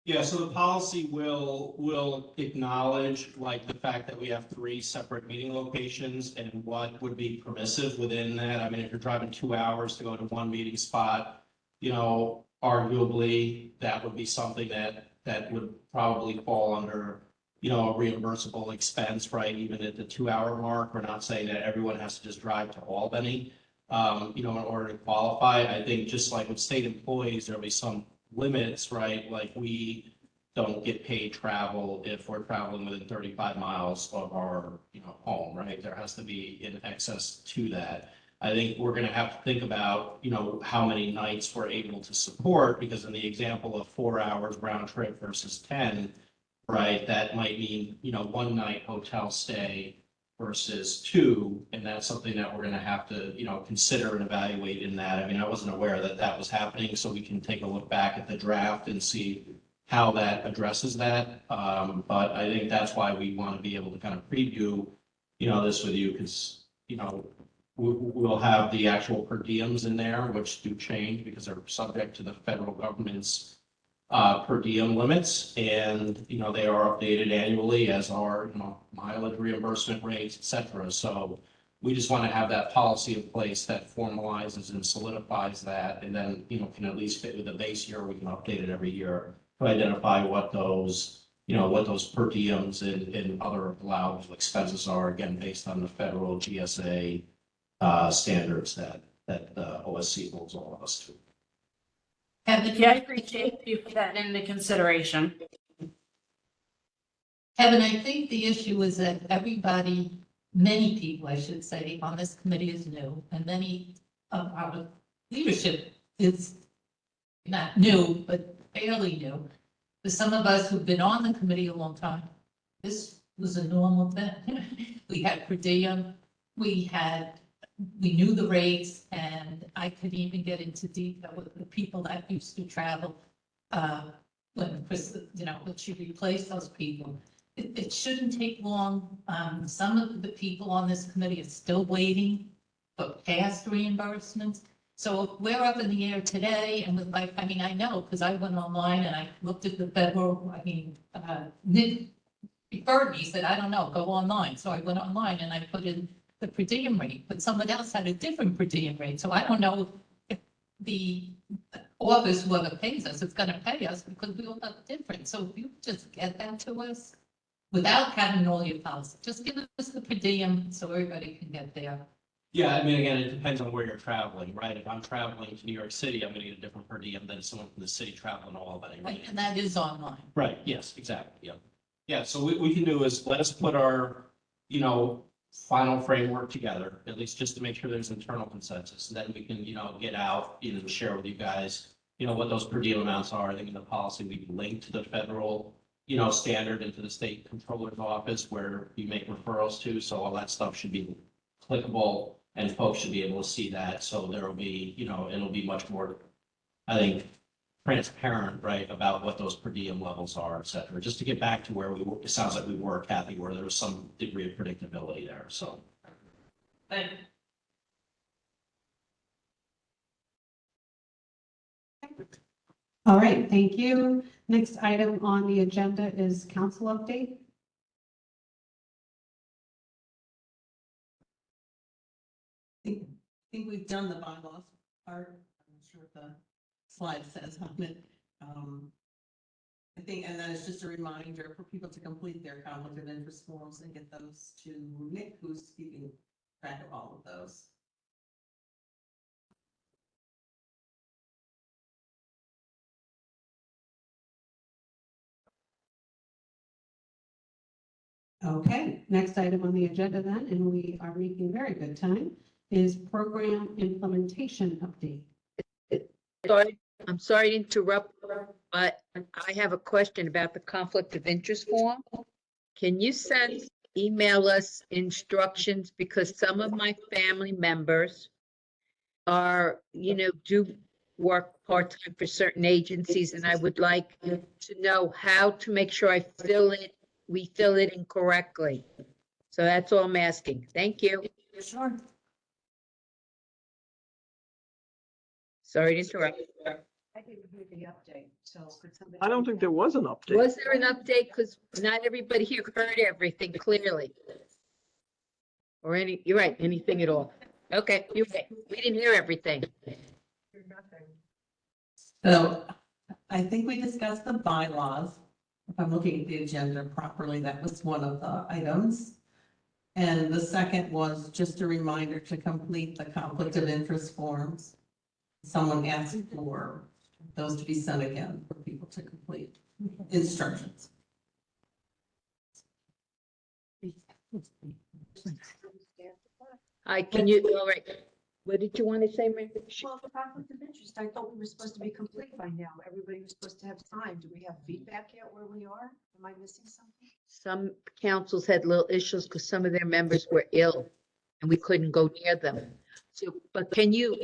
Yeah, so the policy will acknowledge like the fact that we have 3 separate meeting locations and what would be permissive within that. I mean, if you're driving 2 hours to go to one meeting spot, you know, arguably that would be something that would probably fall under, you know, a reimbursable expense, right? Even at the 2-hour mark. We're not saying that everyone has to just drive to Albany, you know, in order to qualify. I think just like with state employees, there'll be some limits, right? Like we don't get paid travel if we're traveling within 35 miles of our, you know, home, right? There has to be in excess to that. I think we're going to have to think about, you know, how many nights we're able to support, because in the example of 4 hours round trip versus 10, right, that might mean, you know, 1 night hotel stay versus 2, and that's something that we're going to have to, you know, consider and evaluate in that. I mean, I wasn't aware that that was happening, so we can take a look back at the draft and see how that addresses that. But I think that's why we want to be able to kind of preview, you know, this with you, because, you know, we'll have the actual per diems in there, which do change because they're subject to the federal government's per diem limits, and, you know, they are updated annually, as are, you know, mileage reimbursement rates, et cetera. So we just want to have that policy in place that formalizes and solidifies that, and then, you know, can at least fit with the base year. We can update it every year to identify what those, you know, what those per diems and other allowable expenses are, again, based on the federal GSA standards that OSC holds all of us to. Yeah, I appreciate you put that into consideration. Kevin, I think the issue is that everybody, many people, I should say, on this committee is new, and many of our leadership is not new, but fairly new. For some of us who've been on the committee a long time, this was a normal thing. We had per diem, we knew the rates, and I could even get into detail with the people that used to travel when Chris, you know, when she replaced those people. It shouldn't take long. Some of the people on this committee are still waiting for past reimbursements. So we're up in the air today, and with like, I mean, I know, because I went online and I looked at the federal, Nick referred me, said, I don't know, go online. So I went online and I put in the per diem rate, but someone else had a different per diem rate. So I don't know if the office, whoever pays us, is gonna pay us, because we all have different. So if you just get that to us without having all your policy, just give us the per diem so everybody can get there. Yeah, I mean, again, it depends on where you're traveling, right? If I'm traveling to New York City, I'm gonna get a different per diem than someone from the city traveling to Albany, right? And that is online. Right, yes, exactly, yeah. Yeah, so what we can do is let us put our, you know, final framework together, at least just to make sure there's internal consensus. And then we can, you know, get out, you know, share with you guys, you know, what those per diem amounts are. I think in the policy, we can link to the federal, you know, standard into the state controller's office where you make referrals to. So all that stuff should be clickable and folks should be able to see that. So there will be, you know, it'll be much more, I think, transparent, right, about what those per diem levels are, et cetera, just to get back to where it sounds like we were, Kathy, where there was some degree of predictability there, so. Thank you. All right, thank you. Next item on the agenda is council update. I think we've done the bylaws part. I'm not sure what the slide says on it. I think, and then it's just a reminder for people to complete their conflict of interest forms and get those to Nick, who's keeping track of all of those. Okay, next item on the agenda then, and we are making very good time, is program implementation update. Sorry, I'm sorry to interrupt, but I have a question about the conflict of interest form. Can you email us instructions, because some of my family members are, do work part-time for certain agencies, and I would like to know how to make sure we fill it in correctly. So that's all I'm asking. Thank you. Sure. Sorry to interrupt. I didn't hear the update, so could somebody? I don't think there was an update. Was there an update? Because not everybody here heard everything clearly. Or you're right, anything at all. Okay, you're right. We didn't hear everything. So I think we discussed the bylaws. If I'm looking at the agenda properly, that was one of the items. And the second was just a reminder to complete the conflict of interest forms. Someone asked for those to be sent again for people to complete instructions. Hi, can you, all right. What did you want to say, Mary? Well, the conflict of interest, I thought we were supposed to be complete by now. Everybody was supposed to have time. Do we have feedback yet where we are? Am I missing something? Some councils had little issues because some of their members were ill and we couldn't go near them. So, but can you,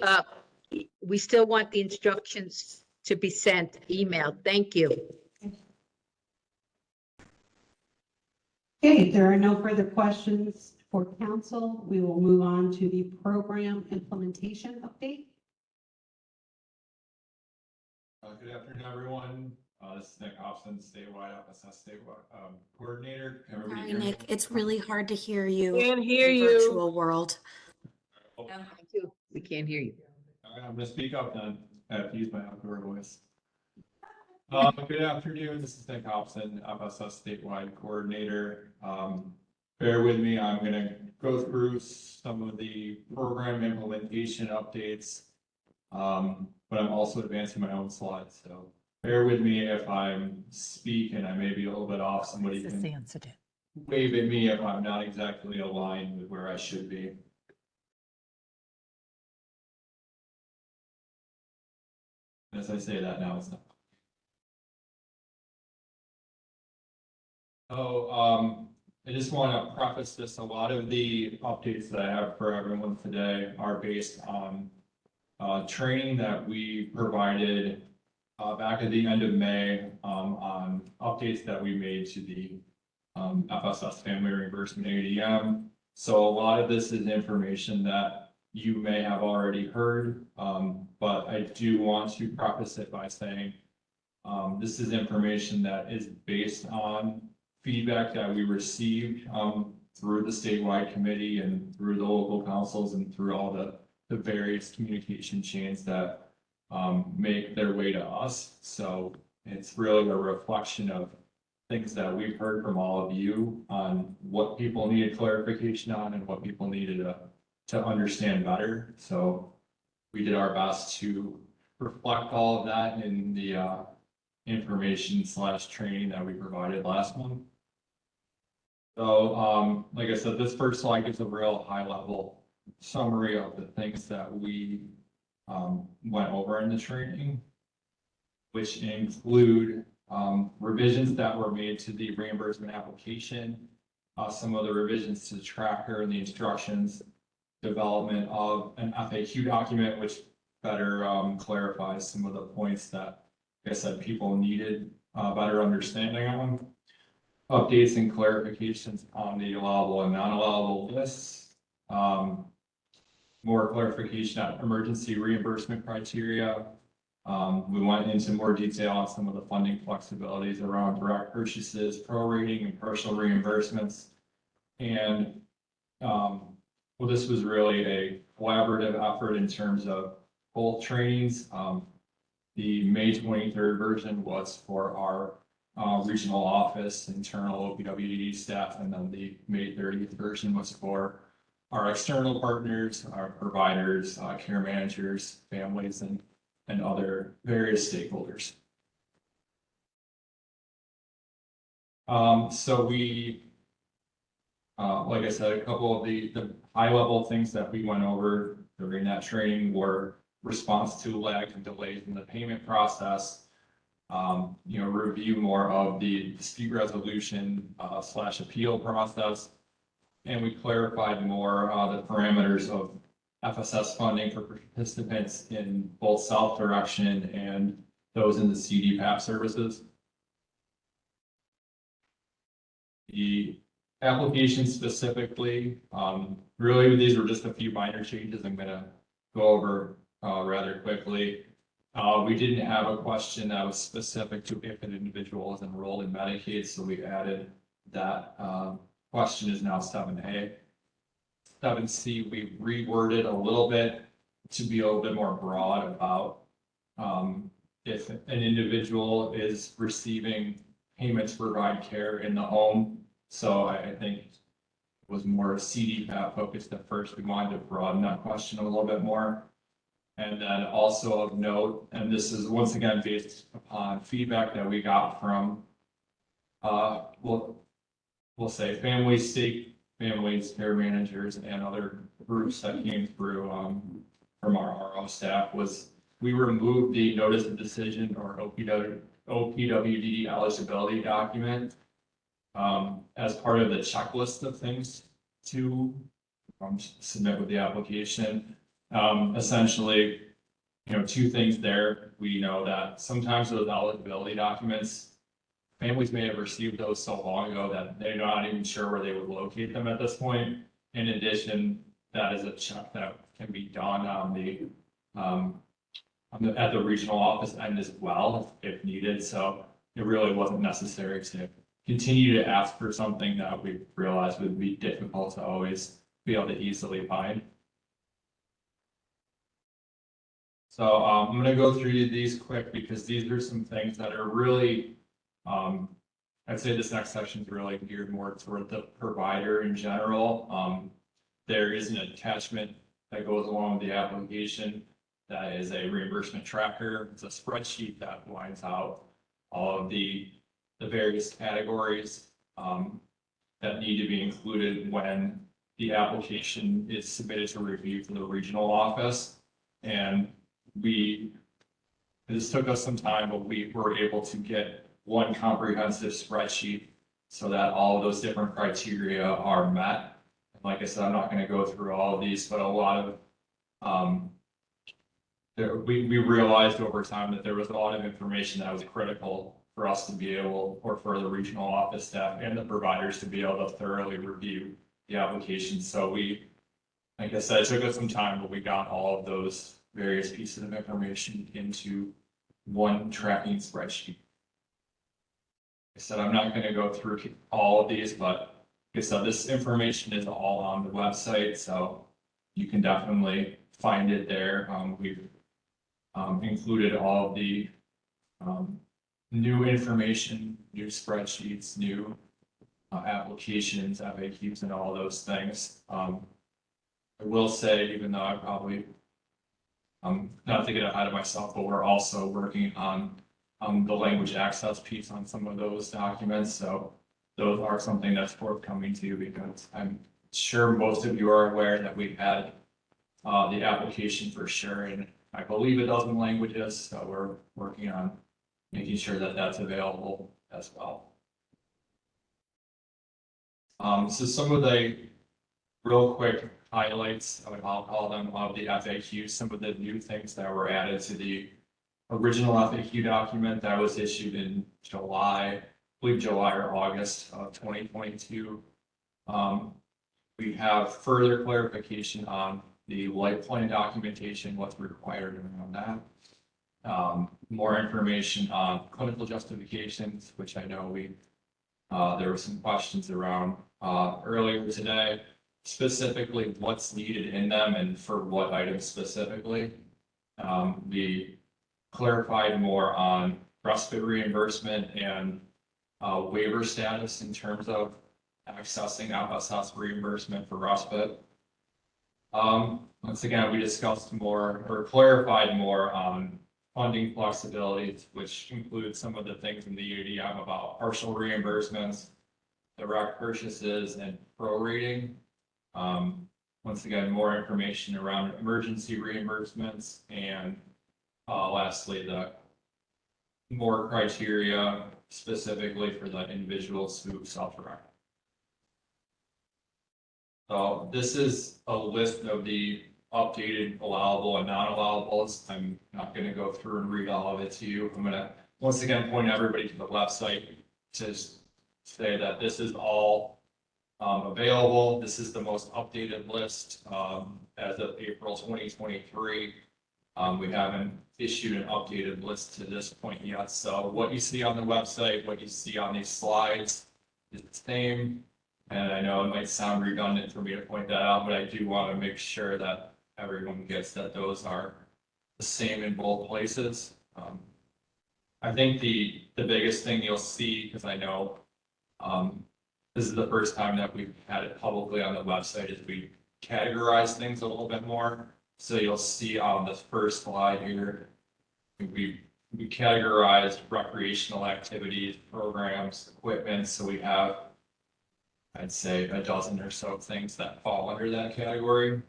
we still want the instructions to be sent, emailed. Thank you. Okay, if there are no further questions for council, we will move on to the program implementation update. Good afternoon, everyone. This is Nick Hobson, statewide FSS coordinator. Can everybody Sorry, hear me? Nick, it's really hard to hear you. Can't hear in you. Virtual world. We can't hear you. All right, I'm gonna speak up then. I have to use my outdoor voice. Good afternoon, this is Nick Hobson, FSS statewide coordinator. Bear with me, I'm gonna go through some of the program implementation updates. But I'm also advancing my own slides, so bear with me if I'm speaking, I may be a little bit off. Somebody can wave at me if I'm not exactly aligned with where I should be. As I say that now, it's not. So, I just want to preface this. A lot of the updates that I have for everyone today are based on training that we provided back at the end of May on updates that we made to the FSS Family Reimbursement ADM. So a lot of this is information that you may have already heard, but I do want to preface it by saying this is information that is based on feedback that we received through the statewide committee and through the local councils and through all the various communication chains that make their way to us. So it's really a reflection of things that we've heard from all of you on what people needed clarification on and what people needed to understand better. So we did our best to reflect all of that in the information / training that we provided last month. So like I said, this first slide gives a real high level summary of the things that we went over in the training, which include revisions that were made to the reimbursement application, some of the revisions to the tracker and the instructions, development of an FAQ document, which better clarifies some of the points that, like I said, people needed better understanding on, updates and clarifications on the allowable and non-allowable lists, more clarification on emergency reimbursement criteria. We went into more detail on some of the funding flexibilities around direct purchases, prorating and partial reimbursements. And well, this was really a collaborative effort in terms of both trainings. The May 23rd version was for our regional office, internal OPWDD staff, and then the May 30th version was for our external partners, our providers, care managers, families, and other various stakeholders. So we, like I said, a couple of the high level things that we went over during that training were response to lag and delays in the payment process, review more of the dispute resolution / appeal process. And we clarified more the parameters of FSS funding for participants in both self-direction and those in the CDPAP services. The application specifically, really, these were just a few minor changes I'm gonna go over rather quickly. We didn't have a question that was specific to if an individual is enrolled in Medicaid, so we added that question is now 7A. 7C, we reworded a little bit to be a little bit more broad about if an individual is receiving payments to provide care in the home. So I think it was more CDPAP focused at first. We wanted to broaden that question a little bit more. And then also of note, and this is once again based upon feedback that we got from, we'll say families, care managers, and other groups that came through from our RO staff, was we removed the notice of decision or OPWDD eligibility document as part of the checklist of things to submit with the application. Essentially, two things there. We know that sometimes those eligibility documents, families may have received those so long ago that they're not even sure where they would locate them at this point. In addition, that is a check that can be done at the regional office end as well if needed. So it really wasn't necessary to continue to ask for something that we realized would be difficult to always be able to easily find. So I'm going to go through these quick because these are some things that are really, I'd say this next section is really geared more toward the provider in general. There is an attachment that goes along with the application that is a reimbursement tracker. It's a spreadsheet that lines out all of the various categories that need to be included when the application is submitted to review for the regional office. And this took us some time, but we were able to get one comprehensive spreadsheet so that all of those different criteria are met. And like I said, I'm not going to go through all of these, but a lot of we realized over time that there was a lot of information that was critical for us to be able, or for the regional office staff and the providers to be able to thoroughly review the application. So like I said, it took us some time, but we got all of those various pieces of information into one tracking spreadsheet. Like I said, I'm not going to go through all of these, but like I said, this information is all on the website, so you can definitely find it there. We've included all of the new information, new spreadsheets, new applications, FAQs, and all those things. I will say, even though I probably, not to get ahead of myself, but we're also working on the language access piece on some of those documents. So those are something that's forthcoming too, because I'm sure most of you are aware that we've had the application for sure, and I believe a dozen languages. So we're working on making sure that that's available as well. So some of the real quick highlights, I'll call them, of the FAQ, some of the new things that were added to the original FAQ document that was issued in July, I believe July or August of 2022. We have further clarification on the life plan documentation, what's required around that. More information on clinical justifications, which I know there were some questions around earlier today, specifically what's needed in them and for what items specifically. We clarified more on respite reimbursement and waiver status in terms of accessing FSS reimbursement for respite. Once again, we discussed more or clarified more on funding flexibility, which includes some of the things in the UDM about partial reimbursements, direct purchases, and prorating. Once again, more information around emergency reimbursements, and lastly, the more criteria specifically for the individuals who self-direct. So this is a list of the updated allowable and non-allowables. I'm not gonna go through and read all of it to you. I'm gonna, once again, point everybody to the website to say that this is all available. This is the most updated list, as of April 2023. We haven't issued an updated list to this point yet. So what you see on the website, what you see on these slides is the same. And I know it might sound redundant for me to point that out, but I do want to make sure that everyone gets that those are the same in both places. I think the biggest thing you'll see, because I know this is the first time that we've had it publicly on the website, is we categorize things a little bit more. So you'll see on the first slide here, we categorized recreational activities, programs, equipment. So we have, I'd say, a dozen or so things that fall under that category.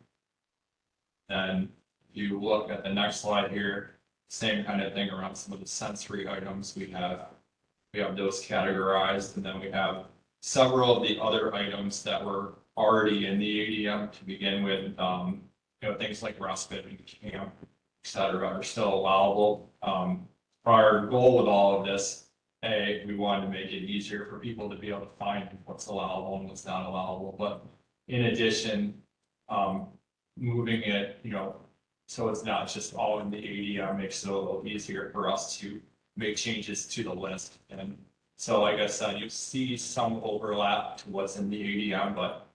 Then you look at the next slide here, same kind of thing around some of the sensory items. We have those categorized, and then we have several of the other items that were already in the ADM to begin with. Things like respite and camp, et cetera, are still allowable. Our goal with all of this, we wanted to make it easier for people to be able to find what's allowable and what's not allowable. But in addition, moving it, so it's not just all in the ADM, makes it a little easier for us to make changes to the list. And so, like I said, you see some overlap to what's in the ADM, but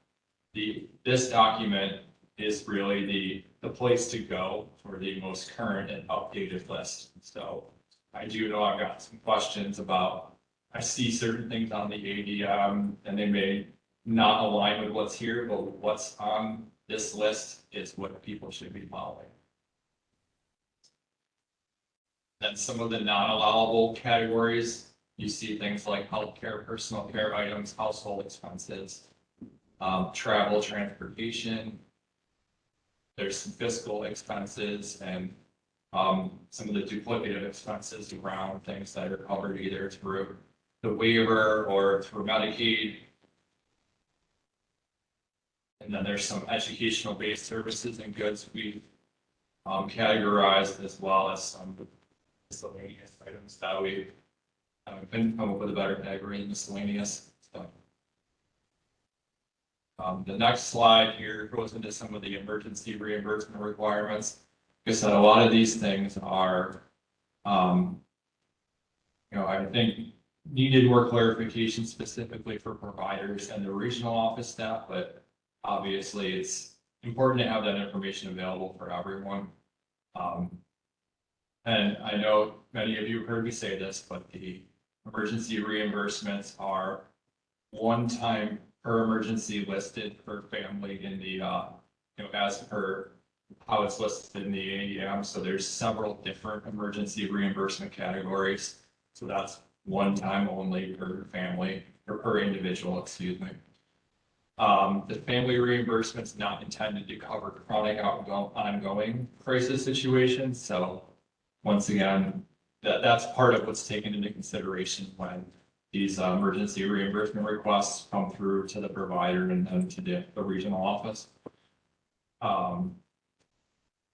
this document is really the place to go for the most current and updated list. So I do know I've got some questions about, I see certain things on the ADM and they may not align with what's here, but what's on this list is what people should be following. Then some of the non-allowable categories, you see things like healthcare, personal care items, household expenses, travel, transportation. There's some fiscal expenses and some of the duplicative expenses around things that are covered either through the waiver or through Medicaid. And then there's some educational-based services and goods we categorized, as well as some miscellaneous items that we couldn't come up with a better category than miscellaneous. So, the next slide here goes into some of the emergency reimbursement requirements. Like I said, a lot of these things are, I think needed more clarification specifically for providers and the regional office staff, but obviously it's important to have that information available for everyone. And I know many of you have heard me say this, but the emergency reimbursements are one time per emergency listed per family in the, as per how it's listed in the ADM. So there's several different emergency reimbursement categories. So that's one time only per family or per individual, excuse me. The family reimbursement is not intended to cover chronic ongoing crisis situations. So once again, that's part of what's taken into consideration when these emergency reimbursement requests come through to the provider and then to the regional office.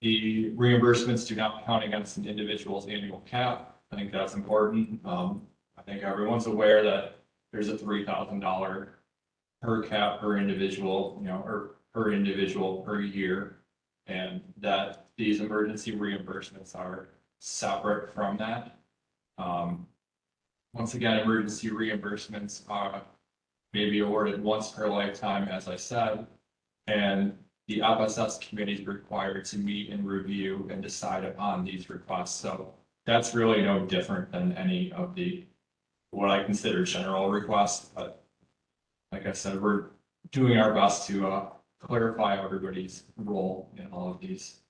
The reimbursements do not count against an individual's annual cap. I think that's important. I think everyone's aware that there's a $3,000 per cap per individual, or per individual per year, and that these emergency reimbursements are separate from that. Once again, emergency reimbursements may be awarded once per lifetime, as I said, and the FSS committee is required to meet and review and decide upon these requests. So that's really no different than any of the, what I consider general requests. But like I said, we're doing our best to clarify everybody's role in all of these.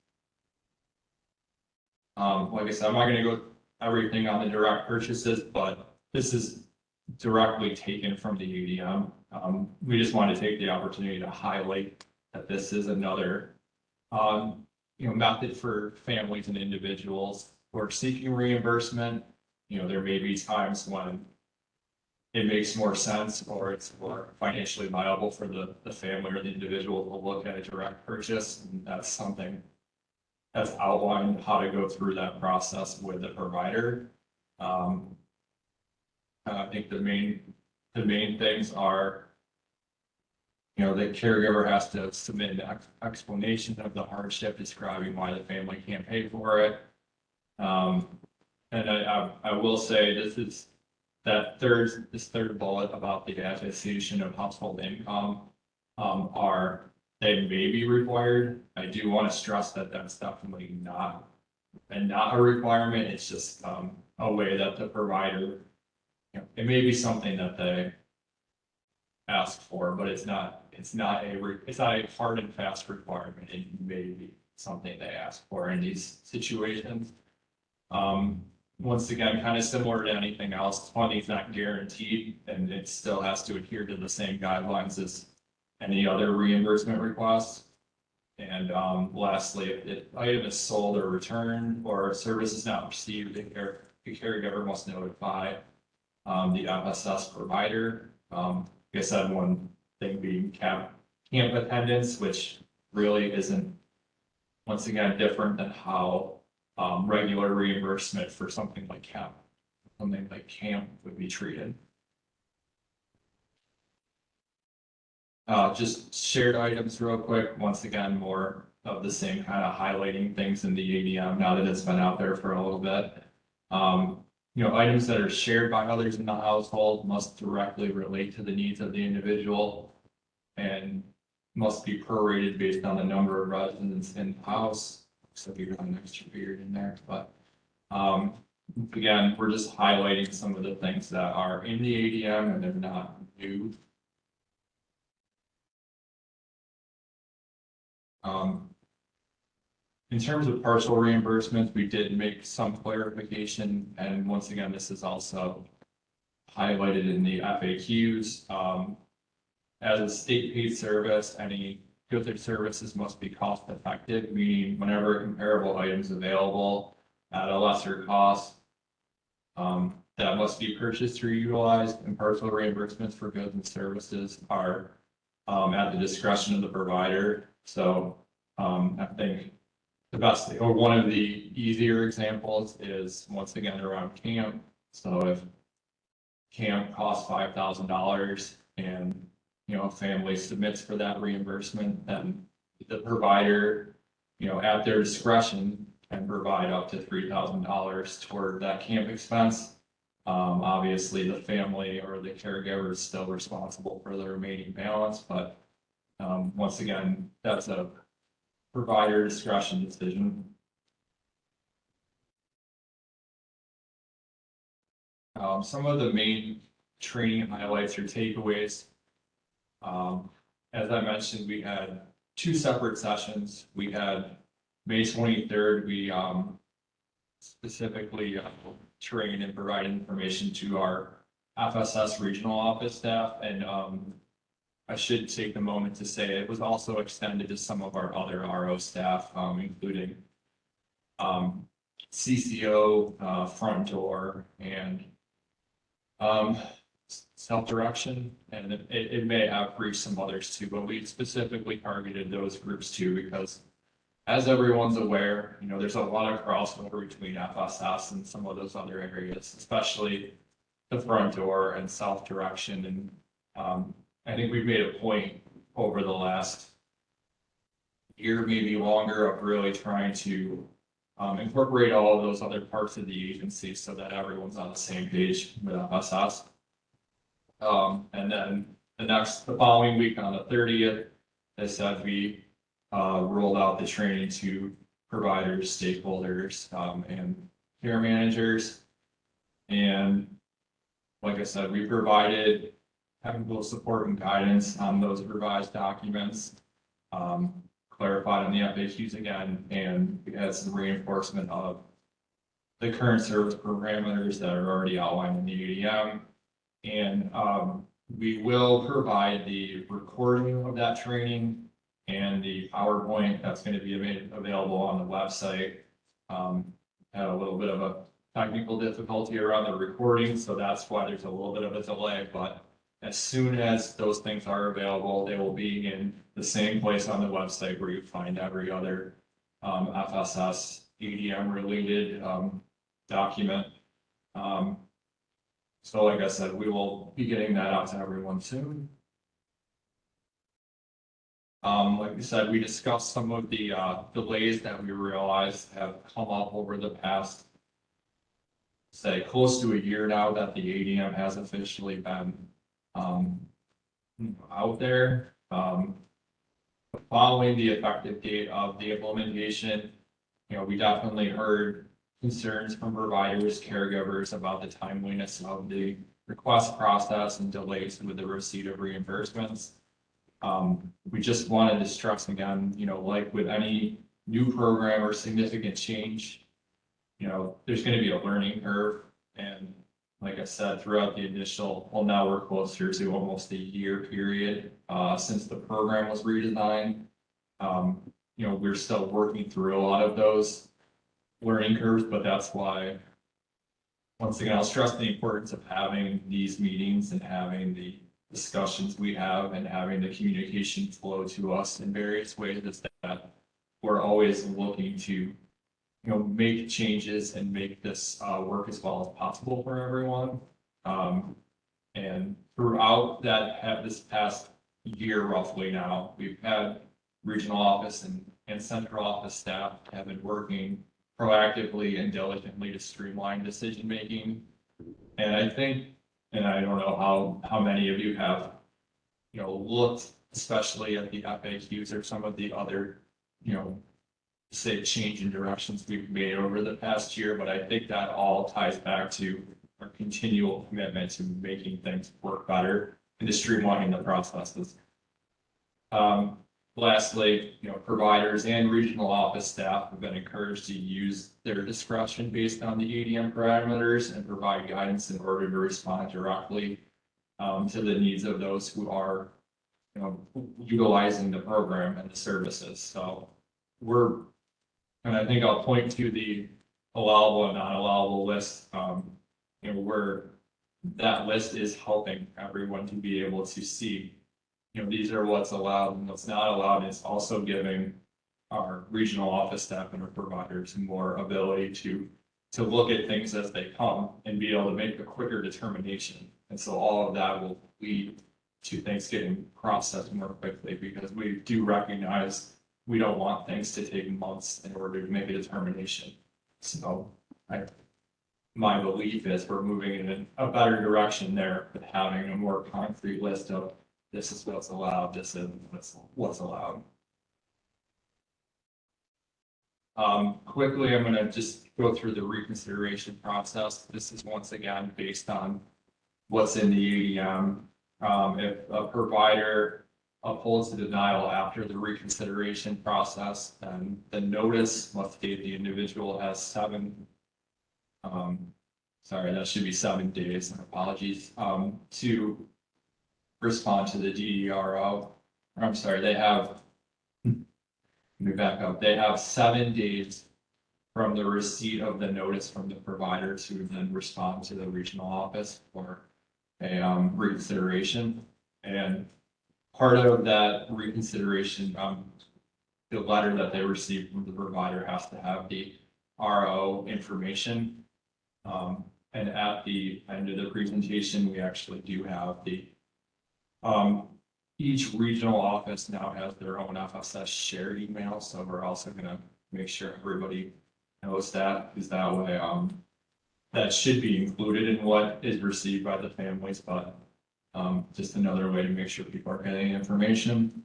Like I said, I'm not going to go everything on the direct purchases, but this is directly taken from the ADM. We just want to take the opportunity to highlight that this is another, method for families and individuals who are seeking reimbursement. There may be times when it makes more sense or it's more financially viable for the family or the individual to look at a direct purchase. And that's something that's outlined how to go through that process with the provider. I think the main things are, you know, the caregiver has to submit an explanation of the hardship describing why the family can't pay for it. And I will say this third bullet about the attestation of household income they may be required. I do want to stress that that's definitely not a requirement. It's just a way that the provider, you know, it may be something that they ask for, but it's not a hard and fast requirement. It may be something they ask for in these situations. Once again, kind of similar to anything else, funding is not guaranteed and it still has to adhere to the same guidelines as any other reimbursement requests. And lastly, if the item is sold or returned or a service is not received, the caregiver must notify the FSS provider. Like I said, one thing being camp attendance, which really isn't, once again, different than how regular reimbursement for something like camp would be treated. Just shared items real quick. Once again, more of the same, kind of highlighting things in the ADM now that it's been out there for a little bit. You know, items that are shared by others in the household must directly relate to the needs of the individual and must be prorated based on the number of residents in the house. So if you're an extra period in there, but again, we're just highlighting some of the things that are in the ADM and they're not new. In terms of partial reimbursements, we did make some clarification, and once again, this is also highlighted in the FAQs. As a state paid service, any goods or services must be cost effective, meaning whenever a comparable item is available at a lesser cost, that must be purchased or utilized, and partial reimbursements for goods and services are at the discretion of the provider. So I think the best, or one of the easier examples is once again around camp. So if camp costs $5,000 and, you know, a family submits for that reimbursement, then the provider, you know, at their discretion can provide up to $3,000 toward that camp expense. Obviously the family or the caregiver is still responsible for the remaining balance, but once again, that's a provider discretion decision. Some of the main training highlights or takeaways. As I mentioned, we had 2 separate sessions. We had May 23rd, we specifically trained and provided information to our FSS regional office staff, and I should take the moment to say it was also extended to some of our other RO staff, including CCO, front door, and self-direction, and it may have reached some others too, but we specifically targeted those groups too, because as everyone's aware, you know, there's a lot of crossover between FSS and some of those other areas, especially the front door and self-direction. And I think we've made a point over the last year, maybe longer, of really trying to incorporate all of those other parts of the agency so that everyone's on the same page with FSS. And then the following week on the 30th, as said, we rolled out the training to providers, stakeholders, and care managers. And like I said, we provided technical support and guidance on those revised documents, clarified on the FAQs again, and we had some reinforcement of the current service parameters that are already outlined in the ADM. And we will provide the recording of that training and the PowerPoint that's going to be made available on the website. Had a little bit of a technical difficulty around the recording, so that's why there's a little bit of a delay, but as soon as those things are available, they will be in the same place on the website where you find every other FSS ADM related document. So like I said, we will be getting that out to everyone soon. Like we said, we discussed some of the delays that we realized have come up over the past, say, close to a year now that the ADM has officially been out there. Following the effective date of the implementation, we definitely heard concerns from providers, caregivers about the timeliness of the request process and delays with the receipt of reimbursements. We just wanted to stress again, like with any new program or significant change, there's going to be a learning curve. And like I said, throughout the initial, well, now we're closer to almost a year period since the program was redesigned. We're still working through a lot of those learning curves, but that's why, once again, I'll stress the importance of having these meetings and having the discussions we have and having the communication flow to us in various ways. Is that we're always looking to make changes and make this work as well as possible for everyone. And throughout this past year roughly now, we've had regional office and central office staff have been working proactively and diligently to streamline decision making. And I think, and I don't know how many of you have looked especially at the FAQs or some of the other say change in directions we've made over the past year, but I think that all ties back to our continual commitment to making things work better and to streamlining the processes. Lastly, providers and regional office staff have been encouraged to use their discretion based on the ADM parameters and provide guidance in order to respond directly to the needs of those who are utilizing the program and the services. So and I think I'll point to the allowable and non-allowable list, where that list is helping everyone to be able to see, these are what's allowed and what's not allowed. It's also giving our regional office staff and our providers more ability to look at things as they come and be able to make a quicker determination. And so all of that will lead to things getting processed more quickly, because we do recognize we don't want things to take months in order to make a determination. So my belief is we're moving in a better direction there with having a more concrete list of this is what's allowed, this is what's allowed. Quickly, I'm going to just go through the reconsideration process. This is once again based on what's in the ADM. If a provider upholds the denial after the reconsideration process, then the notice must state the individual has 7 days, apologies, to respond to the DDRO. I'm sorry, they have, let me back up, they have 7 days from the receipt of the notice from the provider to then respond to the regional office for a reconsideration. And part of that reconsideration, the letter that they received from the provider has to have the RO information. And at the end of the presentation, we actually do have the, each regional office now has their own FSS shared email. So we're also going to make sure everybody knows that, because that way that should be included in what is received by the families, but just another way to make sure people are getting information.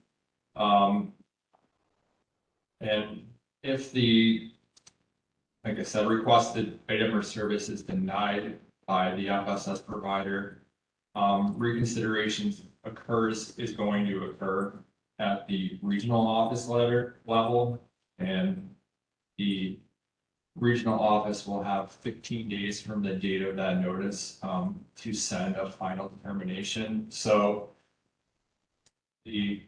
And if the, like I said, requested item or service is denied by the FSS provider, reconsideration is going to occur at the regional office level, and the regional office will have 15 days from the date of that notice to send a final determination. So the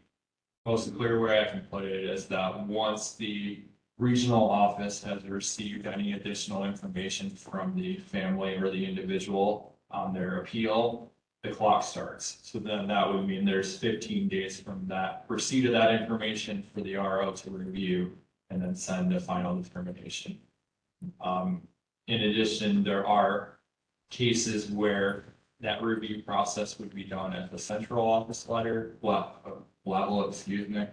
most clear way I can put it is that once the regional office has received any additional information from the family or the individual on their appeal, the clock starts. So then that would mean there's 15 days from that receipt of that information for the RO to review and then send a final determination. In addition, there are cases where that review process would be done at the central office level, excuse me.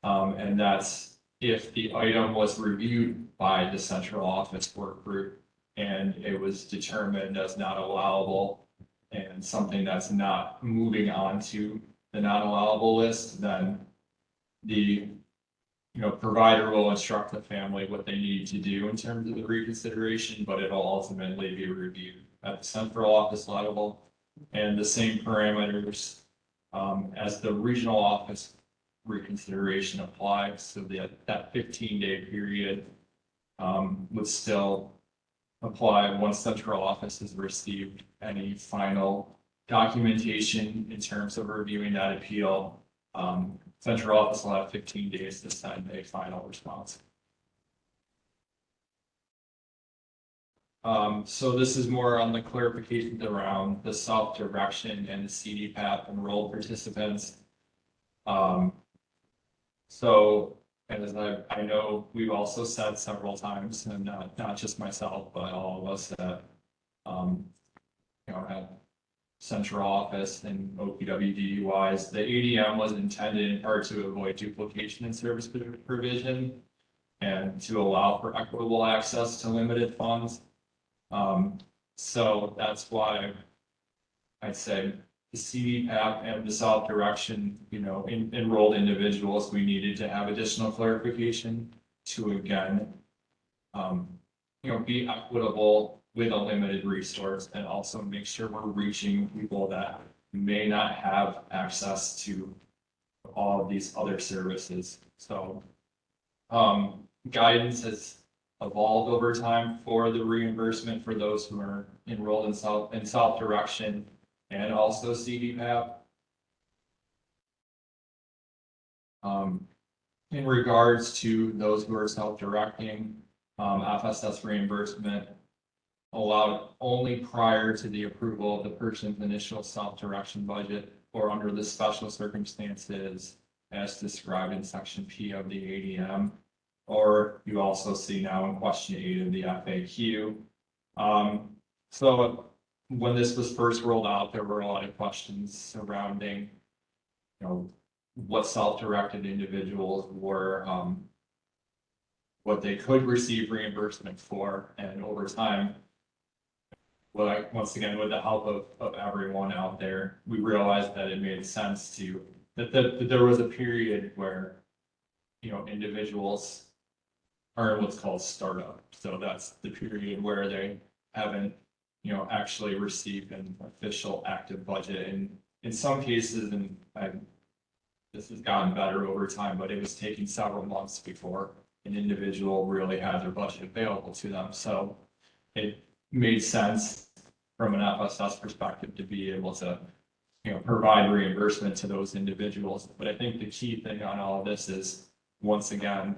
And that's if the item was reviewed by the central office work group and it was determined as not allowable and something that's not moving on to the non-allowable list, then the provider will instruct the family what they need to do in terms of the reconsideration, but it'll ultimately be reviewed at the central office level. And the same parameters as the regional office reconsideration applies. So that 15-day period would still apply once central office has received any final documentation in terms of reviewing that appeal. Central office will have 15 days to send a final response. So this is more on the clarifications around the self-direction and the CDPAP enrolled participants. So as I know we've also said several times, and not just myself, but all of us that have central office and OPWD wise, the ADM was intended in part to avoid duplication in service provision and to allow for equitable access to limited funds. So that's why I'd say the CDPAP and the self-direction, enrolled individuals, we needed to have additional clarification to again, be equitable with a limited resource and also make sure we're reaching people that may not have access to all of these other services. So guidance has evolved over time for the reimbursement for those who are enrolled in self-direction and also CDPAP. In regards to those who are self-directing, FSS reimbursement allowed only prior to the approval of the person's initial self-direction budget or under the special circumstances as described in section P of the ADM, or you also see now in question 8 of the FAQ. So when this was first rolled out, there were a lot of questions surrounding, what self-directed individuals were, what they could receive reimbursement for, and over time, once again, with the help of everyone out there, we realized that it made sense that there was a period where, individuals are what's called startup. So that's the period where they haven't, actually received an official active budget. And in some cases, and this has gotten better over time, but it was taking several months before an individual really had their budget available to them. So it made sense from an FSS perspective to be able to, provide reimbursement to those individuals. But I think the key thing on all of this is, once again,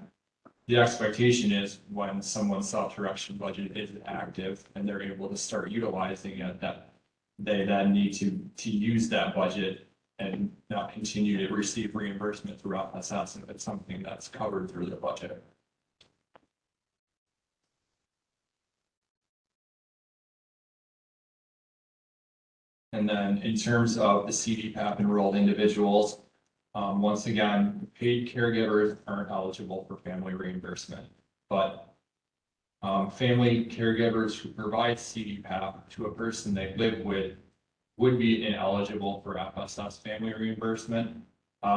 the expectation is when someone's self-direction budget is active and they're able to start utilizing it, that they then need to use that budget and not continue to receive reimbursement through FSS if it's something that's covered through the budget. And then in terms of the CDPAP enrolled individuals, once again, paid caregivers aren't eligible for family reimbursement, but family caregivers who provide CDPAP to a person they live with would be ineligible for FSS family reimbursement.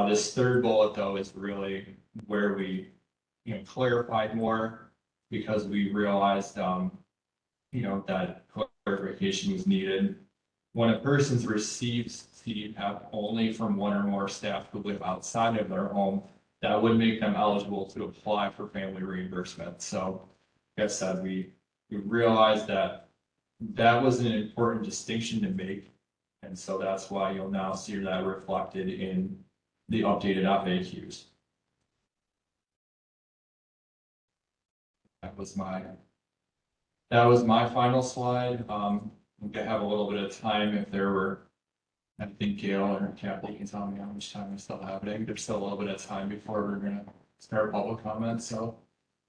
This third bullet, though, is really where we clarified more, because we realized that clarification was needed. When a person receives CDPAP only from one or more staff who live outside of their home, that would make them eligible to apply for family reimbursement. So, like I said, we realized that was an important distinction to make. And so that's why you'll now see that reflected in the updated FAQs. that was my final slide. We could have a little bit of time if there were, I think Gail or Kathy can tell me how much time we still have. I think there's still a little bit of time before we're gonna start public comments, so.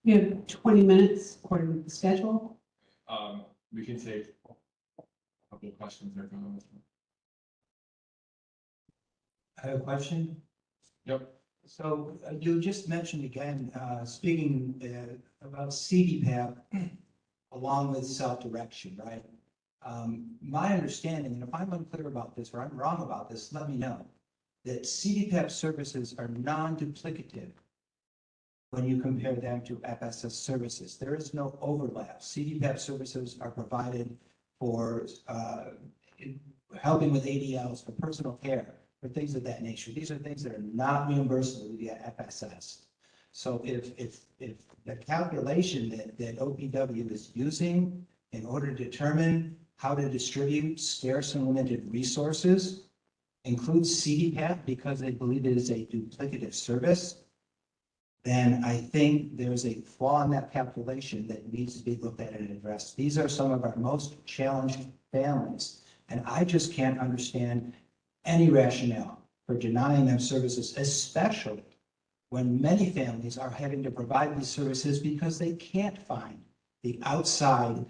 We have 20 minutes according to the schedule. We can take a couple of questions or comments. I have a question. Yep. So you just mentioned again, speaking about CDPAP along with self-direction, right? My understanding, and if I'm unclear about this or I'm wrong about this, let me know, that CDPAP services are non-duplicative when you compare them to FSS services. There is no overlap. CDPAP services are provided for helping with ADLs, for personal care, for things of that nature. These are things that are not reimbursable via FSS. So if the calculation that OPW is using in order to determine how to distribute scarce and limited resources includes CDPAP because they believe it is a duplicative service, then I think there's a flaw in that calculation that needs to be looked at and addressed. These are some of our most challenged families, and I just can't understand any rationale for denying them services, especially when many families are having to provide these services because they can't find the outside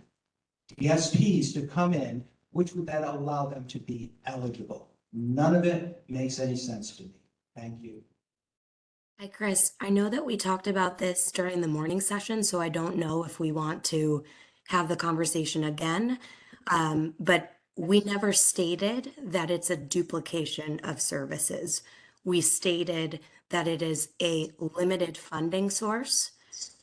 DSPs to come in, which would then allow them to be eligible. None of it makes any sense to me. Thank you. Hi, Chris. I know that we talked about this during the morning session, so I don't know if we want to have the conversation again. But we never stated that it's a duplication of services. We stated that it is a limited funding source.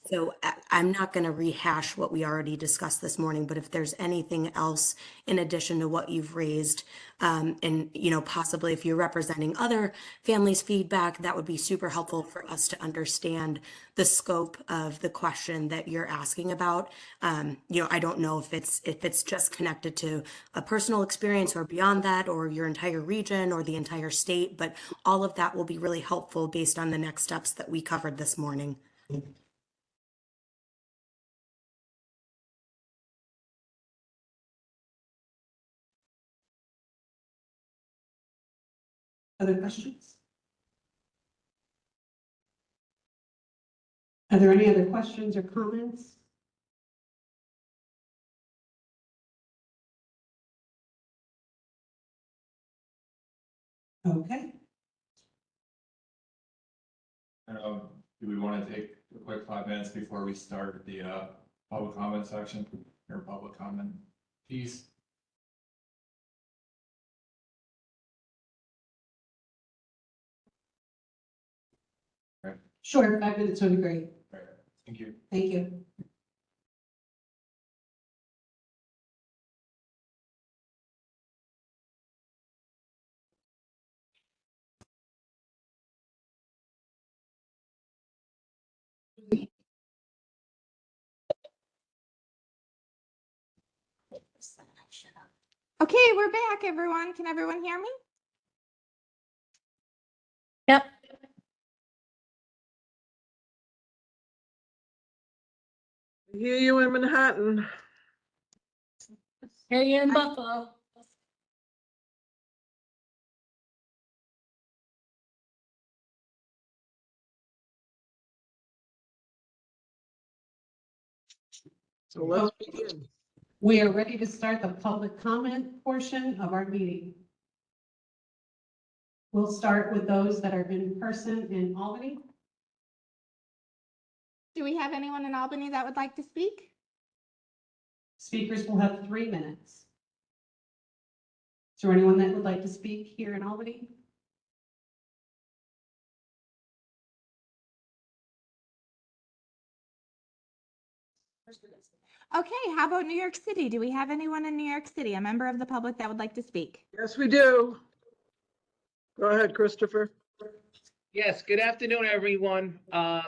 So I'm not going to rehash what we already discussed this morning, but if there's anything else in addition to what you've raised, and possibly if you're representing other families' feedback, that would be super helpful for us to understand the scope of the question that you're asking about. I don't know if it's just connected to a personal experience or beyond that, or your entire region or the entire state, but all of that will be really helpful based on the next steps that we covered this morning. Other questions? Are there any other questions or comments? Okay. Do we want to take a quick 5 minutes before we start the public comment section or public comment piece? Right. Sure, 5 minutes would be great. Right. Thank you. Thank you. Okay, we're back, everyone. Can everyone hear me? Yep. I hear you in Manhattan. Hear you in Buffalo. So let's begin. We are ready to start the public comment portion of our meeting. We'll start with those that are in person in Albany. Do we have anyone in Albany that would like to speak? Speakers will have 3 minutes. Is there anyone that would like to speak here in Albany? Okay, how about New York City? Do we have anyone in New York City, a member of the public that would like to speak? Yes, we do. Go ahead, Christopher. Yes, good afternoon, everyone.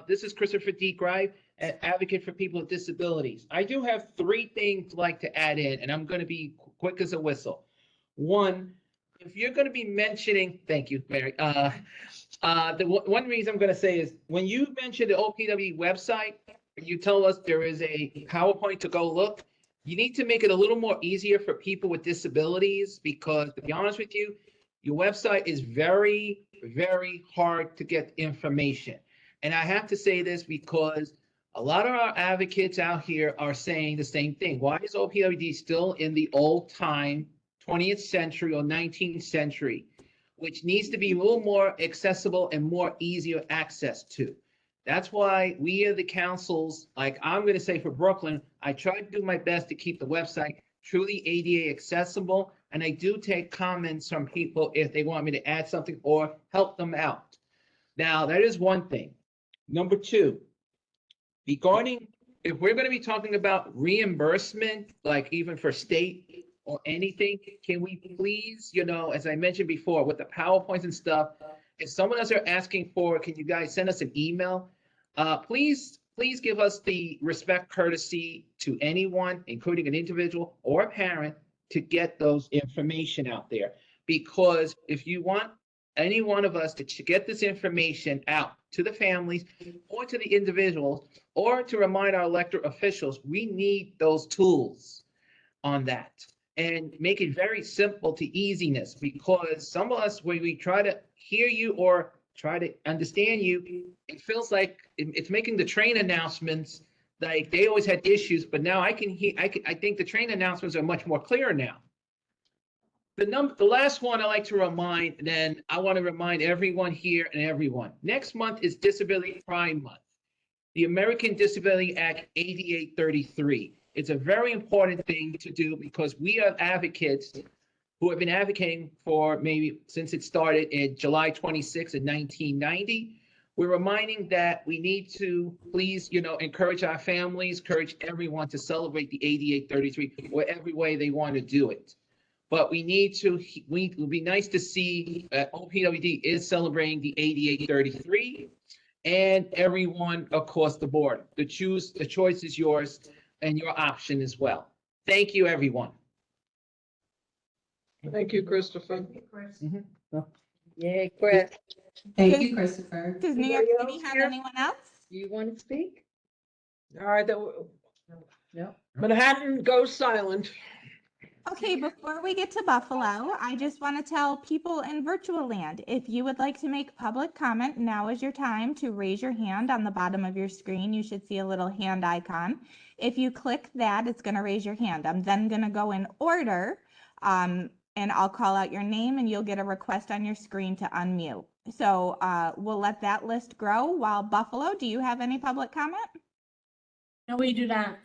This is Christopher D. Grive, an advocate for people with disabilities. I do have 3 things I'd like to add in, and I'm going to be quick as a whistle. One, if you're going to be mentioning, thank you, Mary. One reason I'm going to say is when you mention the OPW website, you tell us there is a PowerPoint to go look. You need to make it a little more easier for people with disabilities because, to be honest with you, your website is very, very hard to get information. And I have to say this because a lot of our advocates out here are saying the same thing. Why is OPWD still in the old time, 20th century or 19th century, which needs to be a little more accessible and more easier access to? That's why we are the councils, like I'm going to say for Brooklyn, I try to do my best to keep the website truly ADA accessible. And I do take comments from people if they want me to add something or help them out. Now, that is one thing. Number two, regarding, if we're going to be talking about reimbursement, like even for state or anything, can we please, as I mentioned before, with the PowerPoints and stuff, if someone else are asking for, can you guys send us an email? Please give us the respect, courtesy to anyone, including an individual or a parent, to get those information out there. Because if you want any one of us to get this information out to the families or to the individuals or to remind our elected officials, we need those tools on that and make it very simple to easiness, because some of us, when we try to hear you or try to understand you, it feels like it's making the train announcements like they always had issues, but now I think the train announcements are much more clear now. The last one I like to remind, then I want to remind everyone here and everyone, next month is Disability Pride Month. The American Disability Act 8833. It's a very important thing to do because we are advocates who have been advocating for maybe since it started in July 26 of 1990. We're reminding that we need to please, encourage our families, encourage everyone to celebrate the 8833 whatever way they want to do it. But it would be nice to see that OPWD is celebrating the 8833 and everyone across the board. The choice is yours and your option as well. Thank you, everyone. Thank you, Christopher. Yay, Chris. Thank you, Christopher. Does New York City have anyone else? Do you want to speak? All right, No. Manhattan goes silent. Okay, before we get to Buffalo, I just want to tell people in virtual land, if you would like to make public comment, now is your time to raise your hand on the bottom of your screen. You should see a little hand icon. If you click that, it's going to raise your hand. I'm then going to go in order, and I'll call out your name and you'll get a request on your screen to unmute. So we'll let that list grow. While Buffalo, do you have any public comment? No, we do not.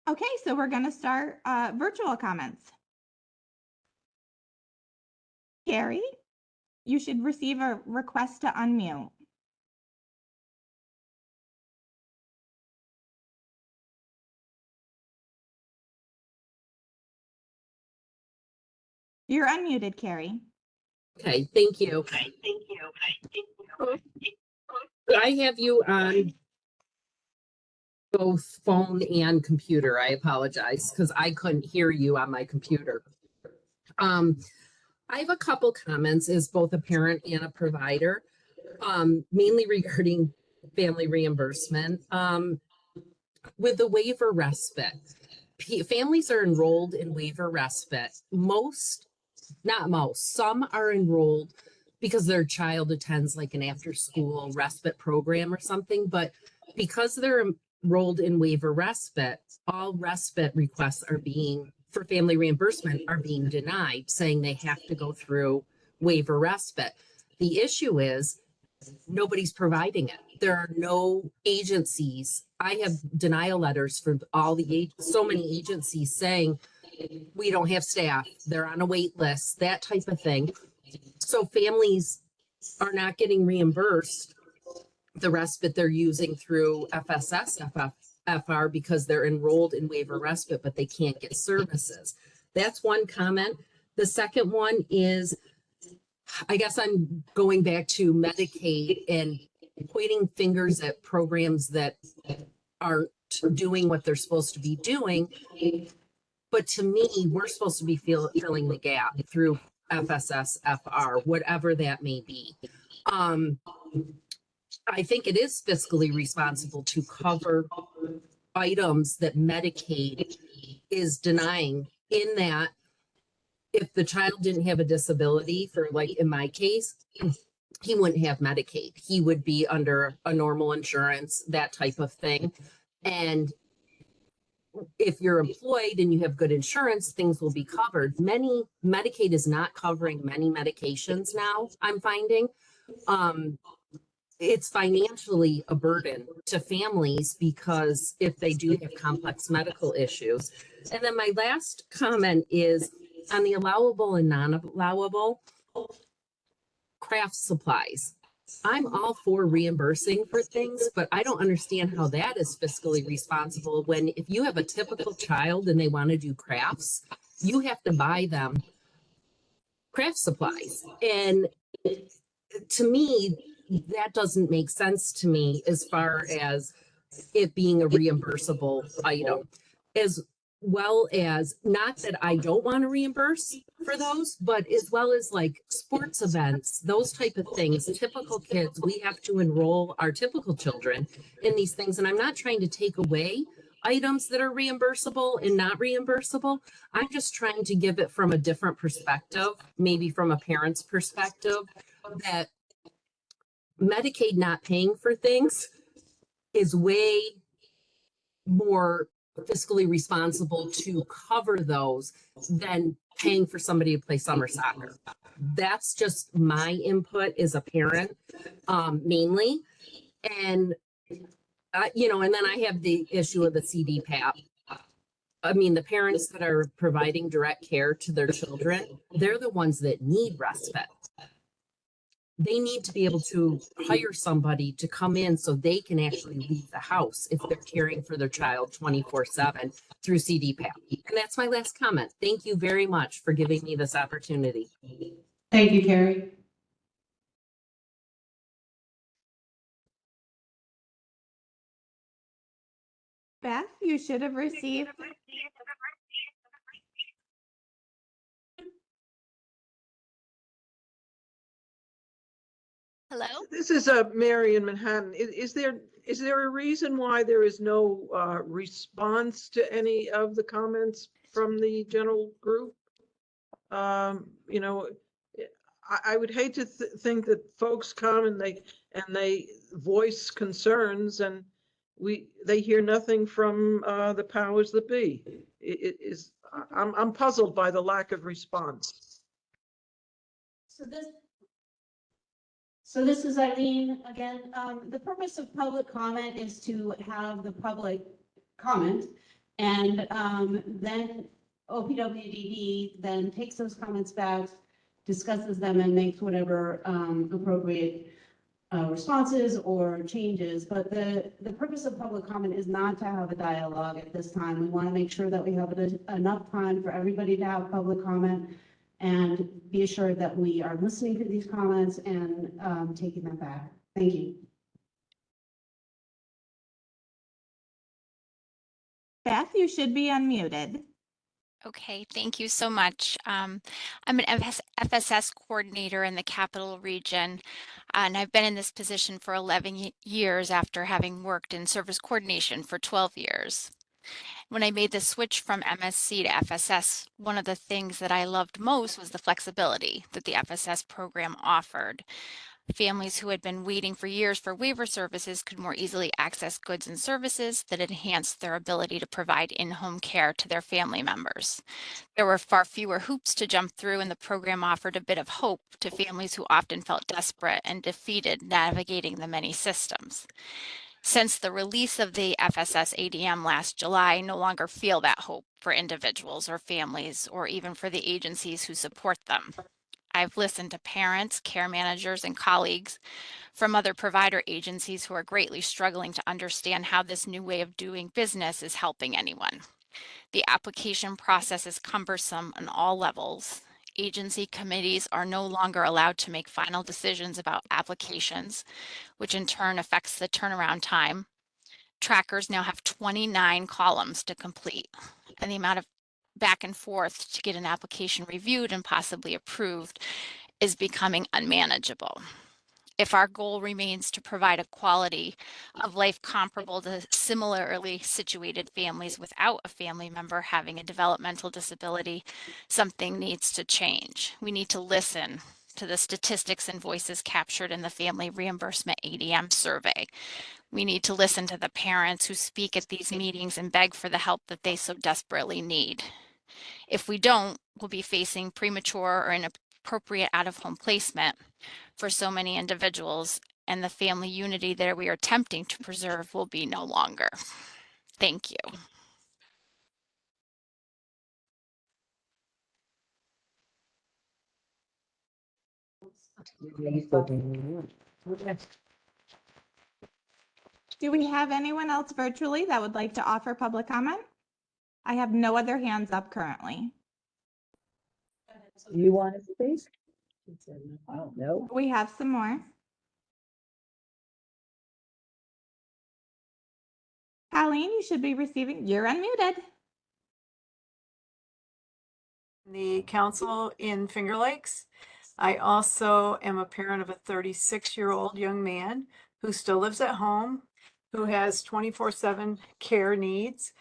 Okay, so we're going to start virtual comments. Gary, you should receive a request to unmute. You're unmuted, Carrie. Okay, thank you. I have you on both phone and computer. I apologize because I couldn't hear you on my computer. I have a couple comments as both a parent and a provider, mainly regarding family reimbursement. With the waiver respite, families are enrolled in waiver respite. Some are enrolled because their child attends like an after school respite program or something, but because they're enrolled in waiver respite, all respite requests for family reimbursement are being denied, saying they have to go through waiver respite. The issue is nobody's providing it. There are no agencies. I have denial letters from so many agencies saying we don't have staff, they're on a wait list, that type of thing. So families are not getting reimbursed the respite they're using through FSS, FR, because they're enrolled in waiver respite, but they can't get services. That's one comment. The second one is, I guess I'm going back to Medicaid and pointing fingers at programs that aren't doing what they're supposed to be doing. But to me, we're supposed to be filling the gap through FSS, FR, whatever that may be. I think it is fiscally responsible to cover items that Medicaid is denying, in that if the child didn't have a disability, for like in my case, he wouldn't have Medicaid. He would be under a normal insurance, that type of thing. And if you're employed and you have good insurance, things will be covered. Medicaid is not covering many medications now, I'm finding. It's financially a burden to families because if they do have complex medical issues. And then my last comment is on the allowable and non-allowable craft supplies. I'm all for reimbursing for things, but I don't understand how that is fiscally responsible when if you have a typical child and they want to do crafts, you have to buy them craft supplies. And to me, that doesn't make sense to me as far as it being a reimbursable item, as well as, not that I don't want to reimburse for those, but as well as like sports events, those type of things. Typical kids, we have to enroll our typical children in these things. And I'm not trying to take away items that are reimbursable and not reimbursable. I'm just trying to give it from a different perspective, maybe from a parent's perspective, that Medicaid not paying for things is way more fiscally responsible to cover those than paying for somebody to play summer soccer. That's just my input as a parent, mainly. And, and then I have the issue of the CDPAP. I mean, the parents that are providing direct care to their children, they're the ones that need respite. They need to be able to hire somebody to come in so they can actually leave the house if they're caring for their child 24/7 through CDPAP. And that's my last comment. Thank you very much for giving me this opportunity. Thank you, Carrie. Beth, you should have received. Hello? This is Mary in Manhattan. Is there a reason why there is no response to any of the comments from the general group? I would hate to think that folks come and they voice concerns and they hear nothing from the powers that be. I'm puzzled by the lack of response. So this is Eileen again. The purpose of public comment is to have the public comment, and then OPWDD then takes those comments back, discusses them, and makes whatever appropriate responses or changes. But the purpose of public comment is not to have a dialogue at this time. We want to make sure that we have enough time for everybody to have public comment, and be assured that we are listening to these comments and taking them back. Thank you. Beth, you should be unmuted. Okay, thank you so much. I'm an FSS coordinator in the Capital Region, and I've been in this position for 11 years after having worked in service coordination for 12 years. When I made the switch from MSC to FSS, one of the things that I loved most was the flexibility that the FSS program offered. Families who had been waiting for years for waiver services could more easily access goods and services that enhanced their ability to provide in-home care to their family members. There were far fewer hoops to jump through, and the program offered a bit of hope to families who often felt desperate and defeated navigating the many systems. Since the release of the FSS ADM last July, I no longer feel that hope for individuals or families, or even for the agencies who support them. I've listened to parents, care managers, and colleagues from other provider agencies who are greatly struggling to understand how this new way of doing business is helping anyone. The application process is cumbersome on all levels. Agency committees are no longer allowed to make final decisions about applications, which in turn affects the turnaround time. Trackers now have 29 columns to complete, and the amount of back and forth to get an application reviewed and possibly approved is becoming unmanageable. If our goal remains to provide a quality of life comparable to similarly situated families without a family member having a developmental disability, something needs to change. We need to listen to the statistics and voices captured in the Family Reimbursement ADM survey. We need to listen to the parents who speak at these meetings and beg for the help that they so desperately need. If we don't, we'll be facing premature or inappropriate out-of-home placement for so many individuals, and the family unity that we are attempting to preserve will be no longer. Thank you. Do we have anyone else virtually that would like to offer public comment? I have no other hands up currently. You want to speak? I don't know. We have some more. Colleen, you should be receiving, you're unmuted. The council in Finger Lakes. I also am a parent of a 36-year-old young man who still lives at home, who has 24/7 care needs.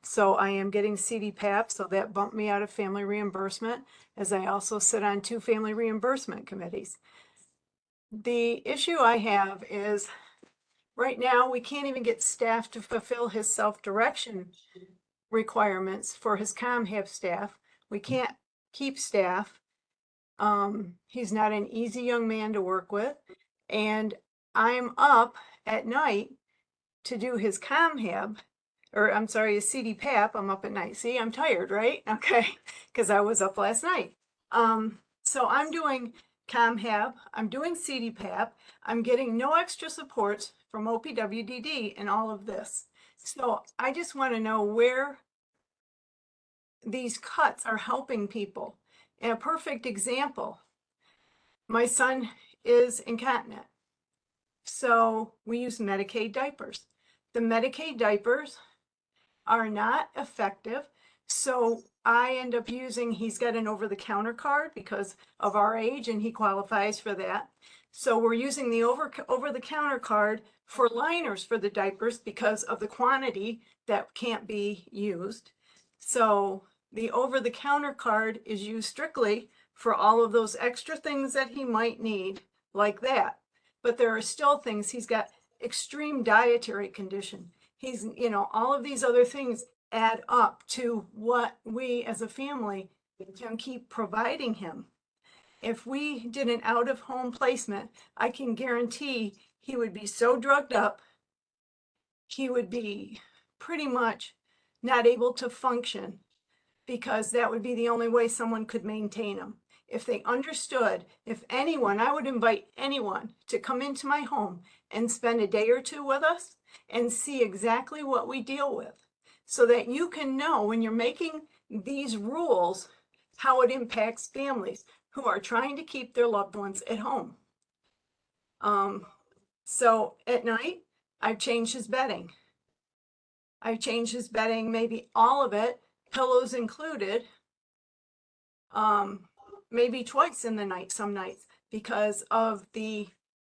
So I am getting CDPAP, so that bumped me out of family reimbursement, as I also sit on 2 family reimbursement committees. The issue I have is right now we can't even get staff to fulfill his self-direction requirements for his ComHab staff. We can't keep staff. He's not an easy young man to work with. And I'm up at night to do his ComHab, or I'm sorry, his CDPAP. I'm up at night. See, I'm tired, right? Okay, because I was up last night. So I'm doing ComHab, I'm doing CDPAP, I'm getting no extra supports from OPWDD in all of this. So I just want to know where these cuts are helping people. And a perfect example, my son is incontinent. So we use Medicaid diapers. The Medicaid diapers are not effective. So I end up using, he's got an over-the-counter card because of our age and he qualifies for that. So we're using the over-the-counter card for liners for the diapers because of the quantity that can't be used. So the over-the-counter card is used strictly for all of those extra things that he might need, like that. But there are still things, he's got extreme dietary condition. He's, you know, all of these other things add up to what we as a family can keep providing him. If we did an out-of-home placement, I can guarantee he would be so drugged up, he would be pretty much not able to function, because that would be the only way someone could maintain him. If they understood, if anyone, I would invite anyone to come into my home and spend a day or two with us and see exactly what we deal with, so that you can know when you're making these rules, how it impacts families who are trying to keep their loved ones at home. So at night, I've changed his bedding. I've changed his bedding, maybe all of it, pillows included, maybe twice in the night, some nights, because of the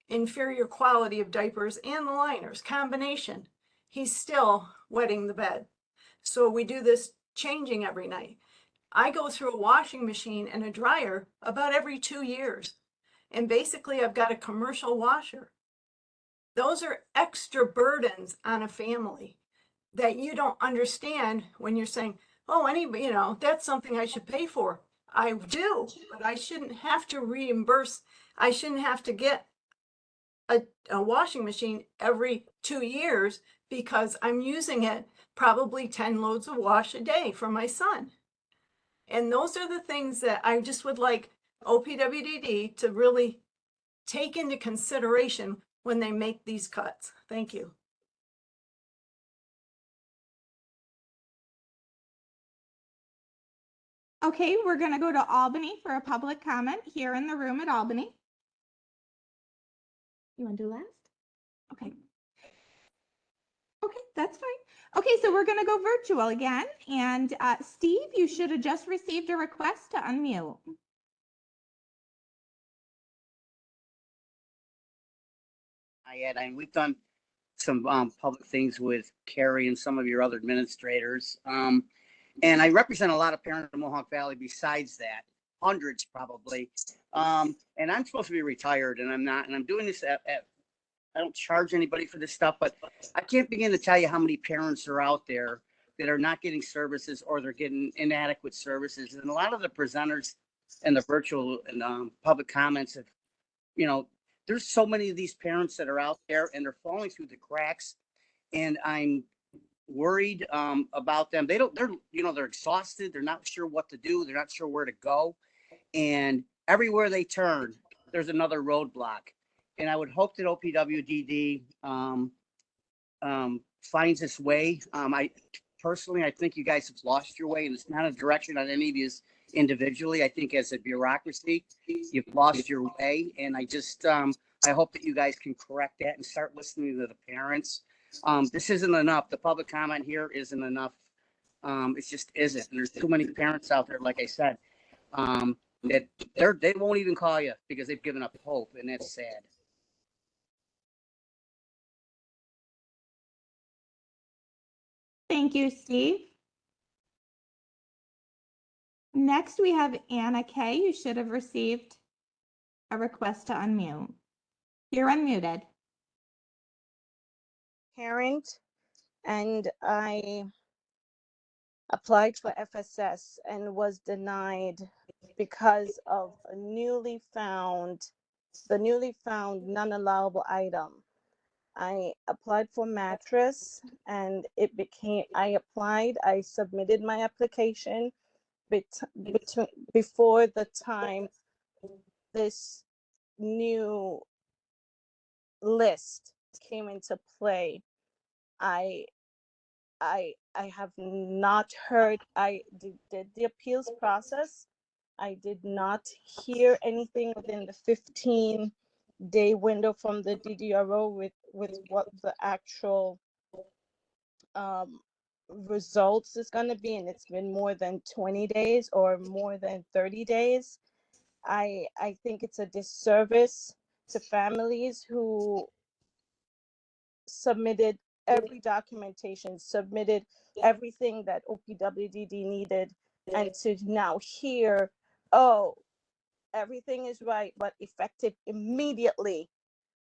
inferior quality of diapers and the liners combination. He's still wetting the bed. So we do this changing every night. I go through a washing machine and a dryer about every 2 years. And basically I've got a commercial washer. Those are extra burdens on a family that you don't understand when you're saying, oh, you know, that's something I should pay for. I do, but I shouldn't have to reimburse. I shouldn't have to get a washing machine every 2 years because I'm using it probably 10 loads of wash a day for my son. And those are the things that I just would like OPWDD to really take into consideration when they make these cuts. Thank you. Okay, we're going to go to Albany for a public comment here in the room at Albany. You want to do last? Okay. Okay, that's fine. Okay, so we're going to go virtual again. And Steve, you should have just received a request to unmute. add, I mean, we've done some public things with Carrie and some of your other administrators. And I represent a lot of parents in Mohawk Valley besides that, hundreds probably. And I'm supposed to be retired and I'm not, and I'm doing this I don't charge anybody for this stuff, but I can't begin to tell you how many parents are out there that are not getting services or they're getting inadequate services. And a lot of the presenters and the virtual and public comments have, you know, there's so many of these parents that are out there and they're falling through the cracks. And I'm worried about them. They're exhausted. They're not sure what to do. They're not sure where to go. And everywhere they turn, there's another roadblock. And I would hope that OPWDD finds its way. I think you guys have lost your way, and it's not a direction on any of you individually. I think as a bureaucracy, you've lost your way. And I just, I hope that you guys can correct that and start listening to the parents. This isn't enough. The public comment here isn't enough. It just isn't. And there's too many parents out there, like I said, that they won't even call you because they've given up hope, and that's sad. Thank you, Steve. Next, we have Anna Kay. You should have received a request to unmute. You're unmuted. Parent, and I applied for FSS and was denied because of the newly found non-allowable item. I applied for mattress and I submitted my application before the time this new list came into play. I have not heard. I did the appeals process. I did not hear anything within the 15-day window from the DDRO with what the actual results is going to be, and it's been more than 20 days or more than 30 days. I think it's a disservice to families who submitted every documentation, submitted everything that OPWDD needed, and to now hear, oh, everything is right, but effective immediately,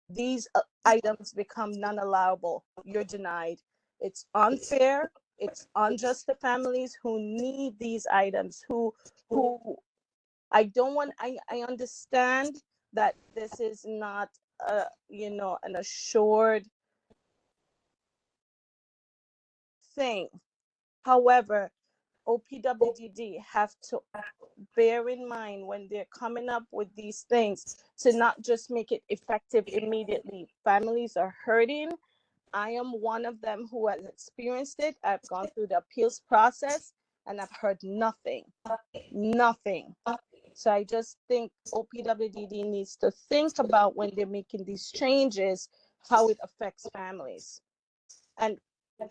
these items become non-allowable. You're denied. It's unfair. It's unjust to families who need these items, who I understand that this is not an assured thing. However, OPWDD have to bear in mind when they're coming up with these things to not just make it effective immediately. Families are hurting. I am one of them who has experienced it. I've gone through the appeals process and I've heard nothing. So I just think OPWDD needs to think about when they're making these changes, how it affects families. And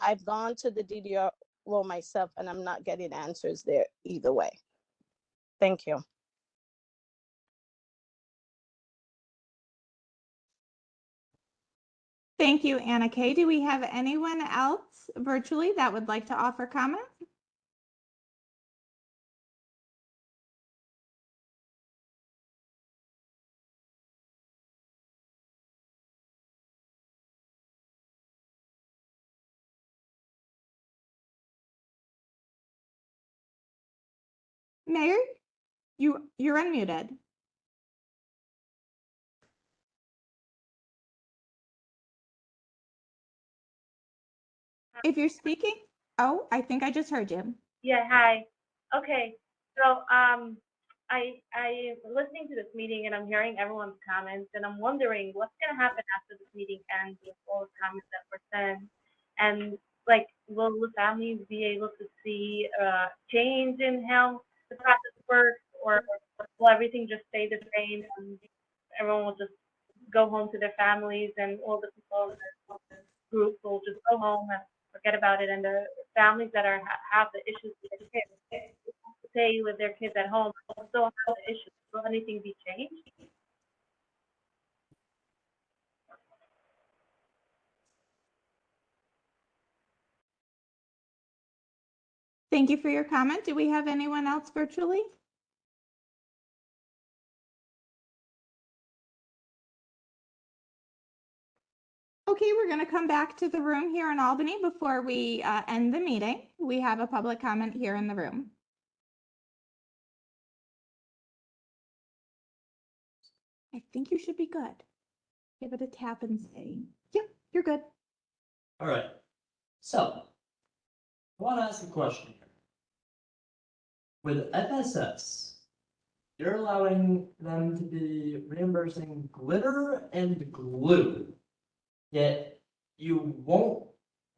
I've gone to the DDRO myself and I'm not getting answers there either way. Thank you. Thank you, Anna Kay. Do we have anyone else virtually that would like to offer comment? Mayor, you're unmuted. If you're speaking, oh, I think I just heard you. Yeah, hi. Okay, so I'm listening to this meeting and I'm hearing everyone's comments and I'm wondering what's gonna happen after this meeting ends with all the comments that were sent. And like, will the families be able to see change in how the process works, or will everything just stay the same and everyone will just go home to their families and all the people in the group will just go home and forget about it, and the families that have the issues with their kids stay with their kids at home will still have the issues? Will anything be changed? Thank you for your comment. Do we have anyone else virtually? Okay, we're going to come back to the room here in Albany before we end the meeting. We have a public comment here in the room. I think you should be good. Give it a tap and say, yep, you're good. All right. So, I want to ask a question here. With FSS, you're allowing them to be reimbursing glitter and glue, yet you won't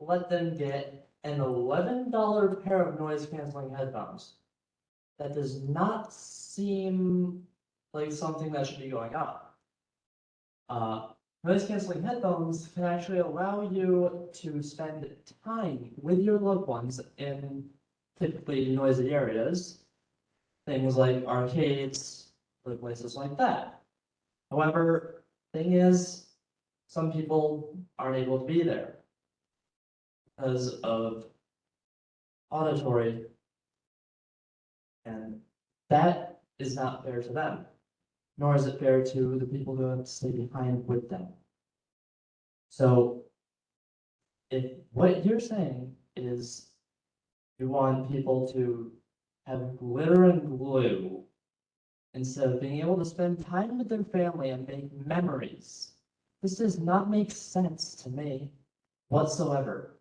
let them get an $11 pair of noise canceling headphones. That does not seem like something that should be going on. Noise canceling headphones can actually allow you to spend time with your loved ones in typically noisy areas, things like arcades, other places like that. However, thing is, some people aren't able to be there because of auditory, and that is not fair to them, nor is it fair to the people who have to stay behind with them. So if what you're saying is you want people to have glitter and glue instead of being able to spend time with their family and make memories, this does not make sense to me whatsoever.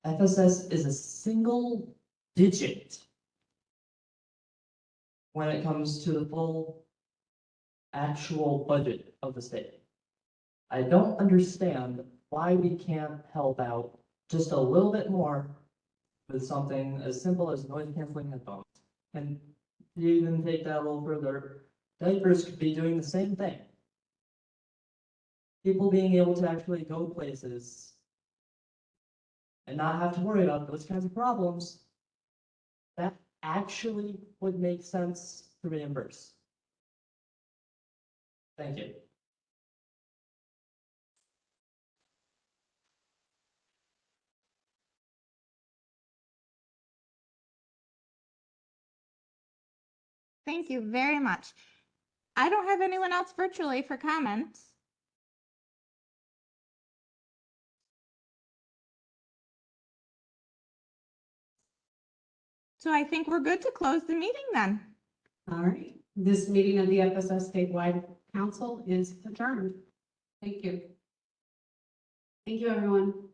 FSS is a single digit when it comes to the full actual budget of the state. I don't understand why we can't help out just a little bit more with something as simple as noise canceling headphones. And you even take that a little further, diapers could be doing the same thing. People being able to actually go places and not have to worry about those kinds of problems, that actually would make sense to reimburse. Thank you. Thank you very much. I don't have anyone else virtually for comments. So I think we're good to close the meeting then. All right, this meeting of the FSS Statewide Council is adjourned. Thank you. Thank you, everyone.